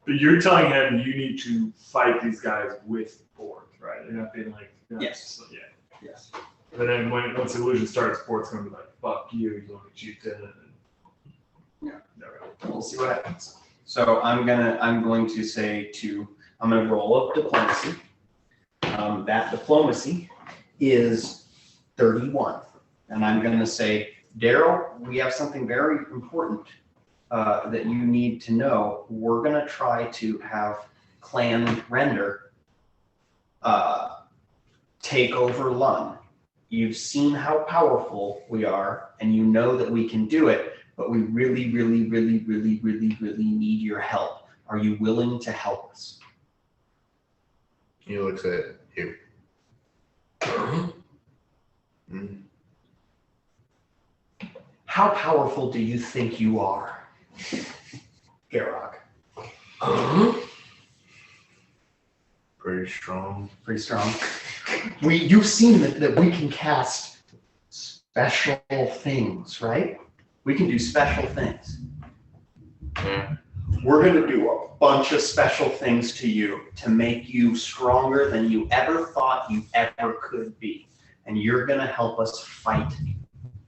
But you're telling him you need to fight these guys with boards, right? You're not being like, Yes. Yeah. Yes. But then once the illusion starts, board's gonna be like, fuck you, you want to cheat in. Yeah. We'll see what happens. So I'm going to say I'm gonna roll up diplomacy. That diplomacy is 31. And I'm gonna say, Daryl, we have something very important that you need to know. We're gonna try to have Clan Render take over Lund. You've seen how powerful we are, and you know that we can do it, but we really, really, really, really, really, really need your help. Are you willing to help us? He looks at you. Mm. How powerful do you think you are, Garrock? Pretty strong. Pretty strong. You've seen that we can cast special things, right? We can do special things. Yeah. We're gonna do a bunch of special things to you to make you stronger than you ever thought you ever could be. And you're gonna help us fight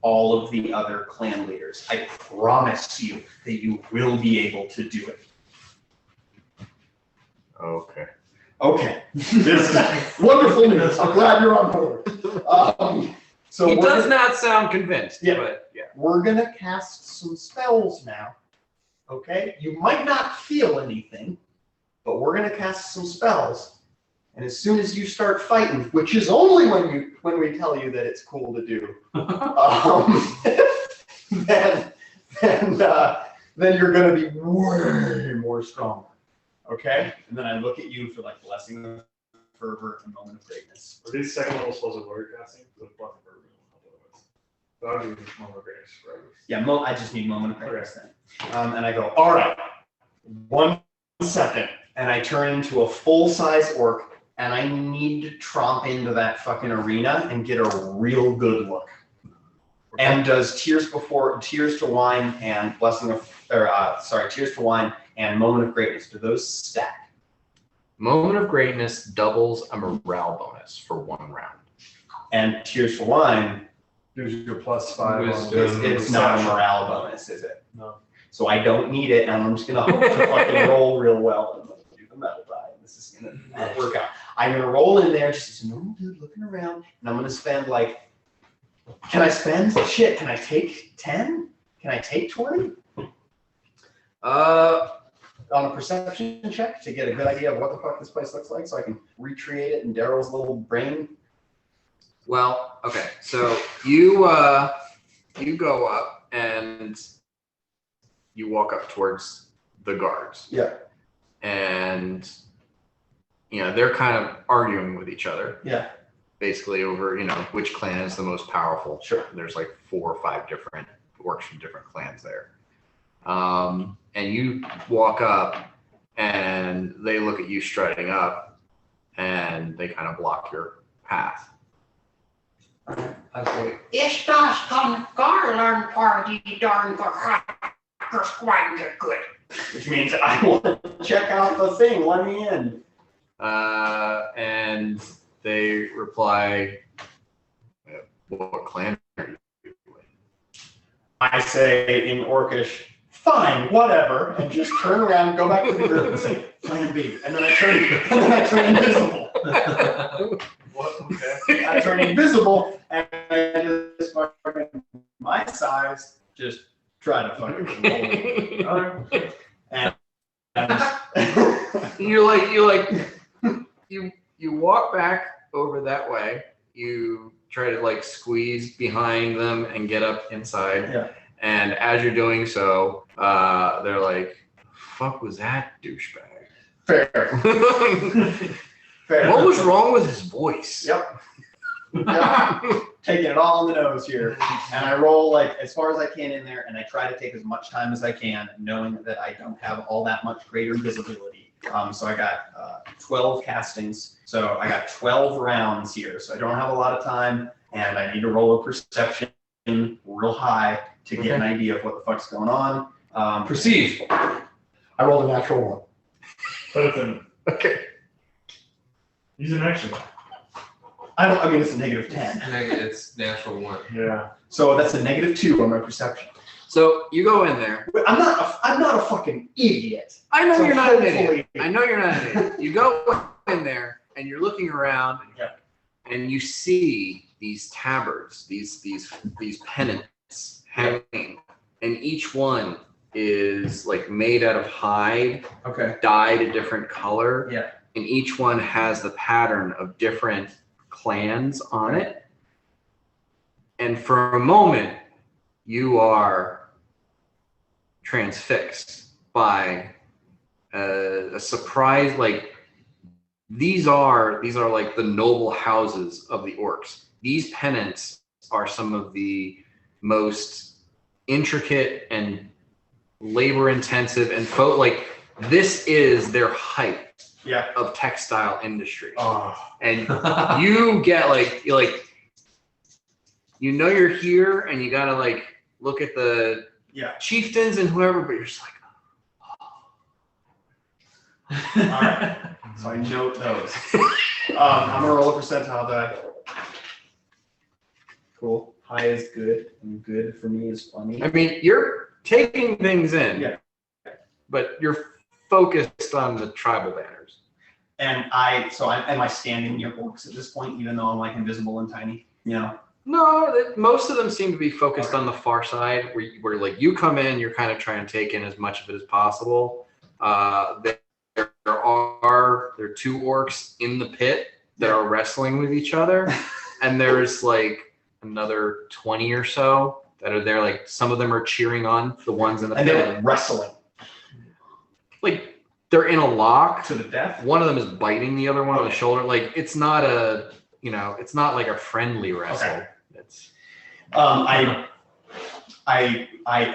all of the other clan leaders. I promise you that you will be able to do it. Okay. Okay, this is wonderful news. I'm glad you're on board. So He we're does gonna- not sound convinced, Yeah. but yeah. We're gonna cast some spells now. Okay, you might not feel anything, but we're gonna cast some spells. And as soon as you start fighting, which is only when we tell you that it's cool to do, then you're gonna be way more stronger. Okay? And then I look at you for like blessing of fervor and moment of greatness. Are these second level spells that we're casting? The plus and verb will help otherwise. So I'll do moment of greatness, right? Yeah, I just need moment of greatness then. And I go, all right, 1 second. And I turn into a full-size orc, and I need to tromp into that fucking arena and get a real good look. And does Tears to Wine and Tears to Wine and Moment of Greatness, do those stack? Moment of Greatness doubles a morale bonus for 1 round. And Tears to Wine, Gives you a +5 Wisdom. it's not a morale bonus, is it? No. So I don't need it, and I'm just gonna hope to fucking roll real well. I'm gonna do the metal die, and this is gonna work out. I'm gonna roll in there just as a normal dude looking around, and I'm gonna spend like, can I spend? Shit, can I take 10? Can I take 20? On a perception check to get a good idea of what the fuck this place looks like so I can recreate it in Daryl's little brain. Well, okay, so you go up and you walk up towards the guards. Yeah. And they're kind of arguing with each other. Yeah. Basically over, which clan is the most powerful. Sure. There's like 4 or 5 different orcs from different clans there. And you walk up and they look at you striding up and they kind of block your path. I say, Ist das von Garland Party darn good? Which means I want to check out the thing. Let me in. And they reply, what clan are you with? I say in Orcish, fine, whatever, and just turn around and go back to the group and say, Plan B. And then I turn invisible. What? Okay. I turn invisible, and I just fucking my size, just try to fucking roll it. And you walk back over that way. You try to like squeeze behind them and get up inside. Yeah. And as you're doing so, they're like, "Fuck was that douchebag?" Fair. Fair. What was wrong with his voice? Yep. Yep. taking it all on the nose here. And I roll like as far as I can in there, and I try to take as much time as I can, knowing that I don't have all that much greater visibility. So I got 12 castings. So I got 12 rounds here. So I don't have a lot of time, and I need to roll a perception real high to get an idea of what the fuck's going on. Perceive. I rolled a natural one. But it's an, Okay. use an action. I mean, it's a -10. It's natural one. Yeah. So that's a -2 on my perception. So you go in there. But I'm not a fucking idiot. I know So you're not an hopefully- idiot. I know you're not an idiot. You go in there and you're looking around, and you see these tabards, these pennants hanging, and each one is like made out of hide, Okay. dyed a different color. Yeah. And each one has the pattern of different clans on it. And for a moment, you are transfixed by a surprise. Like these are like the noble houses of the orcs. These pennants are some of the most intricate and labor intensive and like this is their height of textile industry. And you get you're here and you gotta like look at the chieftains and whoever, but you're just like, All right. So I note those. I'm gonna roll a percentile die. Cool. High is good, and good for me is funny. I mean, you're taking things in, but you're focused on the tribal banners. And am I standing near orcs at this point, even though I'm like invisible and tiny? You know? No, most of them seem to be focused on the far side, where like you come in, you're kind of trying to take in as much of it as possible. There are two orcs in the pit that are wrestling with each other, and there's like another 20 or so that are there. Like some of them are cheering on the ones in the pit. And they're wrestling. Like they're in a lock to the death. One of them is biting the other one on the shoulder. Like it's not it's not like a friendly wrestle. Okay. It's I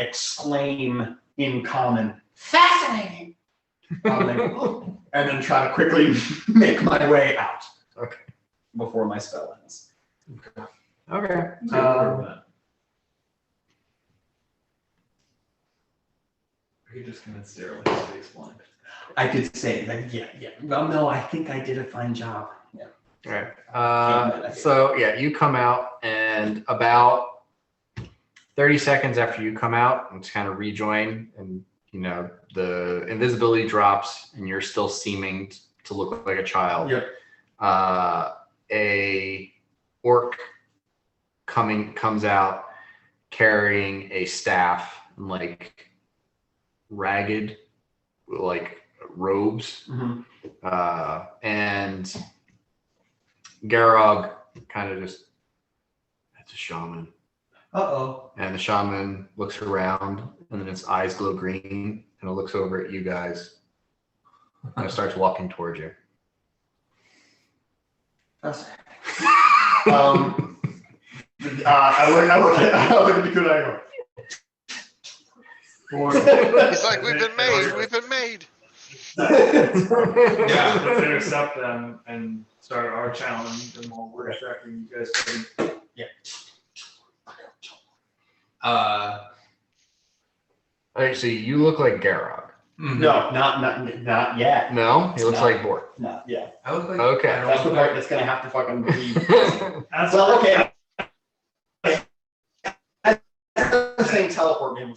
exclaim in common, Fascinating. and then try to quickly make my way out. Okay. Before my spell ends. Okay. Are you just gonna stare like a space blind? I could say that, yeah. Well, no, I think I did a fine job. Yeah. All right. So you come out, and about 30 seconds after you come out, and kind of rejoin, and the invisibility drops, and you're still seeming to look like a child. Yep. A orc comes out carrying a staff and like ragged like robes. Mm-hmm. And Garog kind of just, it's a shaman. Uh-oh. And the shaman looks around, and then its eyes glow green, and it looks over at you guys, and it starts walking towards you. Fascinating. I look at the good eye. He's like, we've been made. Yeah, let's intercept them and start our challenge, and while we're distracting you guys. Actually, you look like Garog. No, not yet. No, he looks No. like Bort. Not yet. I look like Okay. That's the part that's gonna have to fucking be. That's Well, okay. I'm saying teleport me.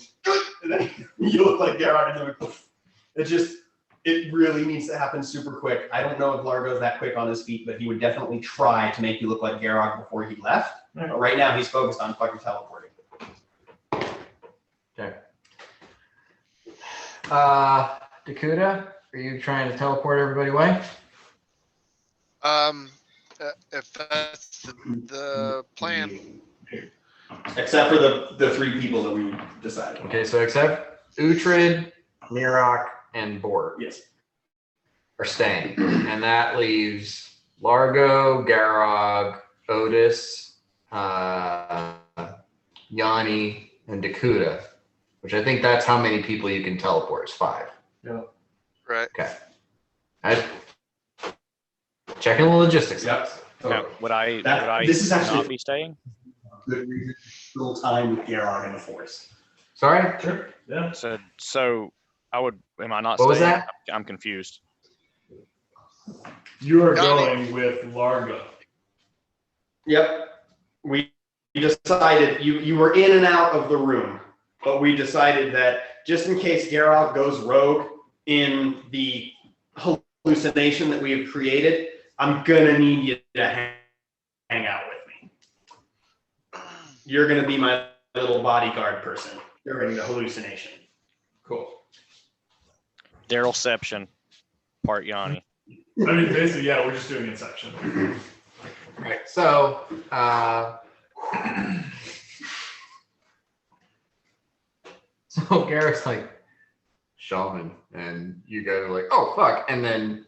And then you look like Garrett, and then it really needs to happen super quick. I don't know if Largo's that quick on his feet, but he would definitely try to make you look like Garrett before he left. But right now he's focused on fucking teleporting. Okay. Dakota, are you trying to teleport everybody away? If that's the plan. Except for the three people that we decided. Okay, so except Uhtred, Mirok, and Bort Yes. are staying. And that leaves Largo, Garog, Otis, Yanni, and Dakota, which I think that's how many people you can teleport is 5. Right. Okay. Checking the logistics. Yep. Now, would I This is not actually be staying? good reason to still time with Gerard in the force. Sorry? Sure. Yeah. So I would. Am I not What was staying? that? I'm confused. You are Johnny. going with Largo. Yep. We decided you were in and out of the room, but we decided that just in case Geralt goes rogue in the hallucination that we have created, I'm gonna need you to hang out with me. You're gonna be my little bodyguard person during the hallucination. Cool. Darylception, part Yanni. I mean, basically, yeah, we're just doing Inception. Right. So, so Garrett's like, shaman, and you guys are like, oh fuck, and then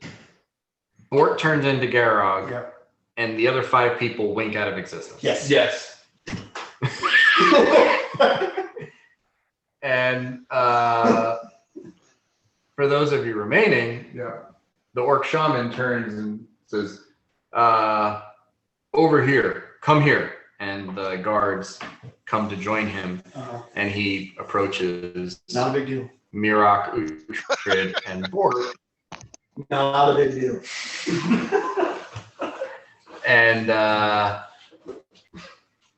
Bort turns into Garrog, Yep. and the other 5 people wink out of existence. Yes. Yes. And for those of you remaining, the orc shaman turns and says, over here, come here. And the guards come to join him, and he approaches Not a big deal. Mirok, Uhtred, and Bort. Not a big deal. And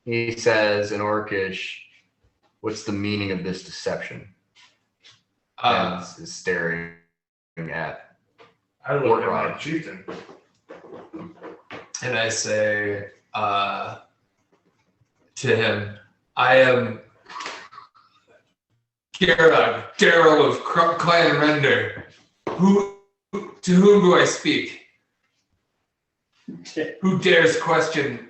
he says in Orcish, what's the meaning of this deception? And is staring at I look at my chieftain. And I say to him, I am Gerard, Daryl of Clan Render. To whom do I speak? Who dares question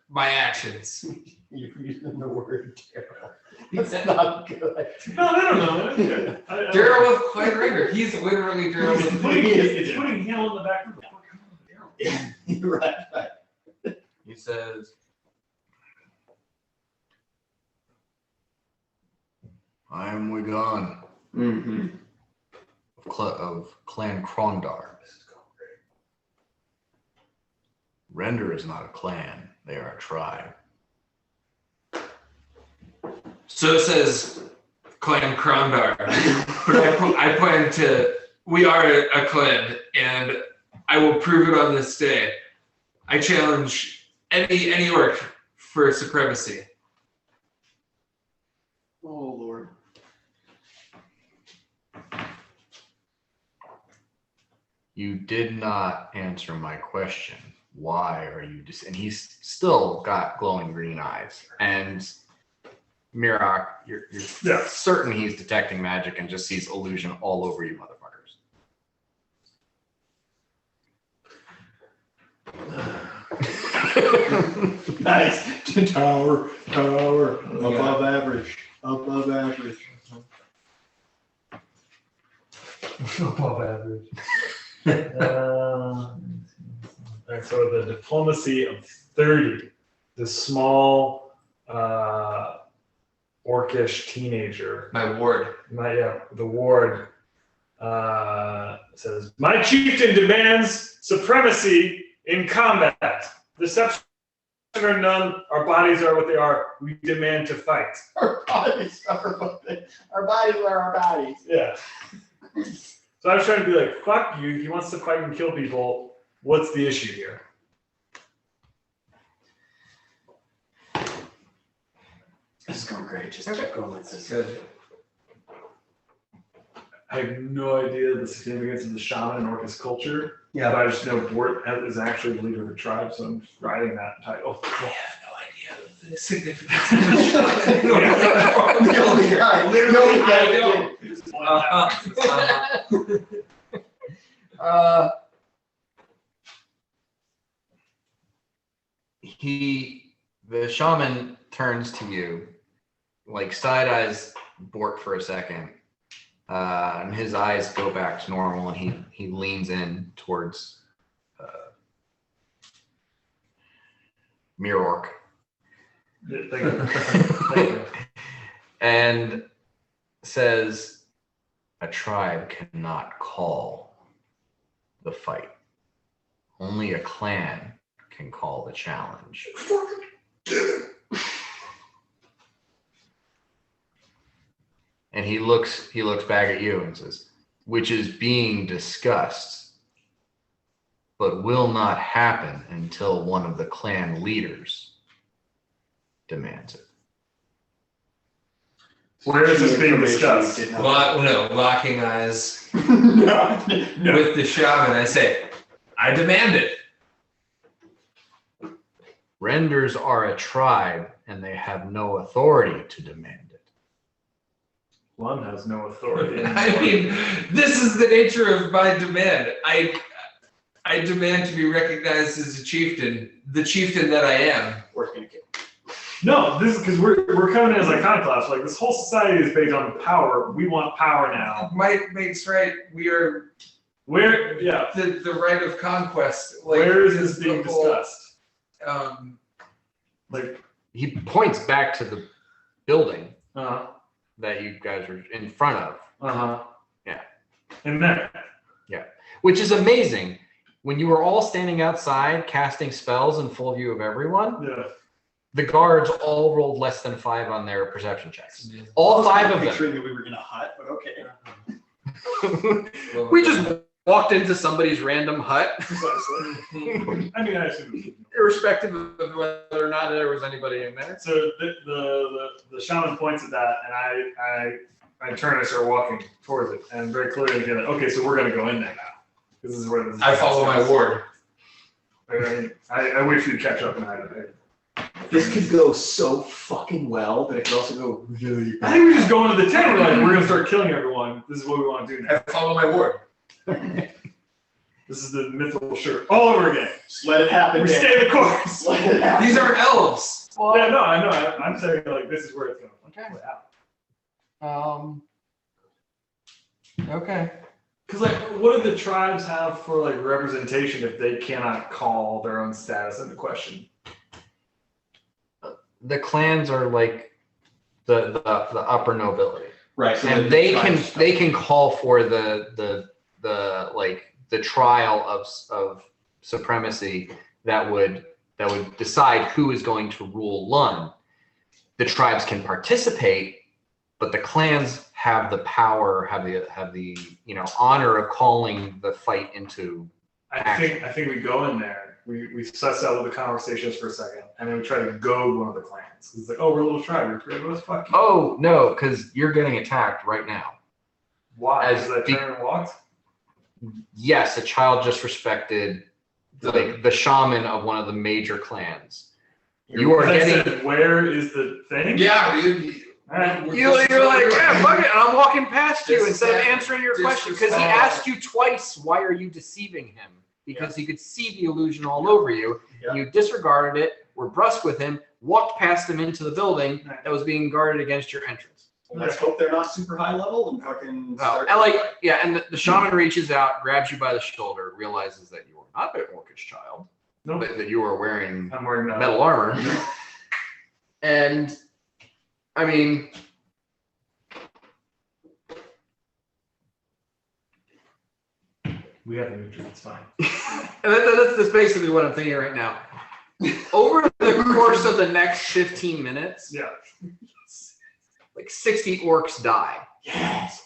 my actions? You're using the word Gerald. It's not good. No. Daryl of Clan Render. He's literally Daryl of It's putting him on the back of the fuck. Yeah, you're right. He says, I am Wigan Mm-hmm. of Clan Krondar. Render is not a clan, they are a tribe. So says Clan Krondar. But I plan to, we are a clan, and I will prove it on this day. I challenge any orc for supremacy. Oh, Lord. You did not answer my question. Why are you and he's still got glowing green eyes. And Mirok, you're certain he's detecting magic and just sees illusion all over you motherfuckers. Nice. Tower. Above average. Above average. Above average. Alright, so the diplomacy of 30, the small orcish teenager, My ward. the ward says, my chieftain demands supremacy in combat. Deception or none, our bodies are what they are. We demand to fight. Our bodies are our bodies. Yeah. So I was trying to be like, fuck you. He wants to fight and kill people. What's the issue here? This is going great. Just keep going with this. Good. I have no idea the significance of the shaman in Orcus culture. Yeah. But I just know Bort is actually the leader of the tribe, so I'm just writing that title. I have no idea the significance. The only guy. Literally, I don't. The shaman turns to you, like side eyes Bort for a second, and his eyes go back to normal, and he leans in towards Mirork, Yeah, thank you. Thank you. And says, a tribe cannot call the fight. Only a clan can call the challenge. And he looks back at you and says, which is being discussed, but will not happen until one of the clan leaders demands it. Where is this being discussed? Locking eyes No. with the shaman. I say, I demand it. Renders are a tribe and they have no authority to demand it. One has no authority. I mean, this is the nature of my demand. I demand to be recognized as a chieftain, the chieftain that I am. We're gonna kill. No, this is because we're coming in as iconoclasts. Like, this whole society is based on power. We want power now. Might makes right. We are Where, yeah, the right of conquest. Like, where is this the being whole, discussed? Like, He points back to the building Uh-huh. that you guys are in front of, Uh-huh. Yeah. And there. which is amazing. When you were all standing outside casting spells in full view of everyone, Yeah. the guards all rolled less than 5 on their perception checks. All 5 of them. Picturing that we were in a hut, but okay. We just walked into somebody's random hut, Precisely. I mean, I assume. irrespective of whether or not there was anybody in there. So the shaman points at that, and I turn and start walking towards it, and very clearly get it. Okay, so we're gonna go in there now. This is where this. I follow my ward. I wait for you to catch up, and This could go so fucking well, but it could also go really I think we just go into the tent. We're like, we're gonna start killing everyone. This is what we want to do now. I follow my ward. This is the mythical shirt all over again. Just let it happen. We Dan. stay the course. Let it happen. These are elves. Yeah, no, I know. I'm saying like this is where it's gonna play out. Okay. Because like, what do the tribes have for like representation if they cannot call their own status into question? The clans are like the upper nobility, Right. So and the they tribes- can call for the trial of supremacy that would decide who is going to rule Lund. The tribes can participate, but the clans have the power, have the honor of calling the fight into. I think we go in there. We suss out the conversations for a second, and then we try to goad one of the clans. It's like, oh, we're a little tribe. We're creative as fuck. Oh no, because you're getting attacked right now. Why? as Because I the- turned and walked? Yes, a child just respected the shaman of one of the major clans. You are I getting. said, where is the thing? Yeah, dude. All right. You're like, yeah, fuck it. And I'm walking past you instead of Disrespect. answering your question because he asked you twice, why are you deceiving him? Because he could see the illusion all over you. Yeah. You disregarded it, were brusque with him, walked past him into the building that was being guarded against your entrance. Well, let's hope they're not super high level and fucking start. And the shaman reaches out, grabs you by the shoulder, realizes that you are not an orcish child, Nope. but that you are wearing I'm wearing metal armor. And I mean, We have a neutral. It's fine. and that's basically what I'm thinking right now. Over the course of the next 15 minutes, Yeah. like 60 orcs die. Yes.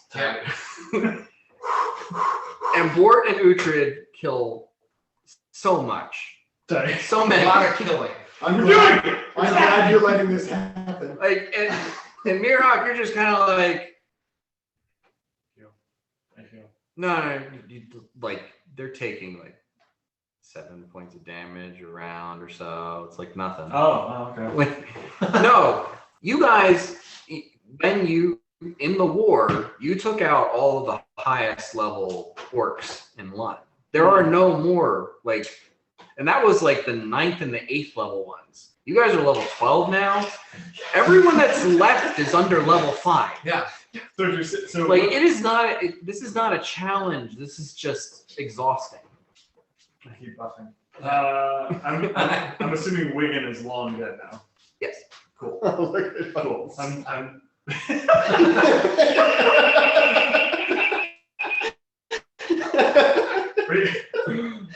And Bort and Uhtred kill so much. Sorry. So A many. lot of killing. I'm glad you're letting this happen. Like, and Mihawk, you're just kind of like, no, like, they're taking like 7 points of damage a round or so. It's like nothing. Oh, okay. Like, no, you guys, when you, in the war, you took out all of the highest level orcs in Lund. There are no more, like, and that was like the 9th and the 8th level ones. You guys are level 12 now. Everyone that's left is under level 5. Yeah. So Like, it is not, this is not a challenge. This is just exhausting. I keep buffing. I'm assuming Wigan is long dead now. Yes. Cool. Look at Cool. I'm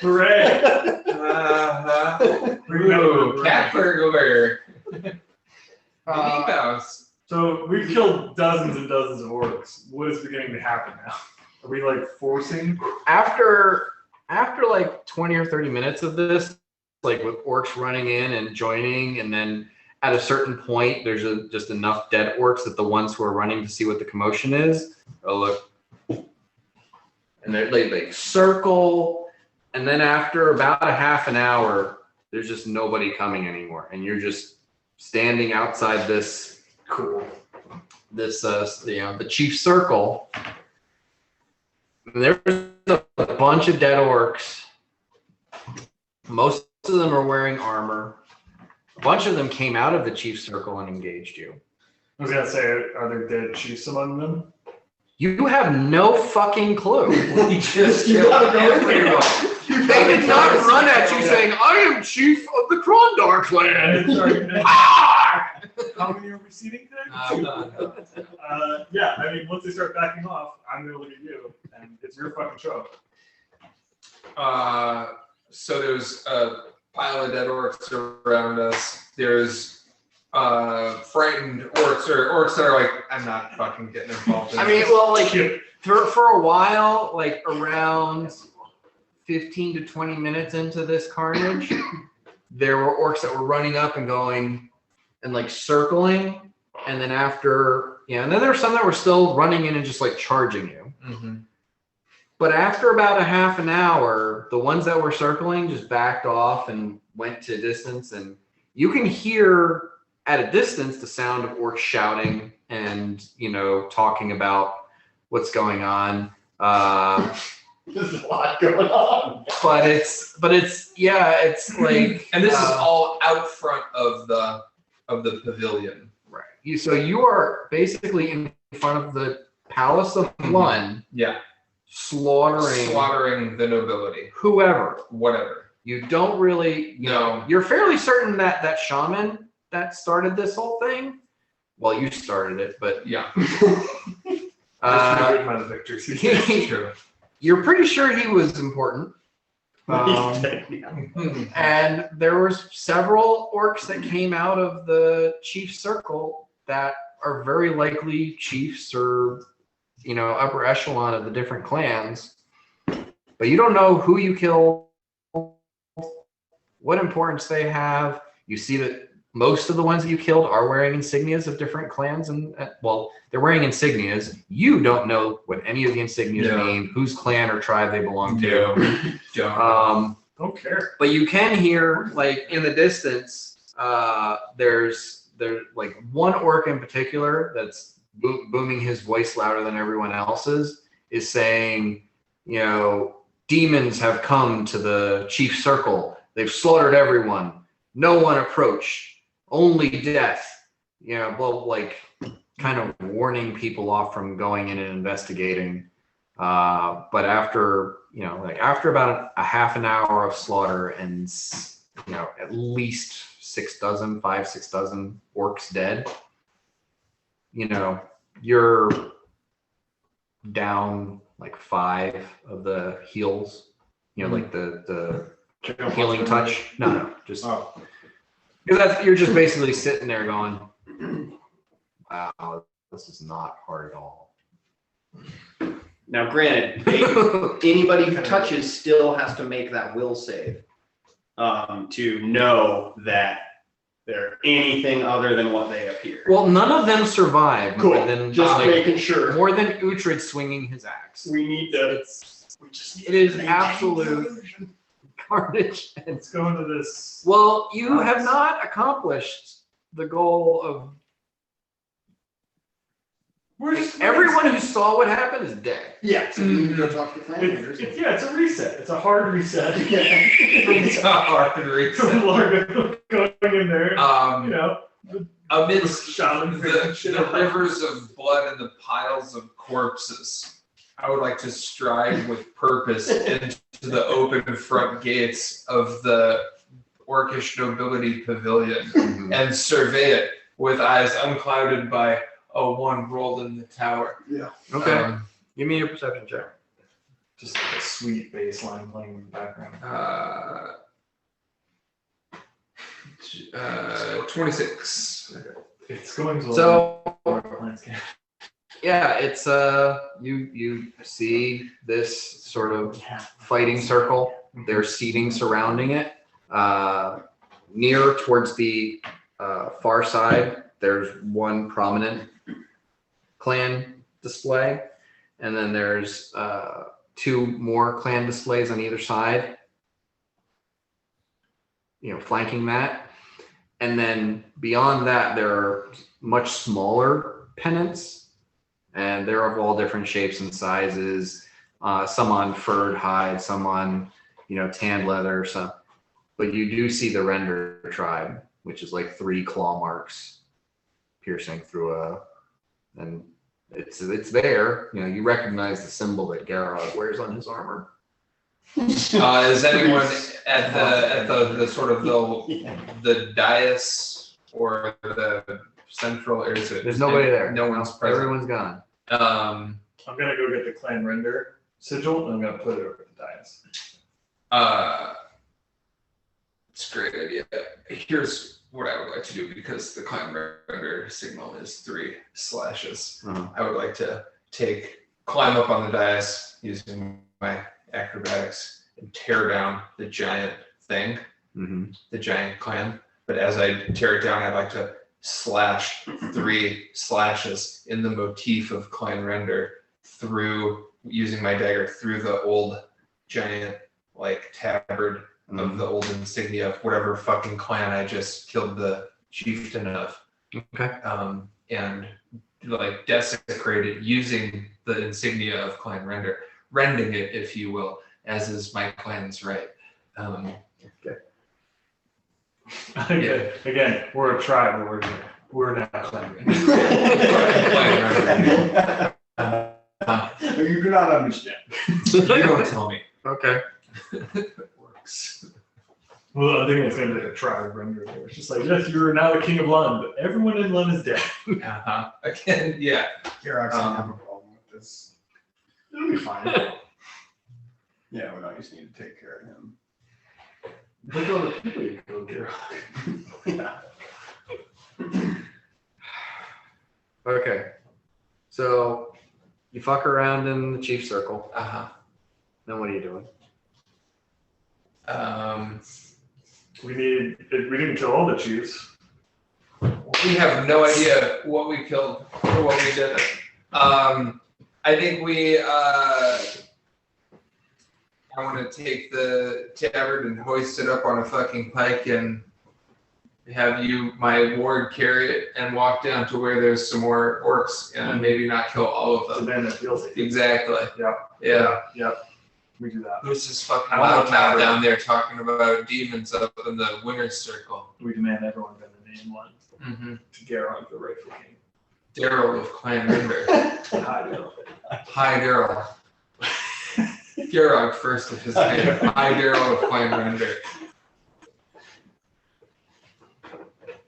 Hooray! Ooh, cat burglar. Mouse. So we've killed dozens and dozens of orcs. What is beginning to happen now? Are we like forcing? After like 20 or 30 minutes of this, like with orcs running in and joining, and then at a certain point, there's just enough dead orcs that the ones who are running to see what the commotion is, oh look, and they circle, and then after about a half an hour, there's just nobody coming anymore, and you're just standing outside this the chief circle. And there's a bunch of dead orcs. Most of them are wearing armor. A bunch of them came out of the chief circle and engaged you. I was gonna say, are there dead chiefs among them? You have no fucking clue. We just You gotta go in there. everyone. They did not run at you saying, I am chief of the Krondar clan. Sorry, Ah! how many are we seating today? No. Yeah, I mean, once they start backing off, I'm gonna look at you, and it's your fucking show. So there's a pile of dead orcs around us. There's frightened orcs or orcs that are like, I'm not fucking getting involved in I mean, this. well, like for a while, like around 15 to 20 minutes into this carnage, there were orcs that were running up and going and like circling, and then after, and then there were some that were still running in and just like charging you. Mm-hmm. But after about a half an hour, the ones that were circling just backed off and went to distance, and you can hear at a distance the sound of orcs shouting and, talking about what's going on. There's a lot going on. But it's like, And this is all out front of the pavilion. right. So you are basically in front of the Palace of One, Yeah. slaughtering the nobility. whoever. Whatever. You don't really, No. you're fairly certain that that shaman that started this whole thing, well, you started it, but Yeah. Just by the victors. True. you're pretty sure he was important. And there was several orcs that came out of the chief circle that are very likely chiefs or, upper echelon of the different clans. But you don't know who you killed, what importance they have. You see that most of the ones that you killed are wearing insignias of different clans, and they're wearing insignias. You don't know what any of the insignias mean, whose clan or tribe they belong to. Don't care. But you can hear, like, in the distance, there's like one orc in particular that's booming his voice louder than everyone else's, is saying, demons have come to the chief circle. They've slaughtered everyone. No one approach. Only death. Like kind of warning people off from going in and investigating. But after about a half an hour of slaughter and, at least 6 dozen orcs dead, you're down like 5 of the heals, like the healing touch. No, just because you're just basically sitting there going, wow, this is not hard at all. Now, granted, anybody who touches still has to make that will save to know that they're anything other than what they appear. Well, none of them survive more than Just making sure. more than Uhtred swinging his axe. We need to. It is absolute carnage. Let's go into this. Well, you have not accomplished the goal of. Everyone who saw what happened is dead. Yeah, so we need to go talk to Flanders. It's a reset. It's a hard reset. It's a hard reset. Largo going in there. Amidst Shaman the rivers of blood and the piles of corpses, I would like to stride with purpose into the open front gates of the orcish nobility pavilion and survey it with eyes unclouded by a 1 rolled in the tower. Yeah. Okay. Give me your perception check. Just like a sweet bass line playing in the background. 26. It's going to So landscape. yeah, it's you see this sort of fighting circle. There's seating surrounding it. Near towards the far side, there's one prominent clan display, and then there's 2 more clan displays on either side, flanking that. And then beyond that, there are much smaller pennants, and they're of all different shapes and sizes. Some on furred hide, some on tanned leather. Some, but you do see the Render tribe, which is like 3 claw marks piercing through and it's there. You recognize the symbol that Garrod wears on his armor. Is anyone at the sort of the dais or the central area? There's nobody there. No one's present. Everyone's gone. I'm gonna go get the clan render sigil and I'm gonna put it over the dais. It's a great idea. Here's what I would like to do, because the clan render signal is 3 slashes. I would like to climb up on the dais using my acrobatics and tear down the giant thing, the giant clan. But as I tear it down, I'd like to slash 3 slashes in the motif of clan render using my dagger through the old giant tabard of the old insignia of whatever fucking clan I just killed the chieftain of. Okay. And desecrate it using the insignia of clan render, rending it, if you will, as is my clan's right. Okay. Again, we're a tribe, but we're not clan render. You do not understand. You don't tell me. Okay. It works. Well, I think it's gonna be like a tribe render. It's just like, yes, you're now the king of Lund, but everyone in Lund is dead. Again, yeah. Here, I don't have a problem with this. It'll be fine. Yeah, we don't just need to take care of him. Look at all the people you killed here. Yeah. Okay. So you fuck around in the chief circle. Then what are you doing? We didn't kill all the chiefs. We have no idea what we killed or what we did. I think I want to take the tabard and hoist it up on a fucking pike and have my ward carry it and walk down to where there's some more orcs and maybe not kill all of So them. then it feels like Exactly. Yeah. We do that. Who's this fucking I want loud a mouth tabard. down there talking about demons up in the winner's circle? We demand everyone bend the name one to Garrod, the rightful king. Daryl of Clan Render. Hi, Daryl. Hi, Daryl. Garrod first of his name. Hi, Daryl of Clan Render.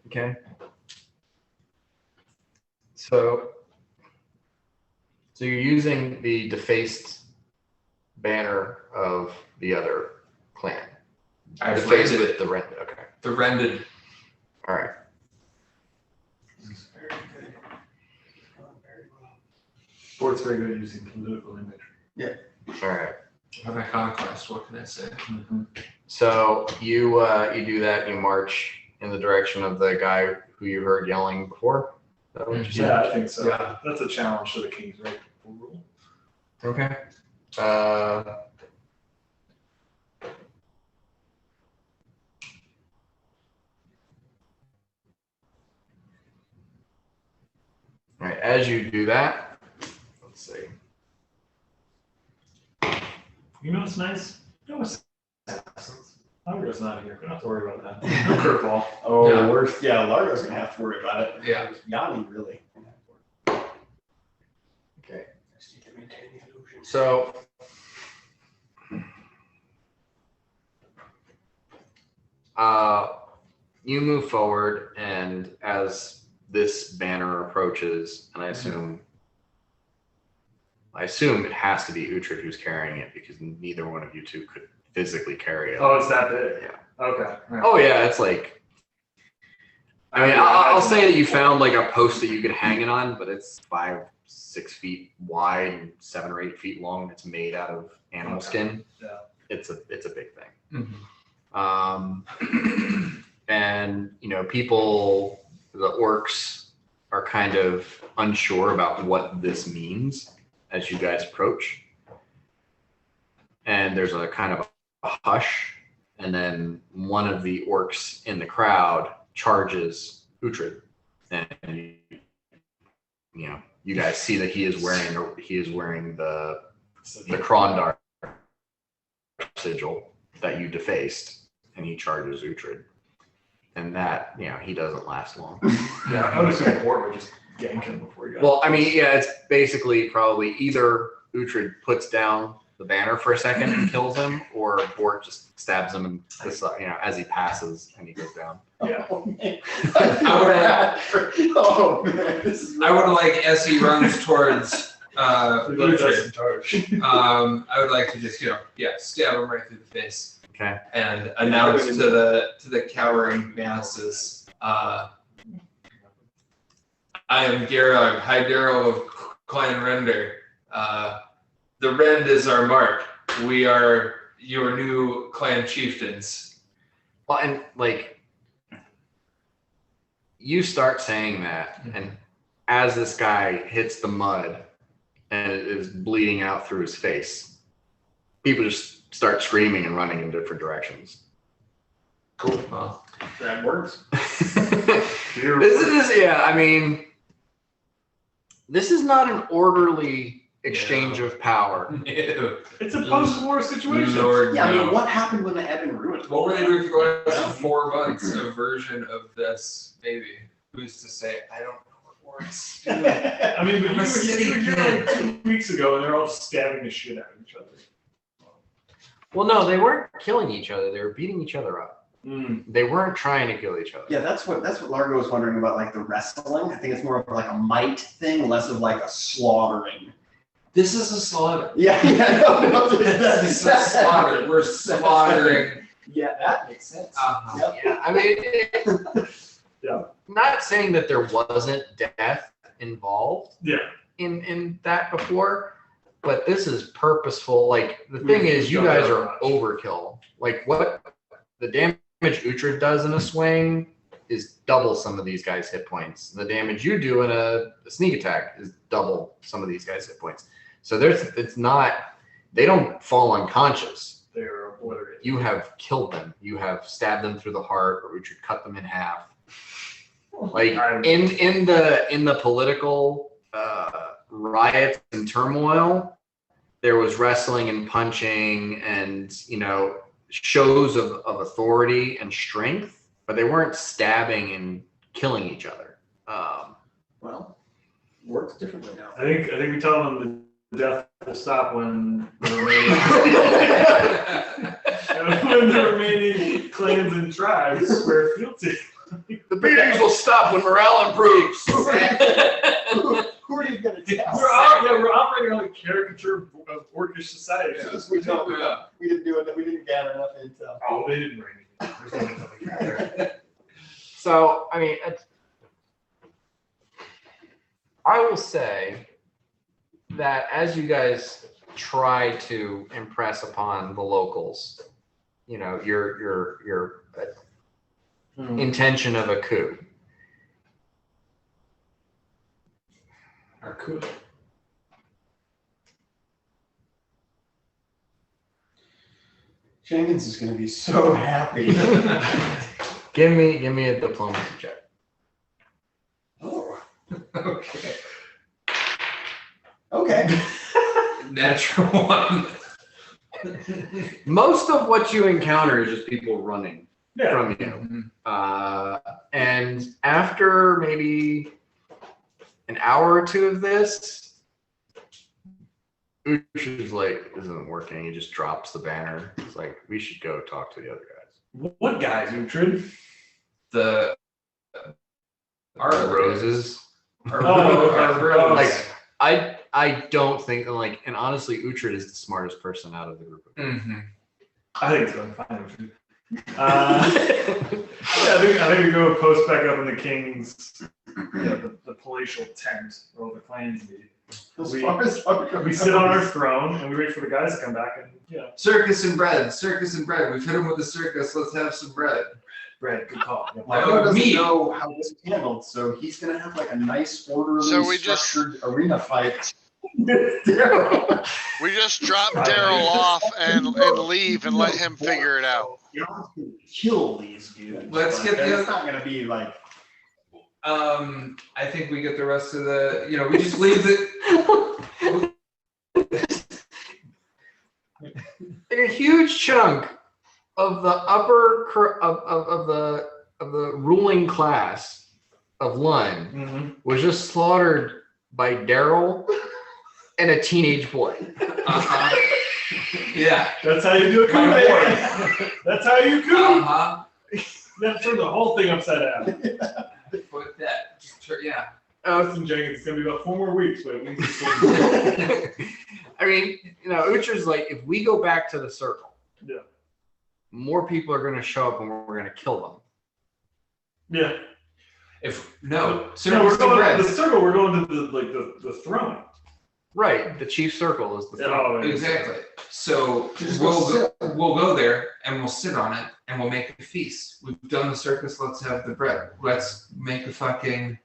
Okay. So you're using the defaced banner of the other clan. I Defaced rated with it. the rend. Okay. The rended. All right. Sport's very good at using political imagery. All right. I'm an iconoclast, what can I say? So you do that. You march in the direction of the guy who you heard yelling before. Is that what you said? Yeah, I think so. Yeah. That's a challenge to the king's rightful rule. Okay. All right. As you do that, let's see. You know what's nice? You know what's Largo's not here. We don't have to worry about that. No curveball. Oh, Yeah. worse. Yeah, Largo's gonna have to worry about it. Yeah. Yanni really. Okay. Just to maintain the illusion. So you move forward, and as this banner approaches, and I assume it has to be Uhtred who's carrying it because neither one of you two could physically carry it. Oh, it's that big? Yeah. Okay. Right. Oh yeah, it's like. I mean, I'll say that you found like a post that you could hang it on, but it's 5-6 feet wide and 7 or 8 feet long. It's made out of animal skin. Yeah. It's a big thing. Mhm. And people, the orcs are kind of unsure about what this means as you guys approach. And there's a kind of a hush, and then one of the orcs in the crowd charges Uhtred, and you guys see that he is wearing the Krondar sigil that you defaced, and he charges Uhtred. And that, he doesn't last long. Yeah, I would assume Bort would just gank him before he got. Well, I mean, yeah, it's basically probably either Uhtred puts down the banner for a second and kills him, or Bort just stabs him and as he passes and he goes down. Yeah. I would like, as he runs towards Uhtred, I would like to just stab him right through the face. Okay. And announce to the cowering masses, I am Gerard, High Darrow of Clan Render. The Rend is our mark. We are your new clan chieftains. Well, and you start saying that, and as this guy hits the mud and it is bleeding out through his face, people just start screaming and running in different directions. Cool. Huh? That works. This is I mean, this is not an orderly exchange of power. Ew. It's a post-war situation. Lord, Yeah, I no. mean, what happened when the Ebon ruined? What were they doing for going on 4 months? A version of this, maybe. Who's to say? I don't know what works. I mean, but you were here like 2 weeks ago, and they're all stabbing the shit out of each other. Well, no, they weren't killing each other. They were beating each other up. They weren't trying to kill each other. Yeah, that's what Largo was wondering about, like the wrestling. I think it's more of like a might thing, less of like a slaughtering. This is a slaughter. Yeah, no, This is a slaughter. We're slaughtering. Yeah, that makes sense. Uh-huh. Yeah, I mean, Yeah. Not saying that there wasn't death involved Yeah. in that before, but this is purposeful. Like, the thing is, you guys are overkill. Like, what the damage Uhtred does in a swing is double some of these guys' hit points. The damage you do in a sneak attack is double some of these guys' hit points. So they don't fall unconscious. They're obliterated. You have killed them. You have stabbed them through the heart, or Uhtred cut them in half. Like in the political riots and turmoil, there was wrestling and punching and shows of authority and strength, but they weren't stabbing and killing each other. Well, works differently now. I think we tell them the death will stop when the remaining clans and tribes swear fealty. The beatings will stop when morale improves. Who are you gonna tell? We're operating on a caricature of orcish society. Yeah. We didn't do it. We didn't gather enough intel. Oh, they didn't bring it. There's no intel there. So, I mean, I will say that as you guys try to impress upon the locals, your intention of a coup. Our coup. Jenkins is gonna be so happy. Give me a diplomacy check. Oh, Okay. okay. Natural one. Most of what you encounter is just people running Yeah. from you. And after maybe an hour or two of this, Uhtred's like, this isn't working. He just drops the banner. It's like, we should go talk to the other guys. What guys, Uhtred? The Our roses. Oh, Like I don't think and honestly, Uhtred is the smartest person out of the group. Mm-hmm. I think it's going fine. I think we go post back up in the king's, the palatial tent where all the clans meet. We sit on our throne and we wait for the guys to come back and Circus and bread. We've hit him with the circus. Let's have some bread. bread. Good call. Largo doesn't me. know how this is handled, so he's gonna have like a nice orderly So we just- structured arena fight. We just drop Daryl off and leave and let him figure it out. You don't have to kill these dudes. Let's but get the- It's not gonna be like. I think we get the rest of the. We just leave the. Like a huge chunk of the upper of the ruling class of Lund was just slaughtered by Daryl and a teenage boy. Yeah. That's how you do a My coup. That's how you coup. Uh-huh. That turned the whole thing upside down. Put that. Yeah. Allison Jenkins, it's gonna be about 4 more weeks, but we I mean, Uhtred's like, if we go back to the circle, more people are going to show up and we're going to kill them. yeah. No, No, we're going bread. to the circle. We're going to the throne. Right. The chief circle is the thing. Oh, Exactly. So Just we'll go there and we'll sit on it and we'll make a feast. We've done the circus. Let's have the bread. Let's make a fucking.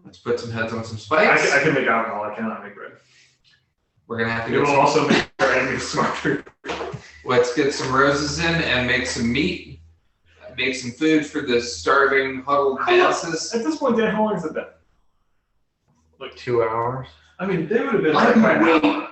Let's put some heads on some spikes. I can make alcohol. I cannot make bread. We're gonna have to It get will some, also make our enemies smarter. let's get some roses in and make some meat. Make some food for the starving, huddled masses. At this point, Dan, how long has it been? Like 2 hours. I mean, they would have been I like by would now. wait.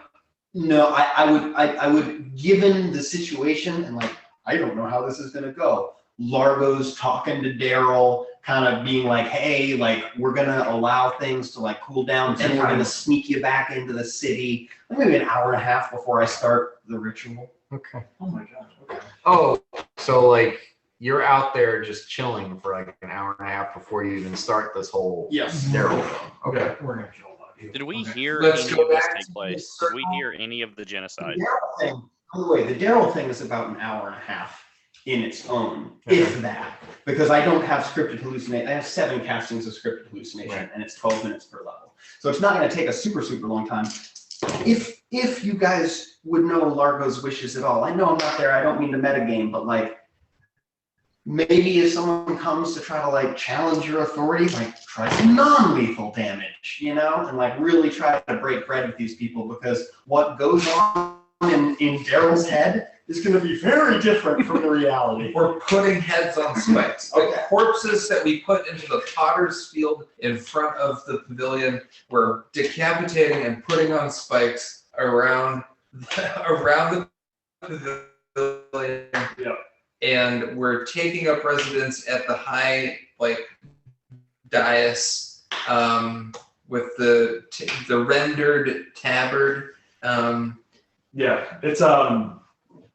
No, I would, given the situation, and like, I don't know how this is gonna go. Largo's talking to Daryl, kind of being like, hey, like, we're gonna allow things to like cool down, then we're gonna sneak you back into the city. Maybe an hour and a half before I start the ritual. Okay. Oh my god. Okay. Oh, so like you're out there just chilling for like an hour and a half before you even start this whole Yes. Daryl thing. Okay. We're gonna kill a lot of people. Did we Okay. hear Let's any go of this back take to place? the Did we circle. hear any of the genocide? The Daryl thing, by the way, the Daryl thing is about an hour and a half in its own, if that. Because I don't have scripted hallucination. I have 7 castings of scripted hallucination, Right. and it's 12 minutes per level. So it's not going to take a super long time. If you guys would know Largo's wishes at all, I know I'm not there. I don't mean to metagame, but like maybe if someone comes to try to like challenge your authority, like try some non-lethal damage, and like really try to break bread with these people, because what goes on in Daryl's head is going to be very different from the reality. We're putting heads on spikes. The Okay. corpses that we put into the potter's field in front of the pavilion, we're decapitating and putting on spikes around the pavilion. Yeah. And we're taking up residence at the high dais with the rendered tabard. Yeah, it's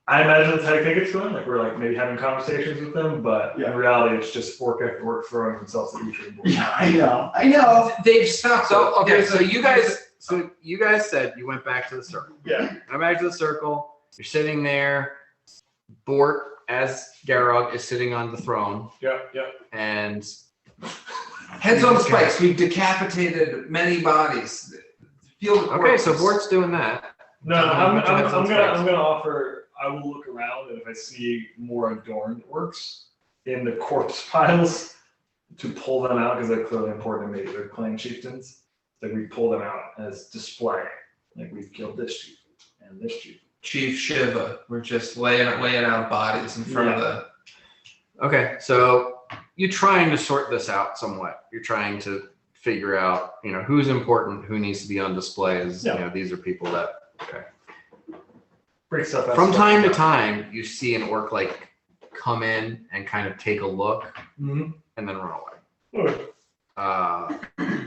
I imagine that's how you think it's going. Like we're like maybe having conversations with them, but in reality, it's just fork after work throwing themselves at each other. Yeah, I know. They've stopped. So okay, There's so a- you guys said you went back to the circle. Yeah. Went back to the circle. You're sitting there. Bort, as Darog, is sitting on the throne, Yeah. and Heads on spikes. We've decapitated many bodies. Field of okay, so corpses. Bort's doing that. No, How much heads on I'm spikes? gonna offer. I will look around, and if I see more adorned orcs in the corpse piles, to pull them out because they're clearly important to me. They're clan chieftains. Like we pull them out as display. Like we've killed this chief and this chief. Chief Shiva. We're just laying out bodies in front of the. Okay, so you're trying to sort this out somewhat. You're trying to figure out, who's important, who needs to be on display. These are people that. Okay. Break stuff out. From time to time, you see an orc come in and kind of take a look Mm-hmm. and then run away.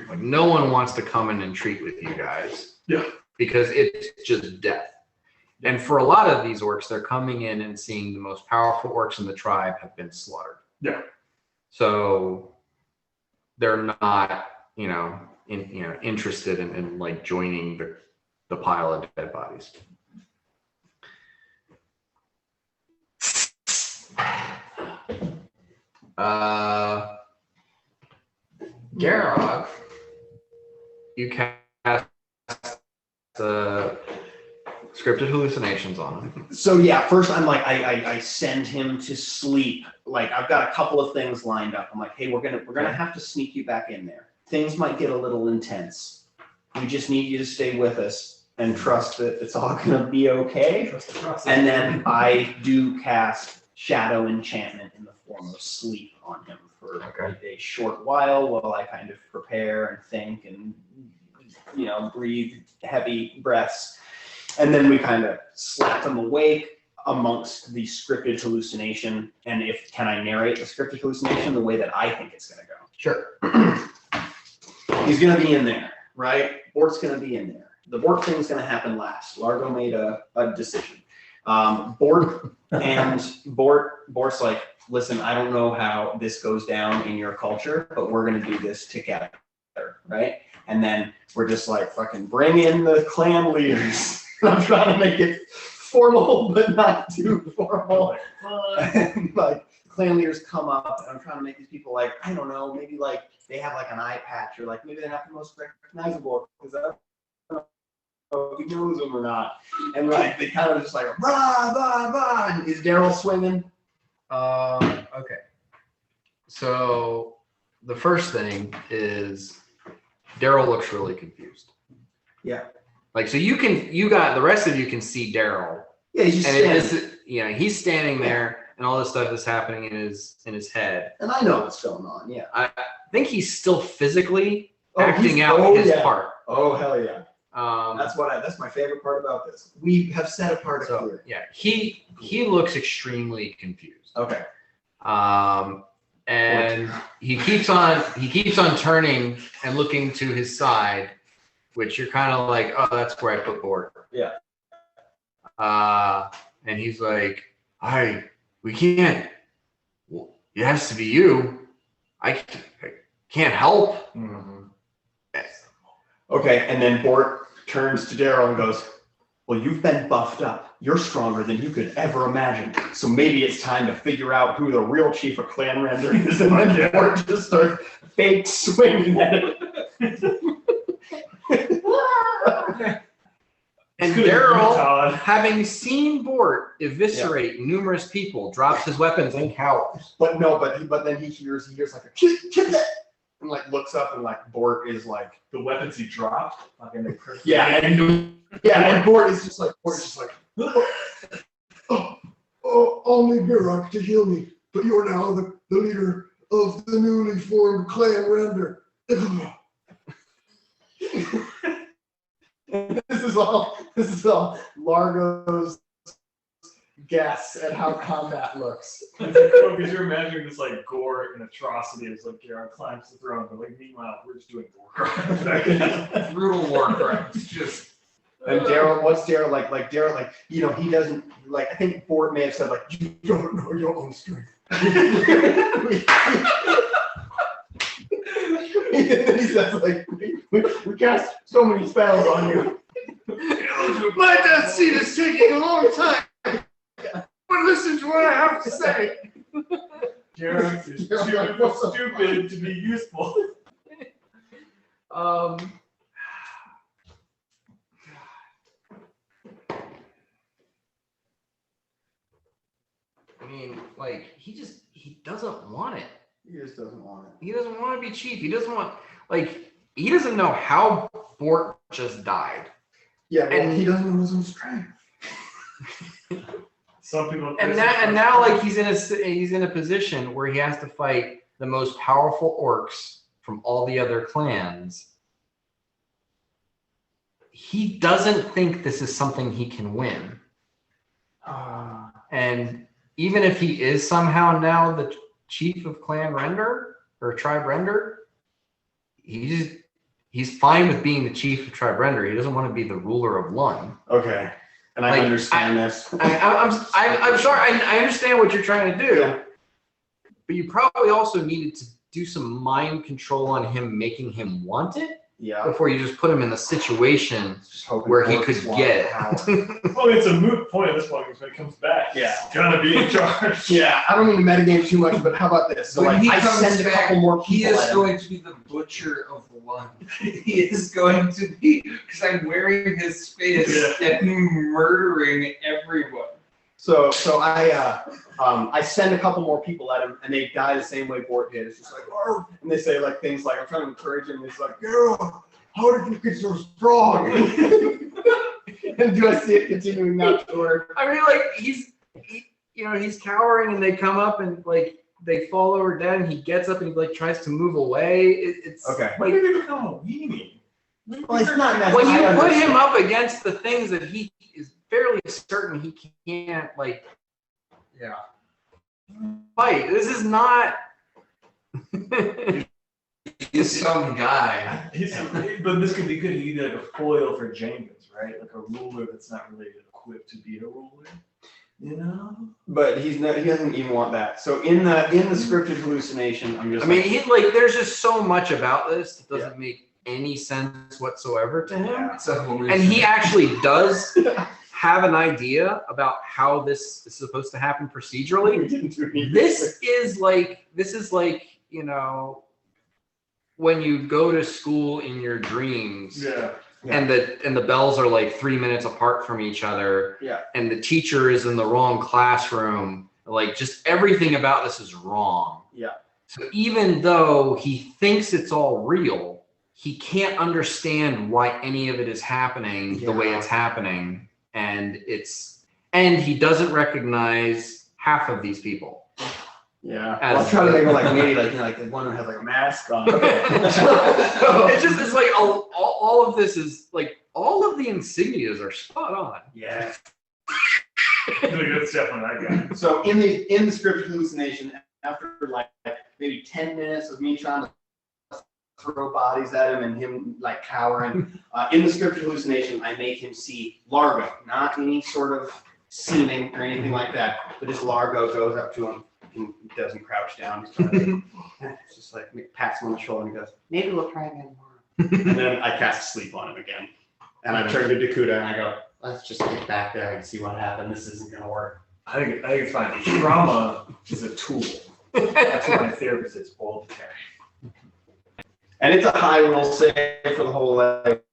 Like no one wants to come in and treat with you guys. Yeah. Because it's just death. And for a lot of these orcs, they're coming in and seeing the most powerful orcs in the tribe have been slaughtered. Yeah. So they're not, interested in like joining the pile of dead bodies. Garog, you cast the scripted hallucinations on him. So yeah, first I'm like, I send him to sleep. Like I've got a couple of things lined up. I'm like, hey, we're gonna have to sneak you back in there. Things might get a little intense. We just need you to stay with us and trust that it's all gonna be okay. Trust the process. And then I do cast shadow enchantment in the form of sleep on him for a short while I kind of prepare and think and breathe heavy breaths. And then we kind of slap him awake amongst the scripted hallucination. And can I narrate the scripted hallucination the way that I think it's going to go? Sure. He's going to be in there, right? Bort's going to be in there. The Bort thing's going to happen last. Largo made a decision. Bort's like, listen, I don't know how this goes down in your culture, but we're going to do this together, right? And then we're just like, fucking bring in the clan leaders. I'm trying to make it formal, but not too formal. Like clan leaders come up, and I'm trying to make these people like, I don't know, maybe like they have like an eye patch, or like maybe they're not the most recognizable because I don't know if he knows them or not. And like they kind of just like rah rah rah. And is Daryl swinging? Okay. So the first thing is Daryl looks really confused. Yeah. Like, so the rest of you can see Daryl. Yeah, he's just standing. He's standing there, and all this stuff is happening in his head. And I know what's going on. Yeah. I think he's still physically acting out his part. Oh hell yeah. That's that's my favorite part about this. We have set apart a clear. Yeah, he looks extremely confused. Okay. And he keeps on turning and looking to his side, which you're kind of like, oh, that's where I put Bort. Yeah. And he's like, we can't. Well, it has to be you. I can't help. Mm-hmm. Okay, and then Bort turns to Daryl and goes, well, you've been buffed up. You're stronger than you could ever imagine. So maybe it's time to figure out who the real chief of Clan Render is. And then Bort just starts fake swinging at it. And Daryl, having seen Bort eviscerate numerous people, drops his weapons and cowers. But then he hears like a chip it, and like looks up and like Bort is like the weapons he dropped, like in the and Bort is just like only Birok to heal me, but you're now the leader of the newly formed Clan Render. This is all Largo's guess at how combat looks. Because you're imagining this like gore and atrocity as like Garrett climbs the throne, but like meanwhile we're just doing war crimes. Brutal war crimes. Just. And Daryl, what's Daryl like? Like Daryl, like he doesn't like. I think Bort may have said like, you don't know your own strength. He says like, we cast so many spells on you. My death scene is taking a long time. But listen to what I have to say. Garrett is too stupid to be useful. I mean, like, he doesn't want it. He just doesn't want it. He doesn't want to be chief. He doesn't know how Bort just died. Yeah, And he doesn't know his own strength. Some people. And now, like, he's in a position where he has to fight the most powerful orcs from all the other clans. He doesn't think this is something he can win. And even if he is somehow now the chief of Clan Render or Tribe Render, he's fine with being the chief of Tribe Render. He doesn't want to be the ruler of Lund. Okay, and I understand this. I'm sorry. I understand what you're trying to do, but you probably also needed do some mind control on him, making him want it Yeah. before you just put him in the situation Just hoping where he Orcs could want get power. it. Well, it's a moot point at this point because when he comes back, Yeah. he's gonna be in charge. Yeah, I don't mean to metagame too much, but how about this? So When like, he I comes send a back, couple more he people is at him. going to be the butcher of one. He is going to be, because I'm wearing his face and murdering everyone. So I send a couple more people at him, and they die the same way Bort did. It's just like, oh, and they say like things like, I'm trying to encourage him. It's like, Yeah, how did you get so strong? and do I see it continuing that toward? I mean, like he's cowering, and they come up and like they fall over dead, and he gets up and he like tries to move away. It's Okay. When did he become a weenie? Well, it's not when necessarily. you put him up against the things that he is fairly certain he can't like Yeah. fight. This is not. He's some guy. But this could be good. He'd be like a foil for Jenkins, right? Like a ruler that's not really equipped to be a ruler. You know? But he doesn't even want that. So in the scripted hallucination, I'm just. I mean, he like there's just so much about this that doesn't make any sense whatsoever to him. It's a And he actually does have an idea about how this is supposed to happen procedurally. This is like, you know, when you go to school in your dreams. Yeah. And the bells are like 3 minutes apart from each other. Yeah. And the teacher is in the wrong classroom. Like just everything about this is wrong. Yeah. So even though he thinks it's all real, he can't understand why any of it is happening the way it's happening. And he doesn't recognize half of these people. Yeah. As- I'll try to make it like maybe like like the one that has like a mask on. It's like all of this is like all of the insignias are spot on. Yeah. That's definitely that guy. So in the scripted hallucination, after like maybe 10 minutes of me trying to throw bodies at him and him like cowering, in the scripted hallucination, I make him see Largo, not any sort of seeming or anything like that, but just Largo goes up to him and doesn't crouch down. It's just like pats him on the shoulder and he goes, maybe we'll try again tomorrow. And then I cast sleep on him again. And I turn to Dakuta and I go, let's just get back there and see what happened. This isn't gonna work. I think it's fine. Trauma is a tool. That's what my therapist is, Paul. And it's a high roll save for the whole like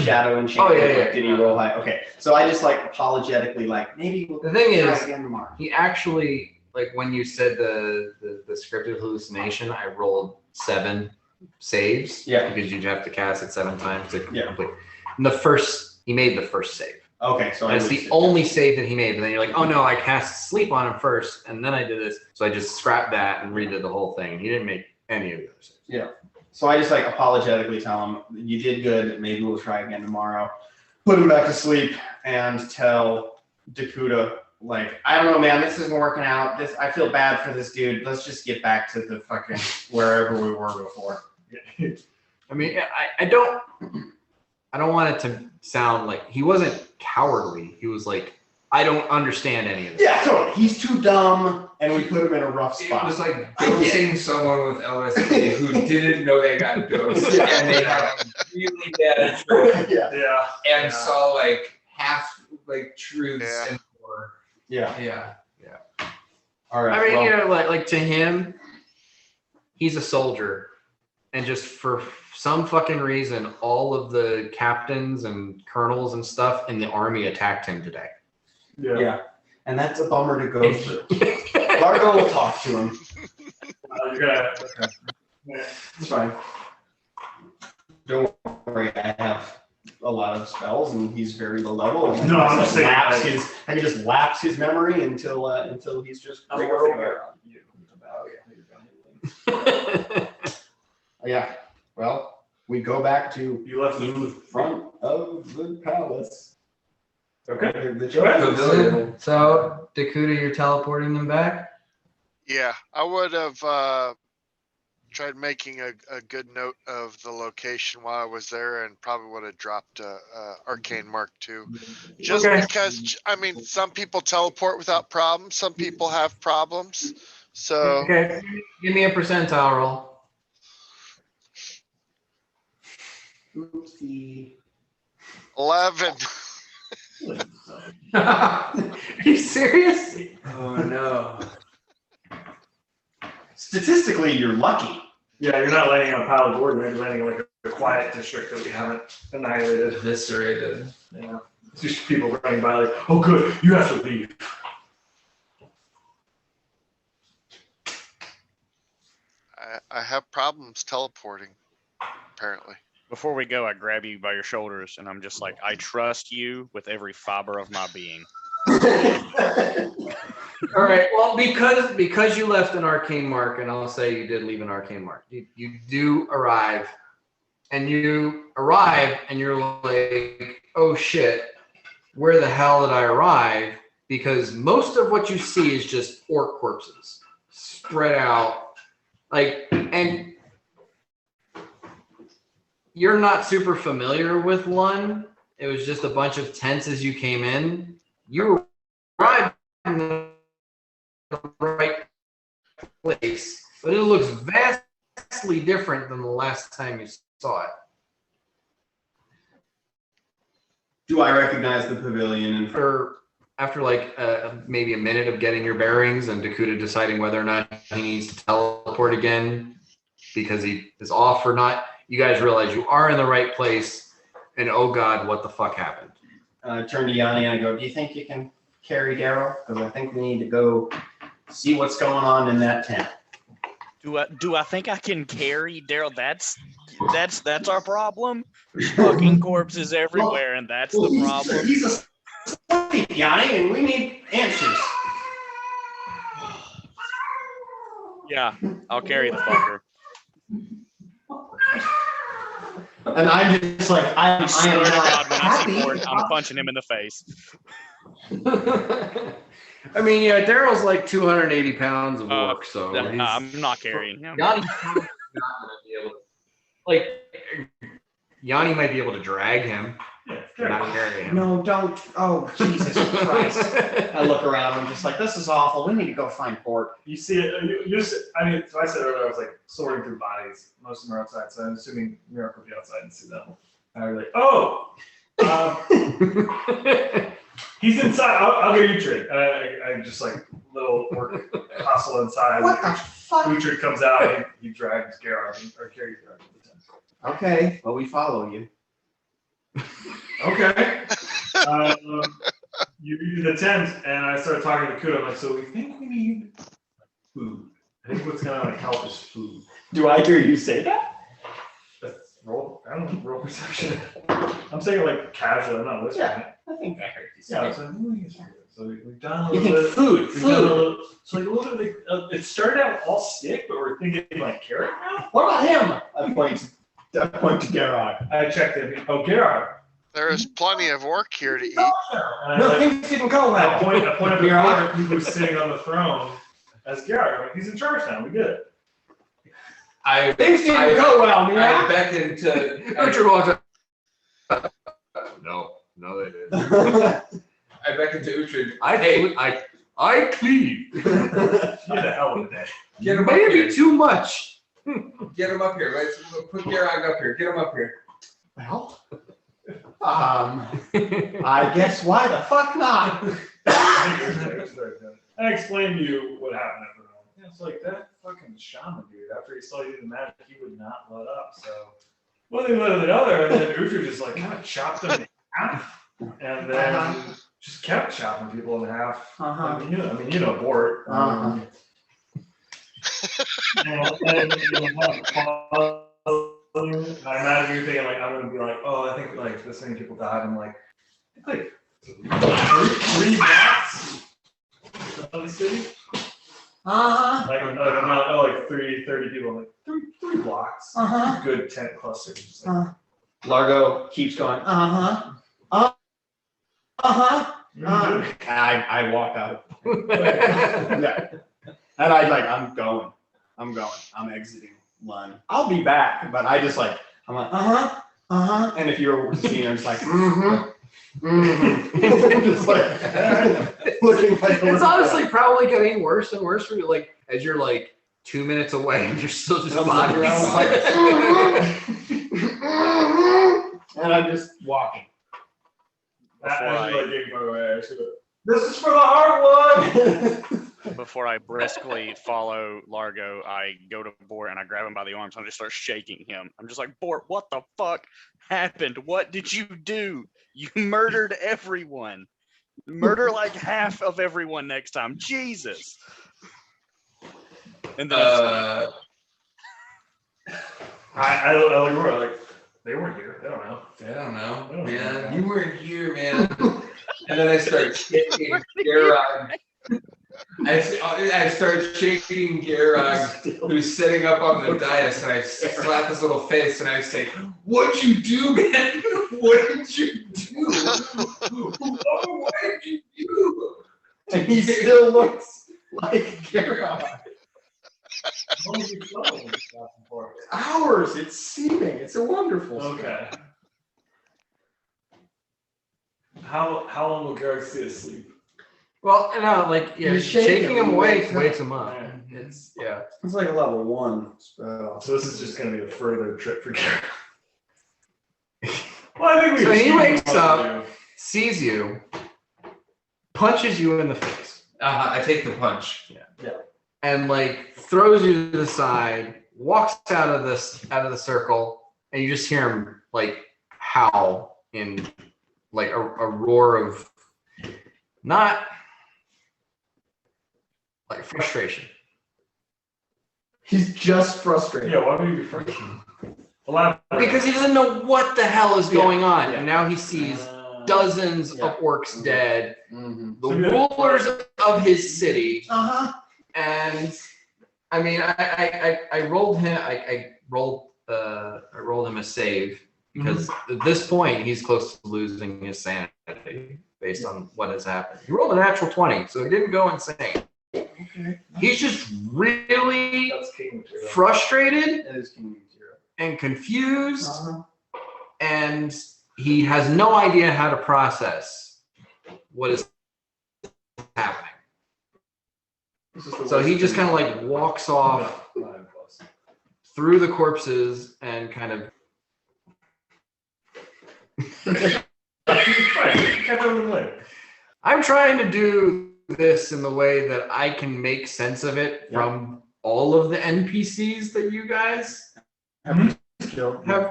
shadow and Oh, yeah. Did he roll high? Okay. So I just like apologetically like maybe we'll The thing try is, again tomorrow. he actually like when you said the scripted hallucination, I rolled 7 saves. Yeah. Because you'd have to cast it 7 times to Yeah. complete. And he made the first save. Okay, so That's the only save that he made. But then you're like, oh no, I cast sleep on him first, and then I did this. So I just scrapped that and redid the whole thing. He didn't make any of the other saves. Yeah. So I just like apologetically tell him, you did good, maybe we'll try again tomorrow. Put him back to sleep and tell Dakuta, like, I don't know, man, this isn't working out. I feel bad for this dude. Let's just get back to the fucking wherever we were before. I mean, I don't want it to sound like he wasn't cowardly. He was like, I don't understand any of this. Yeah, totally. He's too dumb, and we put him in a rough It spot. was like dosing someone with LSD who didn't know they got dosed, and they had a really bad trip Yeah. Yeah. and saw like half like truths Yeah. and more. Yeah. Yeah. All right. I mean, well, you know, like to him, he's a soldier, and just for some fucking reason, all of the captains and colonels and stuff in the army attacked him today. yeah. And that's a bummer to go through. Largo will talk to him. You're gonna. Okay. It's fine. Don't worry, I have a lot of spells, and he's very low level. And No, I'm just saying, I can just lapse his memory until he's just. I'm rigor working aware. on you about Yeah. Well, we go back to you left in the front of the palace. Okay. The Pavilion. So, Dakuta, you're teleporting them back? Yeah, I would have tried making a good note of the location while I was there, and probably would have dropped Arcane Mark too. Just Okay. because, I mean, some people teleport without problems. Some people have problems. So Okay, give me a percentile roll. Oopsie. 11. Are you serious? Oh no. Statistically, you're lucky. Yeah, you're not landing on a pile of board, you're landing in like a quiet district that we haven't annihilated. Eviscerated. Yeah. It's just people running by like, oh good, you have to leave. I have problems teleporting, apparently. Before we go, I grab you by your shoulders and I'm just like, I trust you with every fiber of my being. All right. Well, because you left an arcane mark, and I'll say you did leave an arcane mark. You do arrive, and you're like, oh shit, where the hell did I arrive? Because most of what you see is just orc corpses spread out, and you're not super familiar with one. It was just a bunch of tents as you came in. You arrived in the right place, but it looks vastly different than the last time you saw it. Do I recognize the pavilion? After like maybe a minute of getting your bearings and Dakuta deciding whether or not he needs to teleport again because he is off or not, you guys realize you are in the right place, and oh god, what the fuck happened? I turn to Yanni and I go, do you think you can carry Daryl? Because I think we need to go see what's going on in that tent. Do I think I can carry Daryl? That's our problem. There's fucking corpses everywhere, and that's the problem. He's a slave, Yanni, and we need answers. Yeah, I'll carry the fucker. And I'm just like, I am Swear to not God, when I see happy. Ford, I'm punching him in the face. I mean, yeah, Daryl's like 280 pounds of work, so I'm not carrying him. Yanni's not gonna be able to, like, Yanni might be able to drag him, but not carry him. No, don't. Oh, Jesus Christ. I look around, I'm just like, this is awful. We need to go find Port. You see it, so I said earlier, I was like sorting through bodies. Most of them are outside, so I'm assuming Miracle will be outside and see them. And I was like, oh! He's inside. I'll go Uhtred. I just like little work hustle inside. What the fuck? Uhtred comes out and he drags Gerard or carries Gerard to the tent. Okay, well, we follow you. Okay. You do the tent, and I started talking to Kuda. I'm like, so we think we need food. I think what's gonna like help is food. Do I hear you say that? Roll. I don't know. Roll perception. I'm saying it like casually. I'm not whispering it. I think I heard you say Yeah. that. So we've done a You little think bit. food, We've done a food. little, so like a little bit. It started out all stick, but we're thinking like carrot now. What about him? I point to Gerard. I checked it. Oh, Gerard. There is plenty of orc here to eat. And No, I, things didn't go I well. point up to Gerard. Gerard, who's sitting on the throne as Gerard. I'm like, he's in charge now. We good. Things didn't go well, I Mira. beckoned to. Richard walks up. No, they didn't. I beckoned to Uhtred. I plead. Get the hell with that. Get him up Maybe here. too much. Get him up here. Right? So put Gerard up here. Get him up here. Well, I guess why the fuck not? I explained to you what happened at the room. Yeah, it's like that fucking shaman dude. After he saw you do the magic, he would not let up. So one thing led to the other, and then Uhtred just like kind of chopped him in half, and then just kept chopping people in half. I mean, you know, Bort. And I imagine you're thinking like, I'm gonna be like, oh, I think like this many people died. I'm like, three blocks of the city. Like I'm not like 30 people. I'm like three blocks. Good tent clusters. Just like, Largo keeps going, I walk out. Yeah. And I'm going. I'm exiting Lund. I'll be back, but I just like, I'm like, and if you're seeing her, it's like, just like, looking like It's honestly probably getting worse and worse for you. Like as you're like 2 minutes away, and you're still just I'm bobbing looking around. around, like, and I'm just walking. This is for the hard one. Before I briskly follow Largo, I go to Bort and I grab him by the arms and I just start shaking him. I'm just like, Bort, what the fuck happened? What did you do? You murdered everyone. Murder like half of everyone next time. Jesus. And then I look around like they weren't here. They don't know. I don't know, Oh, man. yeah. You weren't here, man. And then I start shaking Garrog. I start shaking Garrog, who's sitting up on the dais, and I slap his little face, and I say, "What'd you do, man? What did you do? Oh, what did you do?" And he still looks like Garrod. Hours. It's seeming. It's a wonderful. Okay. How long will Garrett stay asleep? Well, no, like You're shaking him him, awake wakes wakes him up. Yeah. It's It's like a level 1 spell. So this is just going to be a further trip for Garrett. Well, I think we. So he achieved wakes what up. to do. sees you, punches you in the face, I take the punch. and like throws you to the side, walks out of the circle, and you just hear him like howl in like a roar of not like frustration. He's just frustrated. Yeah, why would you be frustrated? Because he doesn't know what the hell is going on, yeah. and now he sees dozens Yeah. of orcs dead, Mm-hmm. the rulers of his city, And I mean, I rolled him. I rolled him a save because at this point he's close to losing his sanity based on what has happened. He rolled a natural 20, so he didn't go insane. okay. He's just really That's king material. frustrated That is King 0. and confused, Uh-huh. and he has no idea how to process what is happening. So he just kind of like walks off 9+. through the corpses and kind of Fine, catch up with him later. I'm trying to do this in the way that I can make sense of it from all of the NPCs that you guys have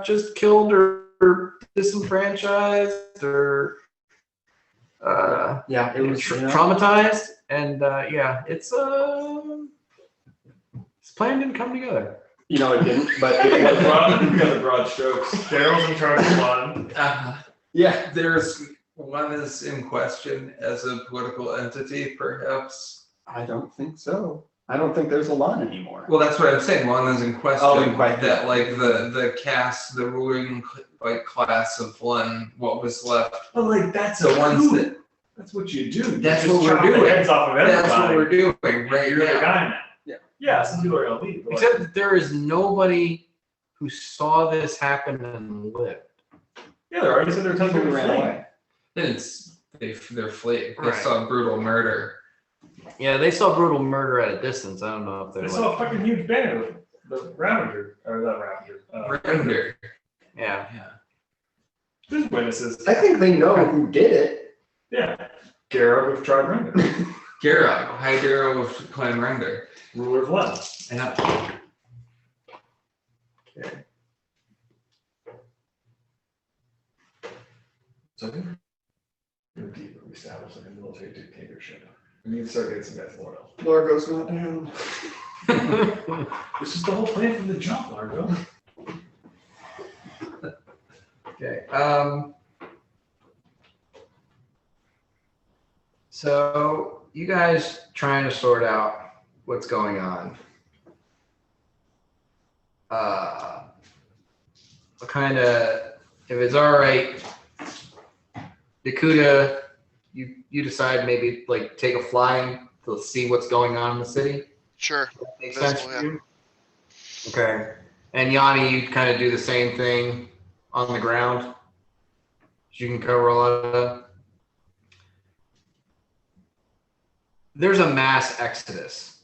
just killed or disenfranchised or Yeah, it was traumatized, and it's this plan didn't come together. You know, it didn't, but We it got the broad strokes. Daryl's in charge of one. yeah. There's one is in question as a political entity, perhaps. I don't think so. I don't think there's a lot anymore. Well, that's what I'm saying. One is in question. Oh, in question. That like the caste, the ruling like class of one, what was left. But like that's The ones that that's what you do. That's You what just we're chop the doing. Heads off of everybody. that's what we're doing right You're the now. guy now. Yeah. Yeah, some people are gonna leave. But Except that there is nobody who saw this happen and lived. yeah, there are. You said there were tons of People people ran fleeing. away. They're fleeing. They Right. saw brutal murder. Yeah, they saw brutal murder at a distance. I don't know if They they're saw like, a fucking huge banner with the Ravager, or not Ravager. Render. yeah. Yeah. There's witnesses. I think they know who did it. Yeah. Garrett with Tribe Render, Garrog, High Darrow of Clan Render. ruler of Len. Yeah. So I think we're deep. We established like a military dictatorship. We need to start getting some guys loyal. Largo's not down. This is the whole plan from the jump, Largo. Okay. So you guys trying to sort out what's going on. What kind of, if it's all right, Dakuta, you decide maybe like take a flying to see what's going on in the city. Sure. Makes sense Visible, for you? Okay. And Yanni, you kind of do the same thing on the ground. You can cover a lot of that. There's a mass exodus.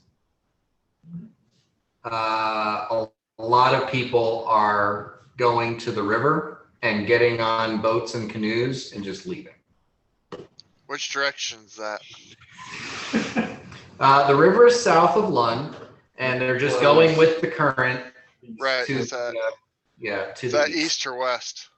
A lot of people are going to the river and getting on boats and canoes and just leaving. Which direction's that? The river is south of Lund, and they're just going with the current Right, to is that, to is the that east. east or west?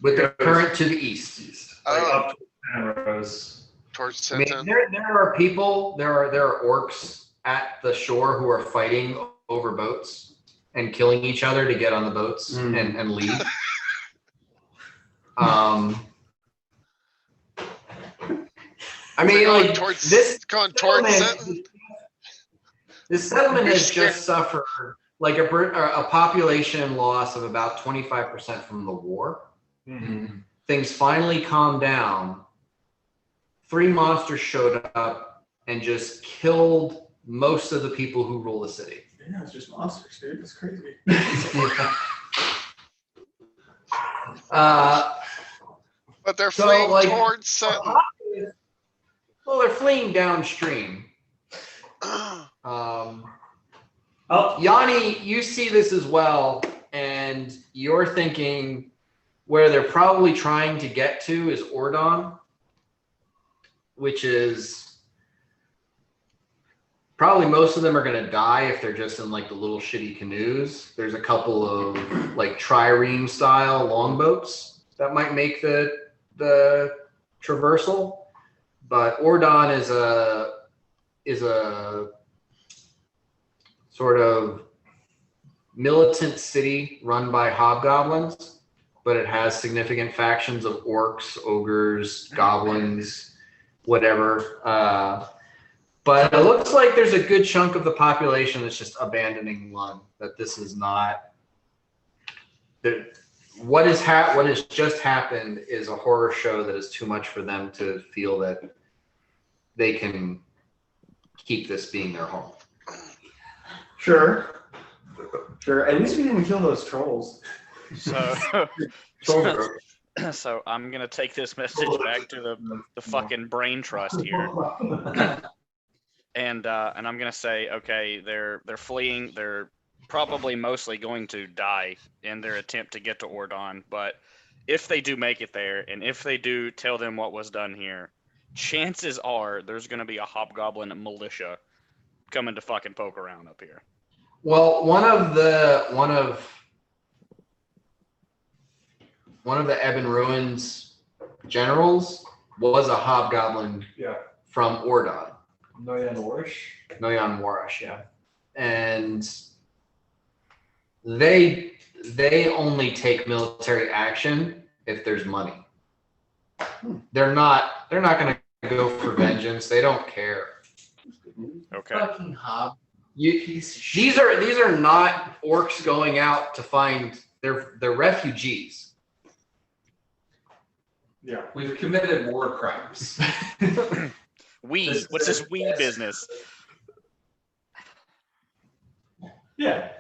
With the current to the east. Like Oh, up to Penrose. towards I mean, Sinton? there are people, there are orcs at the shore who are fighting over boats and killing each other to get on the boats and leave. I mean, Going like towards- this going towards settlement- Sinton? This settlement You're has scared. just suffered like a population loss of about 25% from the war. Things finally calmed down. 3 monsters showed up and just killed most of the people who rule the city. Yeah, it's just monsters, dude. It's crazy. But they're So, fleeing like- towards Sinton. Well, they're fleeing downstream. Yanni, you see this as well, and you're thinking where they're probably trying to get to is Ordon, which is probably most of them are going to die if they're just in like the little shitty canoes. There's a couple of like trireme style longboats that might make the traversal, but Ordon is a sort of militant city run by hobgoblins, but it has significant factions of orcs, ogres, goblins, whatever. But it looks like there's a good chunk of the population that's just abandoning Lund. That this is not. That what has just happened is a horror show that is too much for them to feel that they can keep this being their home. Sure. At least we didn't kill those trolls. So, so I'm gonna take this message back to the fucking brain trust here, and I'm gonna say, okay, they're fleeing. They're probably mostly going to die in their attempt to get to Ordon, but if they do make it there, and if they do tell them what was done here, chances are there's gonna be a hobgoblin militia coming to fucking poke around up here. Well, one of the Ebon Ruins generals was a hobgoblin from Ordon. Noyan Warish? Noyan Warish, yeah. And they only take military action if there's money. They're not gonna go for vengeance. They don't care. Okay. Fucking hob. These are not orcs going out to find. They're refugees. Yeah. We've committed war crimes. What's this we business? Yeah.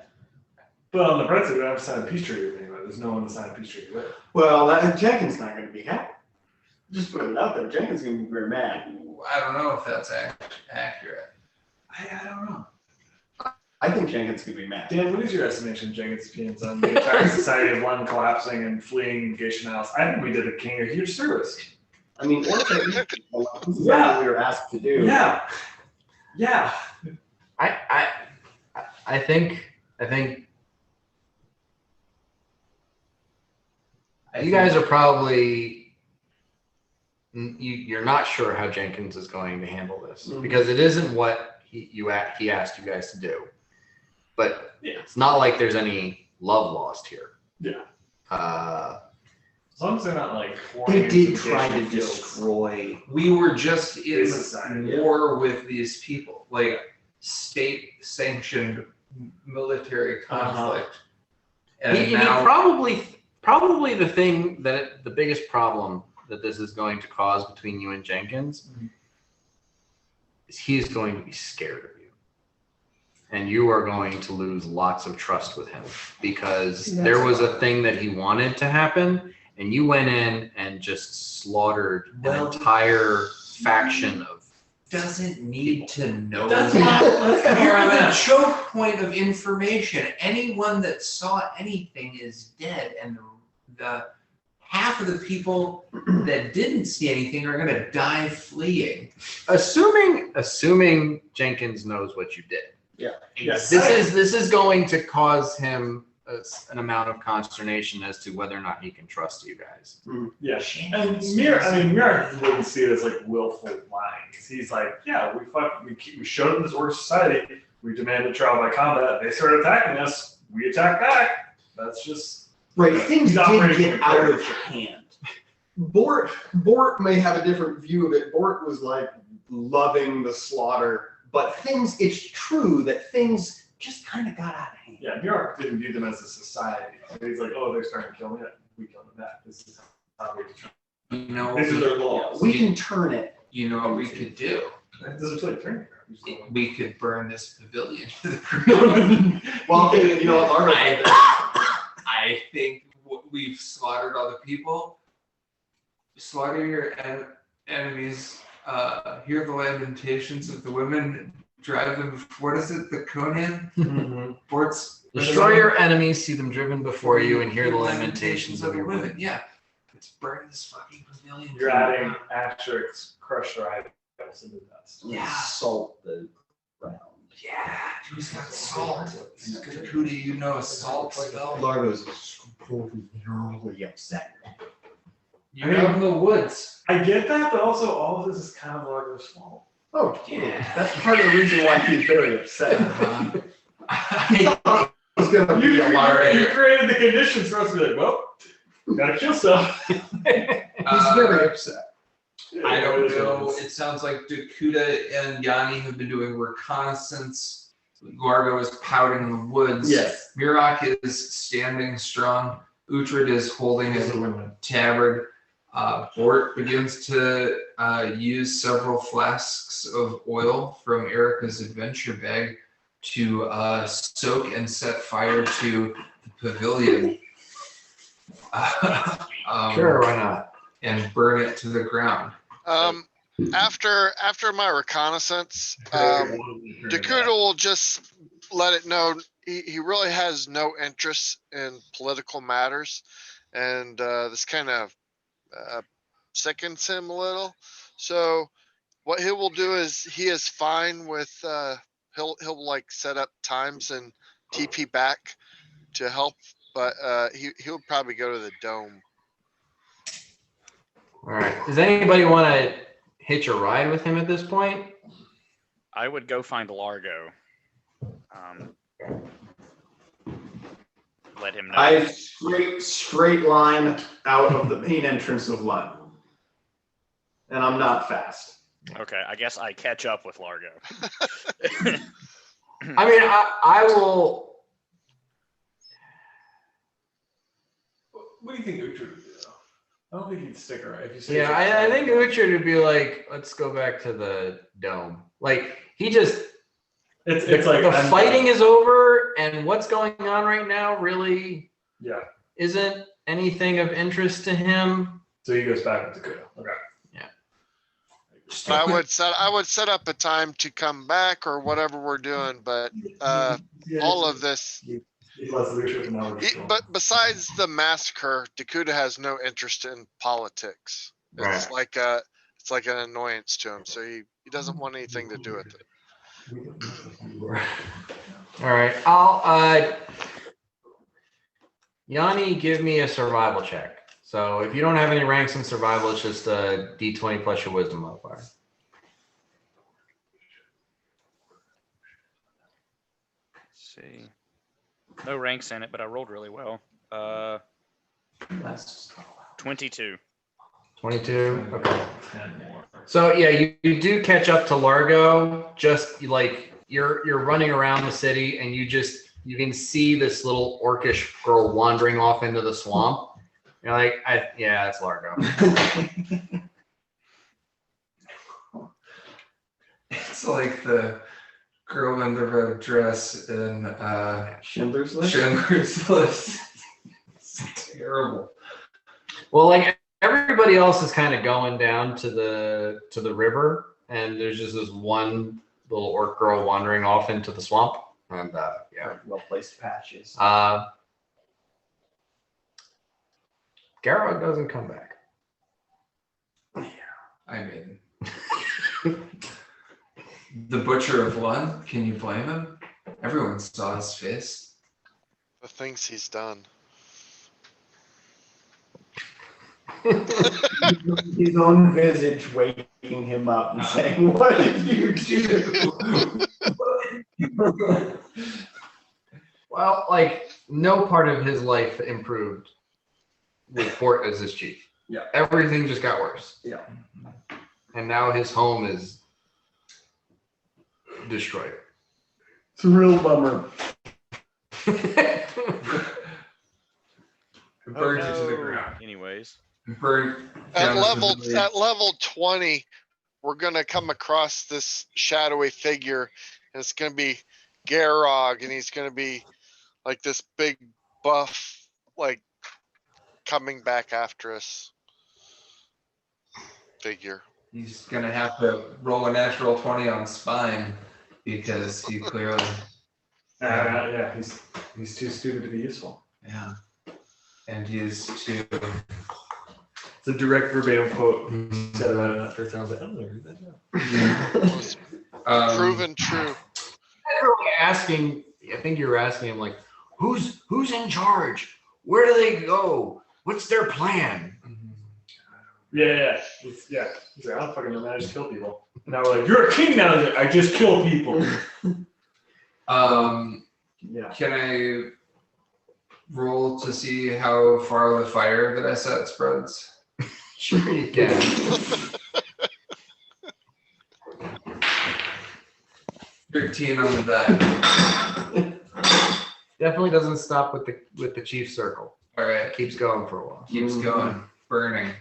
But on the bright side, we don't have to sign a peace treaty with anybody. There's no one to sign a peace treaty with. Well, Jenkins not going to be happy. Just put it out there. Jenkins is going to be very mad. I don't know if that's accurate. I don't know. I think Jenkins could be mad. Dan, what is your estimation, Jenkins' opinions on the entire society of London collapsing and fleeing Gation House? I think we did the king a huge service. I mean, this is Yeah. what we were asked to do. Yeah. I think you guys are probably you're not sure how Jenkins is going to handle this because it isn't what he asked you guys to do. But it's not like there's any love lost here. Yeah. As long as they're not like They did into try to Gation fields. destroy. We were just in Society. war with these people, like state-sanctioned military conflict. And He now probably the biggest problem that this is going to cause between you and Jenkins is he's going to be scared of you. And you are going to lose lots of trust with him because there was a thing that he wanted to happen and you went in and just slaughtered an entire faction of doesn't need to know. That's You're not- the choke point of information. Anyone that saw anything is dead, and the half of the people that didn't see anything are gonna die fleeing. Assuming Jenkins knows what you did. Yes. This is going to cause him an amount of consternation as to whether or not he can trust you guys. Yeah. And Mir wouldn't see it as like willful lying. He's like, yeah, we showed them this order society. We demanded trial by combat. They started attacking us. We attacked back. That's just Right, things He's did operating get from out of character. hand. Bort may have a different view of it. Bort was like loving the slaughter, but it's true that things just kind of got out of hand. Yeah, New York didn't view them as a society. So he's like, oh, they're starting to kill me. We kill them back. This is how we determine. You know, These are their laws. We can turn it. you know what we could do? This is like turning. We could burn this pavilion to the ground. Well, you know what, Largo, I think we've slaughtered all the people. Slaughter your enemies. Hear the lamentations of the women. Drive them. What is it? The Conan? Forts. Destroy your enemies, see them driven before you, and hear the lamentations of your women. Yeah. Let's burn this fucking pavilion. You're adding asterisks, crush their eyeballs into dust. Yeah. Salt the ground. Yeah. Who's got salt? Who do you know a salt spell? Largo's really upset. You have in the woods. I get that, but also all of this is kind of Largo's fault. Oh, Yeah. that's part of the reason why he's very upset. I It's gonna You be a lot. you created the conditions for us to be like, well, gotta kill stuff. He's very upset. I don't know. It sounds like Dakuta and Yanni have been doing reconnaissance. Largo is pouting in the woods. Yes. Mirak is standing strong. Uhtred is holding his tabard. Bort begins to use several flasks of oil from Erica's adventure bag to soak and set fire to the pavilion. Sure, why not? And burn it to the ground. After my reconnaissance, Dakuta will just let it know he really has no interest in political matters, and this kind of sickens him a little. So what he will do is he is fine with he'll like set up times and TP back to help, but he'll probably go to the dome. All right. Does anybody want to hitch a ride with him at this point? I would go find Largo. Let him know. I straight line out of the main entrance of Lund. And I'm not fast. Okay, I guess I catch up with Largo. I mean, I will. What do you think Uhtred would do, though? I don't think he'd stick around. If you say Yeah, I think Uhtred would be like, let's go back to the dome. Like, he just. it's like the fighting is over, and what's going on right now really isn't anything of interest to him. So he goes back with Dakuta. Okay. But I would set up a time to come back or whatever we're doing, but all of this. But besides the massacre, Dakuta has no interest in politics. It's like an annoyance to him, so he doesn't want anything to do with it. All right, I'll Yanni, give me a survival check. So if you don't have any ranks in survival, it's just a D20 plus your wisdom modifier. Let's see. No ranks in it, but I rolled really well. 22. 22. Okay. So yeah, you do catch up to Largo. Just like you're running around the city, and you can see this little orcish girl wandering off into the swamp. You're like, yeah, that's Largo. It's like the girl in the red dress in Schindler's List? Schindler's List. It's terrible. Well, like everybody else is kind of going down to the river, and there's just this one little orc girl wandering off into the swamp. And Well placed patches. Garrod doesn't come back. I mean, the Butcher of Lund, can you blame him? Everyone saw his fist. The things he's done. His own visage waking him up and saying, "What did you do?" Well, like, no part of his life improved with Fort as his chief. Yeah. Everything just got worse. Yeah. And now his home is destroyed. It's a real bummer. Burned it to the ground. Anyways, Burned At down to level the- at level 20, we're gonna come across this shadowy figure, and it's gonna be Garog, and he's gonna be like this big buff, like coming back after us figure. He's gonna have to roll a natural 20 on spine because he clearly, Yeah, he's too stupid to be useful. yeah. And he is too. It's a direct verbatim quote. He said about it that first time. I was like, I'm gonna read that down. Proven true. Asking, I think you were asking him, like, who's in charge? Where do they go? What's their plan? Yeah. He's like, I don't fucking know, man. I just kill people. And now we're like, you're a king now. He's like, I just kill people. Yeah. Can I roll to see how far the fire that I set spreads? Sure you can. 13 on the die. Definitely doesn't stop with the chief circle. All right, Keeps going for a while. keeps going, burning.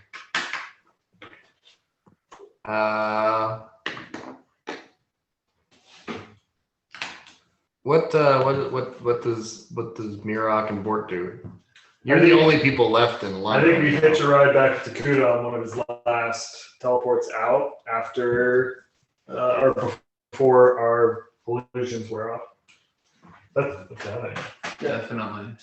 What does Mirok and Bort do? You're the only people left in I London. think we hitch a ride back to Kuda on one of his last teleports out after or before our illusions wear off. That's okay. Definitely.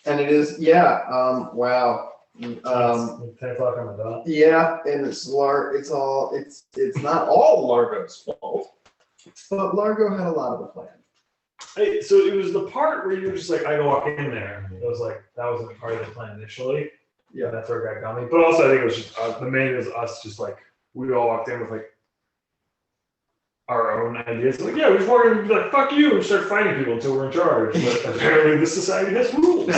And it is, wow. 10 o'clock on the dot. Yeah, and it's not all Largo's fault, but Largo had a lot of a plan. Hey, so it was the part where you were just like, I go walk in there. It was like, that wasn't part of the plan initially. Yeah, that's where it got me. But also, I think it was just the main is us just like, we all walked in with like our own ideas. Like, yeah, we just walk in and be like, fuck you, and start fighting people until we're in charge. But apparently, this society has rules.